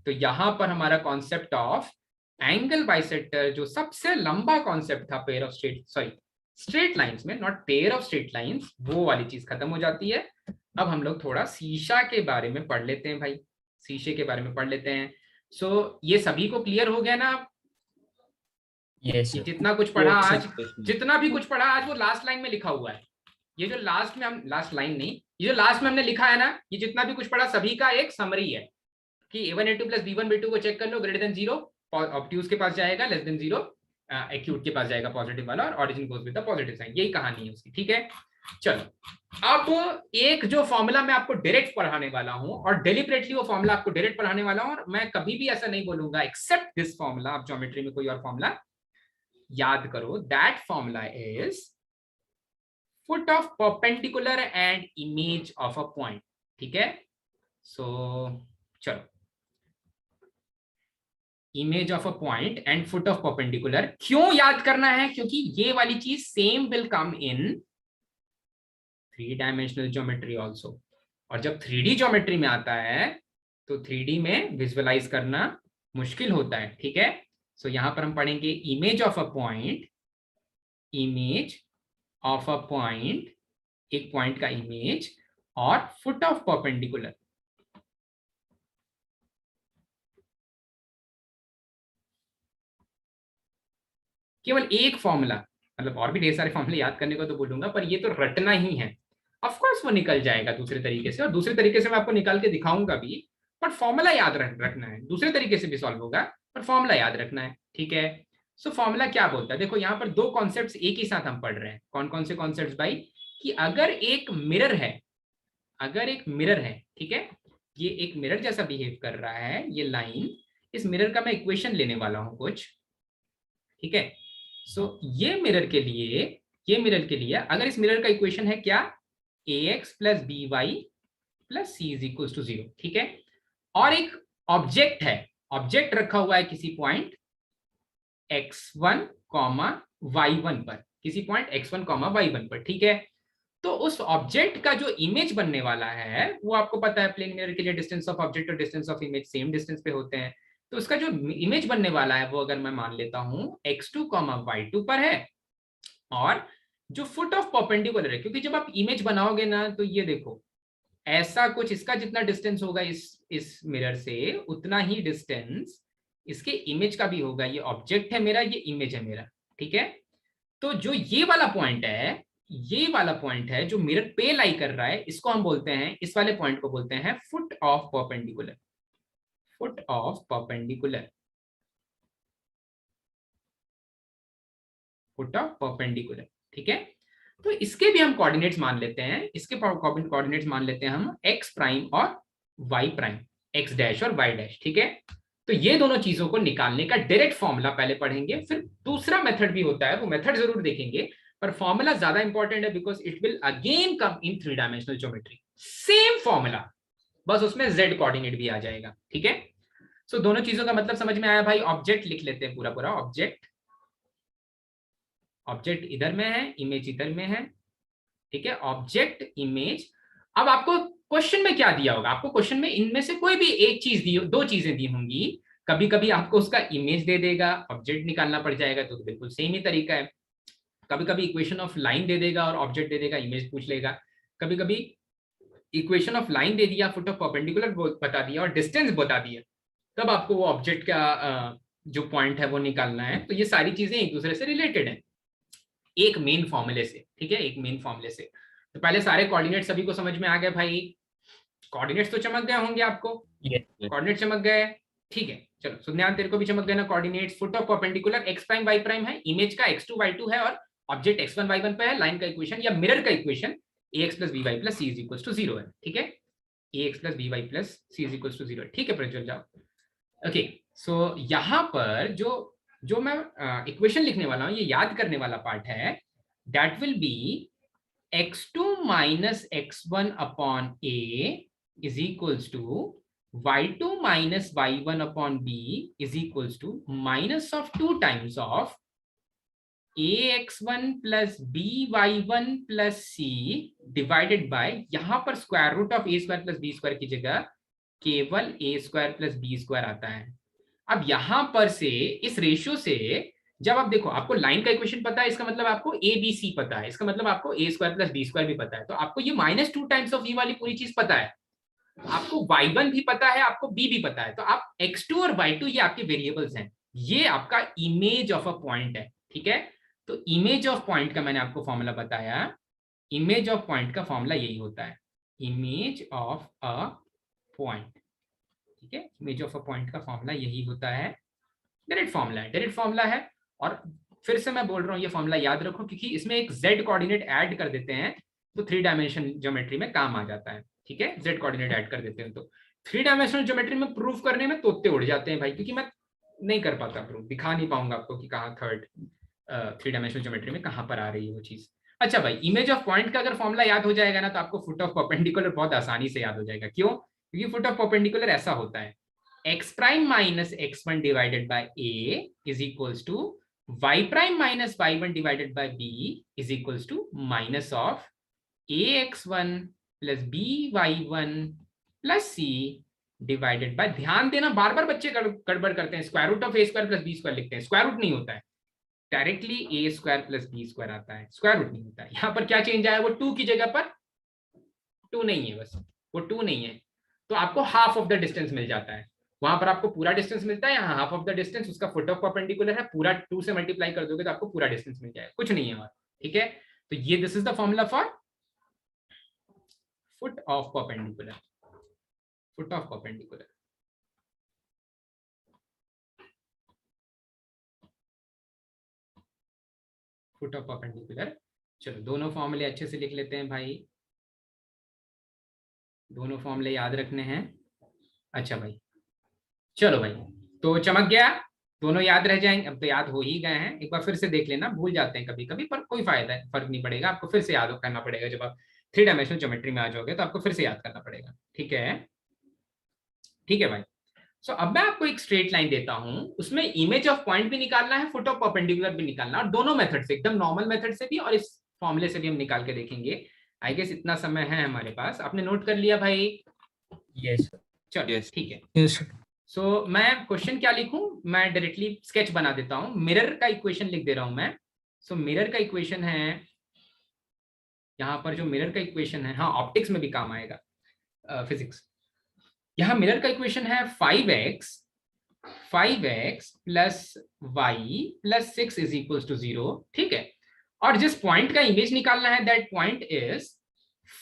तो यहां पर हमारा कॉन्सेप्ट ऑफ एंगल बाइसेक्टर, जो सबसे लंबा कॉन्सेप्ट था पेयर ऑफ स्ट्रेट लाइंस में, not pair of straight lines, वो वाली चीज खत्म हो जाती है। अब हम लोग थोड़ा शीशा के बारे में पढ़ लेते हैं भाई, शीशे के बारे में पढ़ लेते हैं। सो ये सभी को क्लियर हो गया ना? यस जितना कुछ पढ़ा आज, जितना भी कुछ पढ़ा आज वो लास्ट लाइन में लिखा हुआ है। ये जो लास्ट में हम, लास्ट लाइन नहीं, ये जो लास्ट में हमने लिखा है ना, ये जितना भी कुछ पढ़ा सभी का एक समरी है कि a1 a2 + b1 b2 को चेक कर लो, > 0, ऑब्ट्यूज के पास जाएगा लेस देन 0, एक्यूट के पास जाएगा पॉजिटिव वाला, और origin goes with the positive sign. यही कहानी है उसकी, ठीक है। चलो अब एक जो फॉर्मूला मैं आपको डायरेक्ट पढ़ाने वाला हूं, और डेलिबरेटली वो फॉर्मूला आपको डायरेक्ट पढ़ाने वाला हूं, और मैं कभी भी ऐसा नहीं बोलूंगा एक्सेप्ट दिस फॉर्मूला, आप ज्योमेट्री में कोई और फॉर्मूला याद करो, that formula is foot of perpendicular and image of a point, ठीक है। सो चलो, image of a point and foot of perpendicular क्यों याद करना है, क्योंकि ये वाली चीज same will come in 3 dimensional geometry also, और जब 3D ज्योमेट्री में आता है तो 3D में विजुअलाइज करना मुश्किल होता है, ठीक है। सो यहां पर हम पढ़ेंगे image of a point, image of a point, एक पॉइंट का इमेज, और फुट ऑफ परपेंडिकुलर। केवल एक फॉर्मूला, मतलब और भी ढेर सारे फॉर्मूले याद करने को तो बोलूंगा, पर ये तो रटना ही है। ऑफ कोर्स वो निकल जाएगा दूसरे तरीके से, और दूसरे तरीके से मैं आपको निकाल के दिखाऊंगा भी, पर फॉर्मूला याद रखना है। दूसरे तरीके से भी सॉल्व होगा, पर फॉर्मूला याद रखना है, ठीक है। सो फॉर्मूला क्या बोलता है, देखो यहाँ पर 2 कॉन्सेप्ट्स एक ही साथ हम पढ़ रहे हैं। कौन कौन से कॉन्सेप्ट्स भाई, कि अगर एक मिरर है, अगर एक मिरर है, ठीक है, ये एक मिरर जैसा बिहेव कर रहा है, ये लाइन, इस मिरर का मैं इक्वेशन लेने वाला हूं कुछ, ठीक है। सो ये मिरर के लिए, ये मिरर के लिए अगर इस मिरर का इक्वेशन है क्या, ax plus b y plus c is equal to 0, ठीक है। और एक ऑब्जेक्ट है, ऑब्जेक्ट रखा हुआ है किसी पॉइंट x1, y1 पर, किसी पॉइंट x1, y1 पर, ठीक है। तो उस ऑब्जेक्ट का जो इमेज बनने वाला है, वो आपको पता है प्लेन मिरर के लिए डिस्टेंस ऑफ ऑब्जेक्ट और distance of image same distance पे होते हैं। तो उसका जो इमेज बनने वाला है वो अगर मैं मान लेता हूं x2, y2 पर है, और जो फुट ऑफ परपेंडिकुलर है, क्योंकि जब आप इमेज बनाओगे ना, तो ये देखो ऐसा कुछ, इसका जितना डिस्टेंस होगा इस मिरर से, उतना ही डिस्टेंस इसके इमेज का भी होगा। ये ऑब्जेक्ट है मेरा, ये इमेज है मेरा, ठीक है। तो जो ये वाला पॉइंट है, ये वाला पॉइंट है जो मिरर पे लाई कर रहा है, इसको हम बोलते हैं, इस वाले पॉइंट को बोलते हैं foot of perpendicular, foot of perpendicular, foot of perpendicular, ठीक है। तो इसके भी हम कोऑर्डिनेट्स मान लेते हैं, इसके कोऑर्डिनेट्स मान लेते हैं हम x प्राइम और y प्राइम, x डैश और y डैश, ठीक है। तो ये दोनों चीजों को निकालने का डायरेक्ट फॉर्मूला पहले पढ़ेंगे, फिर दूसरा मेथड भी होता है, वो मेथड जरूर देखेंगे, पर फॉर्मूला ज्यादा इंपॉर्टेंट है, because it will again come in 3 dimensional geometry, same formula, बस उसमें z कोऑर्डिनेट भी आ जाएगा, ठीक है। सो दोनों चीजों का मतलब समझ में आया भाई। ऑब्जेक्ट लिख लेते हैं पूरा पूरा, ऑब्जेक्ट, ऑब्जेक्ट इधर में है, इमेज इधर में है, ठीक है, ऑब्जेक्ट इमेज। अब आपको क्वेश्चन में क्या दिया होगा, आपको क्वेश्चन में इनमें से कोई भी एक चीज दी, 2 चीजें दी होंगी, कभी कभी आपको उसका इमेज दे देगा, ऑब्जेक्ट निकालना पड़ जाएगा, तो बिल्कुल सेम ही तरीका है। कभी कभी इक्वेशन ऑफ लाइन दे देगा और ऑब्जेक्ट दे देगा, इमेज पूछ लेगा। कभी कभी इक्वेशन ऑफ लाइन दे दिया, फुट ऑफ परपेंडिकुलर बता दिया और डिस्टेंस बता दिया, तब आपको वो ऑब्जेक्ट का जो पॉइंट है वो निकालना है। तो ये सारी चीजें एक दूसरे से रिलेटेड है, एक मेन फॉर्मूले से, ठीक है, एक मेन फॉर्मूले से। तो पहले सारे कोऑर्डिनेट सभी को समझ में आ गए भाई, कोऑर्डिनेट्स तो चमक गए होंगे आपको, कोऑर्डिनेट चमक गए, ठीक है। चलो सुज्ञान तेरे को भी चमक गए ना coordinates. Foot of perpendicular x prime y prime है, इमेज का x2 y2 है, और ऑब्जेक्ट x1 y1 पे है। लाइन का इक्वेशन या मिरर का equation ax plus by plus c is equal to 0 है, ठीक है, ax plus by plus c is equal to 0, ठीक है। प्रज्वल जाओ। ओके, सो यहाँ पर जो मैं इक्वेशन लिखने वाला हूँ, ये याद करने वाला पार्ट है, that will be x2 minus x1 upon a is equals to y2 minus y1 upon b is equals to minus of 2 times of ax1 plus by1 plus c divided by, यहाँ पर square root of a square plus b square की जगह केवल a square plus b square आता है। अब यहां पर से इस रेशियो से जब आप देखो, आपको लाइन का इक्वेशन पता है, इसका मतलब आपको ए बी सी पता है, इसका मतलब आपको a square plus b square भी पता है, तो आपको ये -2 टाइम्स ऑफ ये वाली पूरी चीज पता है, आपको y1 भी पता है, आपको b भी पता है। तो आप x2 और y2 ये आपके वेरिएबल्स हैं, ये आपका इमेज ऑफ अ पॉइंट है, ठीक है। तो इमेज ऑफ पॉइंट का मैंने आपको फॉर्मूला बताया, इमेज ऑफ पॉइंट का फॉर्मूला यही होता है, इमेज ऑफ अ पॉइंट, ठीक है, इमेज ऑफ अ पॉइंट का फॉर्मूला यही होता है, डायरेक्ट फॉर्मूला है। और फिर से मैं बोल रहा हूँ ये फॉर्मूला याद रखो, क्योंकि इसमें एक z कोऑर्डिनेट ऐड कर देते हैं तो 3 डायमेंशन ज्योमेट्री में काम आ जाता है। ठीक है, z कोऑर्डिनेट ऐड कर देते हैं तो 3 डायमेंशनल ज्योमेट्री में प्रूफ करने में तोते उड़ जाते हैं भाई, क्योंकि मैं नहीं कर पाता प्रूफ, दिखा नहीं पाऊंगा आपको कि कहाँ थर्ड 3 डायमेंशनल ज्योमेट्री में कहाँ पर आ रही है वो चीज। अच्छा भाई, इमेज ऑफ पॉइंट का अगर फॉर्मूला याद हो जाएगा ना तो आपको फुट ऑफ परपेंडिकुलर बहुत आसानी से याद हो जाएगा। क्यों? क्योंकि फुट ऑफ परपेंडिकुलर ऐसा होता है, x prime minus x1 divided by a is equals to y prime minus y1 divided by b is equals to minus of ax1 plus by1 plus c divided by, ध्यान देना बार बार बच्चे गड़बड़ करते हैं, square root of a square plus b square लिखते हैं, स्क्वायर रूट नहीं होता है, directly a square plus b square आता है, स्क्वायर रूट नहीं होता है। यहाँ पर क्या चेंज आया, वो 2 की जगह पर 2 नहीं है, बस वो 2 नहीं है, तो आपको हाफ ऑफ द डिस्टेंस मिल जाता है। वहां पर आपको पूरा डिस्टेंस मिलता है, यहाँ हाफ ऑफ द डिस्टेंस, उसका फुट ऑफ परपेंडिकुलर है, पूरा 2 से मल्टीप्लाई कर दोगे तो आपको पूरा डिस्टेंस मिल जाएगा, कुछ नहीं है और। ठीक है, तो ये this is the formula for foot of perpendicular, foot of perpendicular. Foot of perpendicular. चलो दोनों फॉर्मूले अच्छे से लिख लेते हैं भाई, दोनों फॉर्मूले याद रखने हैं। अच्छा भाई, चलो भाई, तो चमक गया, दोनों याद रह जाएंगे, अब तो याद हो ही गए हैं, एक बार फिर से देख लेना, भूल जाते हैं कभी कभी, पर कोई फायदा है, फर्क नहीं पड़ेगा, आपको फिर से याद करना पड़ेगा, जब आप 3 डायमेंशनल ज्योमेट्री में आ जाओगे तो आपको फिर से याद करना पड़ेगा। ठीक है, ठीक है भाई। सो अब मैं आपको एक स्ट्रेट लाइन देता हूं, उसमें इमेज ऑफ पॉइंट भी निकालना है, फुट ऑफ परपेंडिकुलर भी निकालना, और दोनों मेथड से, एकदम नॉर्मल मेथड से भी और इस फॉर्मूले से भी हम निकाल के देखेंगे। आई गेस इतना समय है हमारे पास, आपने नोट कर लिया भाई? यस चलो ठीक है। Yes sir. सो मैं क्वेश्चन क्या लिखूं, मैं डायरेक्टली स्केच बना देता हूं, मिरर का इक्वेशन लिख दे रहा हूं मैं। सो मिरर का इक्वेशन है यहाँ पर, जो मिरर का इक्वेशन है, हाँ ऑप्टिक्स में भी काम आएगा, फिजिक्स। यहाँ मिरर का इक्वेशन है 5x plus y plus 6 is equals to 0। ठीक है, और जिस पॉइंट का इमेज निकालना है that point is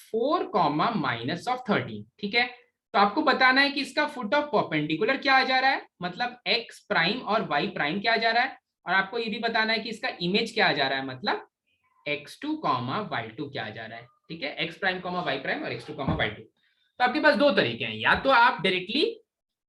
4, minus of 13। ठीक है, तो आपको बताना है कि इसका फुट ऑफ परपेंडिकुलर क्या आ जा रहा है, मतलब x प्राइम और y प्राइम क्या आ जा रहा है, और आपको ये भी बताना है कि इसका इमेज क्या आ जा रहा है, मतलब x2, y2 क्या आ जा रहा है। ठीक है, x प्राइम, y प्राइम और x2, y2। तो आपके पास 2 तरीके हैं, या तो आप डायरेक्टली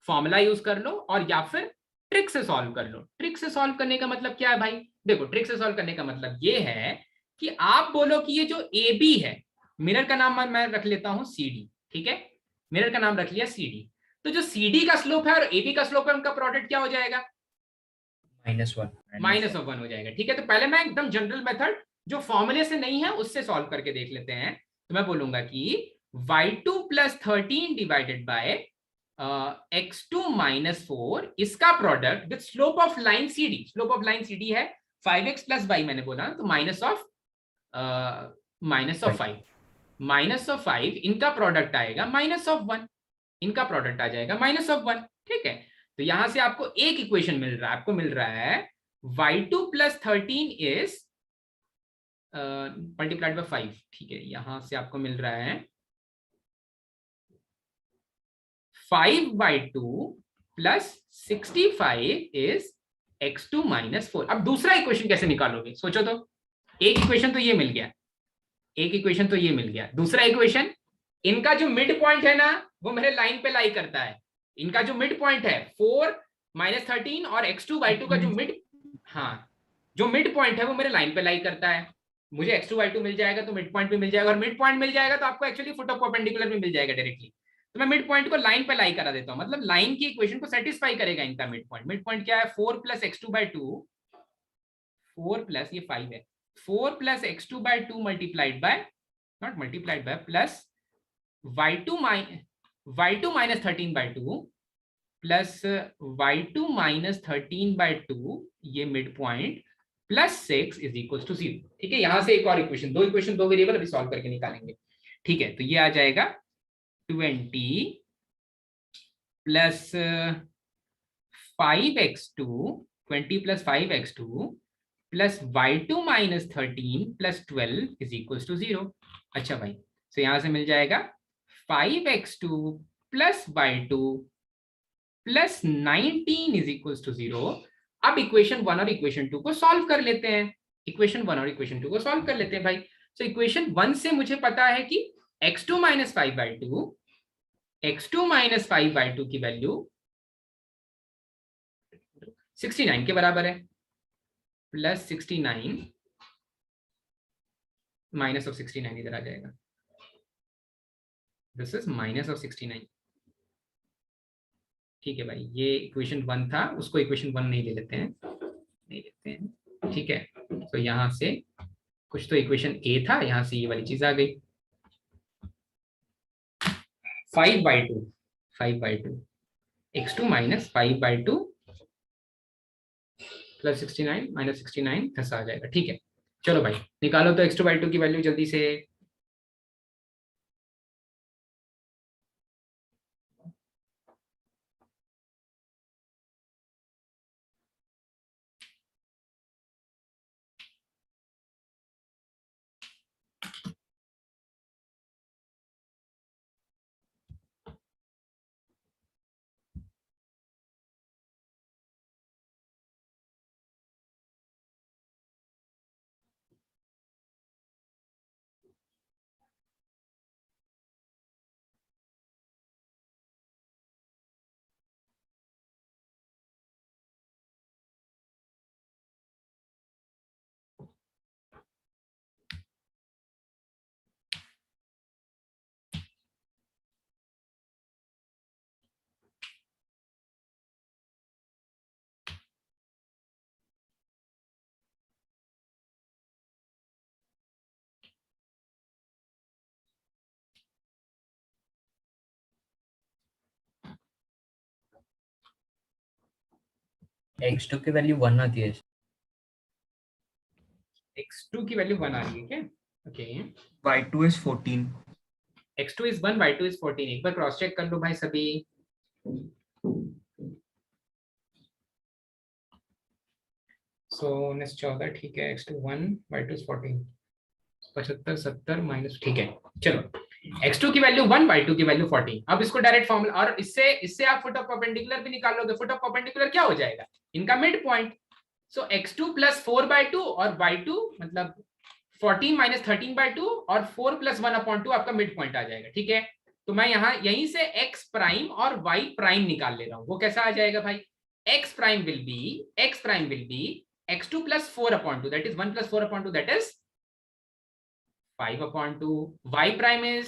फॉर्मूला यूज कर लो और या फिर ट्रिक से सॉल्व कर लो। ट्रिक से सॉल्व करने का मतलब क्या है भाई, देखो ट्रिक से सॉल्व करने का मतलब ये है कि आप बोलो कि ये जो ए बी है, मिरर का नाम मैं रख लेता हूं CD। ठीक है, मिरर का नाम रख लिया CD, तो जो CD का स्लोप है और AB का स्लोप है, उनका प्रोडक्ट क्या हो जाएगा, -1 हो जाएगा। ठीक है, तो पहले मैं एकदम जनरल मेथड जो फॉर्मूले से नहीं है उससे सॉल्व करके देख लेते हैं। तो मैं बोलूंगा कि y2 plus 13 divided by x2 minus 4, इसका product with slope of line CD, slope of line CD है 5x प्लस y, मैंने बोला तो माइनस ऑफ 5, इनका प्रोडक्ट आएगा -1, इनका प्रोडक्ट आ जाएगा -1। ठीक है, तो यहां से आपको एक इक्वेशन मिल रहा है, आपको मिल रहा है y2 plus 13 is multiplied by 5। ठीक है, यहां से आपको मिल रहा है 5/2 प्लस 65 इज x2 माइनस 4। अब दूसरा इक्वेशन कैसे निकालोगे, सोचो तो। एक इक्वेशन तो ये मिल गया, एक इक्वेशन तो ये मिल गया, दूसरा इक्वेशन, इनका जो मिड पॉइंट है ना वो मेरे लाइन पे लाई करता है, इनका जो मिड पॉइंट है 4 - 13 और x2/2 का जो मिड, हाँ जो मिड पॉइंट है वो मेरे लाइन पे लाई करता है, मुझे x2/2 मिल जाएगा तो मिड पॉइंट भी मिल जाएगा, और मिड पॉइंट मिल जाएगा तो आपको एक्चुअली फुट ऑफ परपेंडिकुलर भी मिल जाएगा डायरेक्टली। तो मैं मिड पॉइंट को लाइन पे लाई करा देता हूं, मतलब लाइन की इक्वेशन को सेटिस्फाई करेगा इनका मिड पॉइंट। मिड पॉइंट क्या है, 4 प्लस x2/2, 4 प्लस ये 5 है, 4 plus x2/2 multiplied by, not multiplied by, plus y2 minus 13/2 plus y2 minus 13/2, ये mid point plus 6 is equal to 0। ठीक है, यहां से एक और इक्वेशन, दो वेरिएबल अभी सॉल्व करके निकालेंगे। ठीक है, तो ये आ जाएगा 20 plus 5x2, 20 plus 5x2 plus y2 minus 13 plus 12 is equal to 0। अच्छा भाई, तो यहां से मिल जाएगा 5x2 plus y2 plus 19 is equal to 0, अब इक्वेशन 1 और इक्वेशन 2 को सॉल्व कर लेते हैं। इक्वेशन 1 और इक्वेशन 2 को सॉल्व कर लेते हैं भाई। सो इक्वेशन 1 से मुझे पता है कि x2 माइनस 5/2 की वैल्यू 69 के बराबर है, प्लस 69 माइनस ऑफ 69 इधर आ जाएगा, दिस इज माइनस ऑफ 69। ठीक है भाई, ये इक्वेशन 1 था, उसको इक्वेशन 1 नहीं ले लेते हैं, ठीक है। तो यहां से कुछ तो इक्वेशन ए था, यहां से ये वाली चीज आ गई 5/2 x2 माइनस 5/2 प्लस 69 माइनस 69 ऐसा आ जाएगा। ठीक है, चलो भाई निकालो तो x2/2 की वैल्यू जल्दी से। x2 की वैल्यू 1 आती है। x2 की वैल्यू 1 आ रही है क्या? Okay, y2 is 14. x2 is 1, y2 is 14। एक बार क्रॉस चेक कर लो भाई सभी। सो 14, ठीक है, x2 1, y2 is 14, 75 70 माइनस, ठीक है। चलो x2 की वैल्यू 1, y2 की वैल्यू 14। अब इसको डायरेक्ट फॉर्मूला, और इससे आप फुट ऑफ परपेंडिकुलर भी निकाल लोगे। फुट ऑफ परपेंडिकुलर क्या हो जाएगा? इनका मिड पॉइंट। सो x2 प्लस 4/2 और y2 मतलब 14 माइनस 13/2 और 4 प्लस 1/2 आपका मिड पॉइंट आ जाएगा। ठीक है, तो मैं यहाँ यहीं से x प्राइम और y प्राइम निकाल ले रहा हूँ। वो कैसा आ जाएगा भाई? x prime will be x2 plus 4/2, that is 1 plus 4/2, that is 5/2। y prime is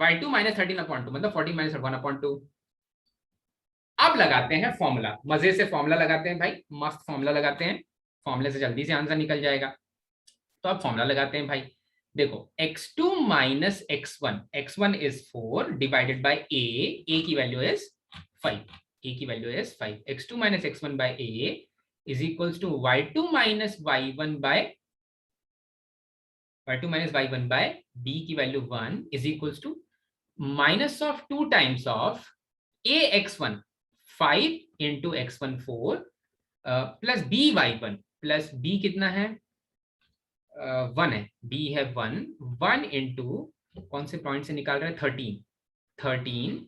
y2 minus 13/2, मतलब 14 माइनस 1/2। अब लगाते हैं फॉर्मूला, मजे से फॉर्मूला लगाते हैं भाई, मस्त फॉर्मूला लगाते हैं। फॉर्मूले से जल्दी से आंसर निकल जाएगा। तो अब फॉर्मूला लगाते हैं भाई। देखो x2 minus x1 is 4 divided by a की value is 5, x2 minus x1 by a is equals to y2 minus y1 by b की value 1 is equals to minus of 2 times of ax1 5 into x1 4 plus by1 plus b कितना है? 1 है, b है 1 इंटू कौन से पॉइंट से निकाल रहे हैं? 13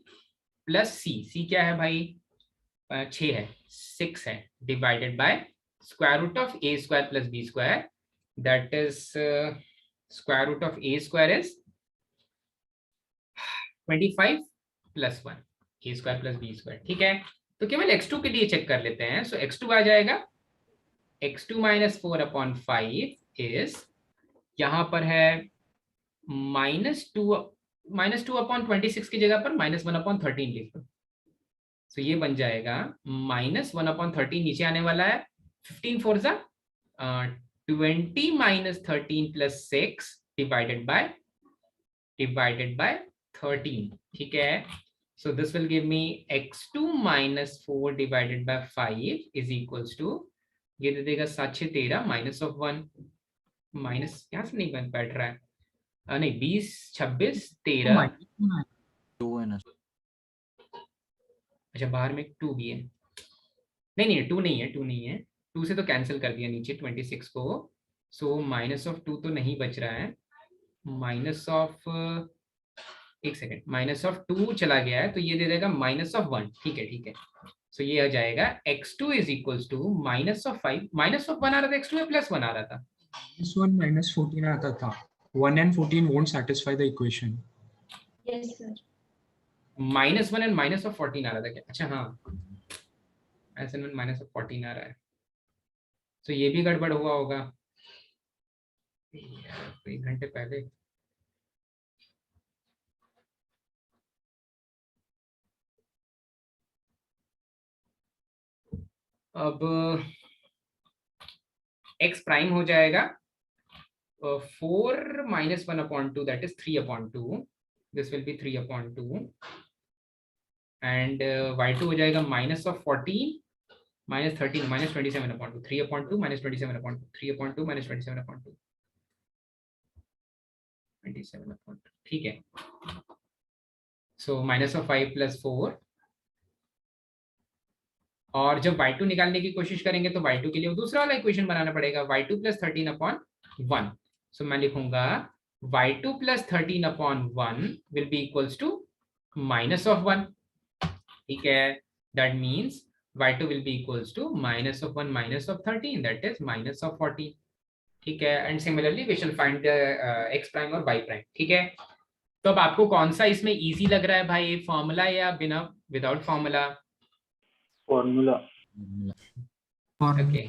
प्लस c क्या है भाई? 6 है, 6 है, divided by square root of a square plus b square, that is square root of a square is 25 plus 1, a square plus b square. ठीक है, तो केवल x2 के लिए चेक कर लेते हैं। सो x2 आ जाएगा x2 माइनस 4/5 इज, यहां पर है -2/26 की जगह पर -1/13 लिख लो। सो ये बन जाएगा -1/13, नीचे आने वाला है 15 4 20 माइनस 13 प्लस 6 डिवाइडेड बाय 13। ठीक है, so this will give me x2 minus 4 divided by 5 is equals to, ये दे देगा 7 6 13 माइनस ऑफ 1, माइनस यहाँ से नहीं बन बैठ रहा है, नहीं 20 26 13, 2 है ना? अच्छा बाहर में 2 भी है, नहीं 2 नहीं है, 2 से तो कैंसिल कर दिया नीचे 26 को। सो माइनस ऑफ 2 तो नहीं बच रहा है, माइनस ऑफ, एक सेकेंड, माइनस ऑफ 2 चला गया है, तो ये दे देगा -1। ठीक है, सो ये आ जाएगा x2 is equals to minus of 5, minus of 1 आ रहा था, x2 में प्लस 1 आ रहा था। -1 -14 आता था। 1 and 14 won't satisfy the equation. Yes, sir. -1 and minus of 14 आ रहा था क्या? अच्छा हाँ, -1 माइनस ऑफ 14 आ रहा है, तो ये भी गड़बड़ हुआ होगा यार, 1 घंटे पहले। अब x प्राइम हो जाएगा 4 - 1/2, that is 3/2, this will be 3/2, and y2 हो जाएगा माइनस ऑफ 14 -13 -27/2, 3/2 -27/2, 3/2 -27/2, 27/2, ठीक है। सो माइनस ऑफ 5 + 4, और जब y2 निकालने की कोशिश करेंगे तो y2 के लिए वो दूसरा वाला इक्वेशन बनाना पड़ेगा, y2 + 13/1। सो मैं लिखूंगा y2 + 13/1 will be equals to minus of 1, ठीक है। That means y2 will be equals to minus of 1 minus of 13, that is minus of 14, ठीक है। And similarly we shall find x prime और y प्राइम, ठीक है। तो अब आपको कौन सा इसमें इजी लग रहा है भाई, फॉर्मूला या बिना विदाउट फॉर्मूला? फॉर्मूला। ओके,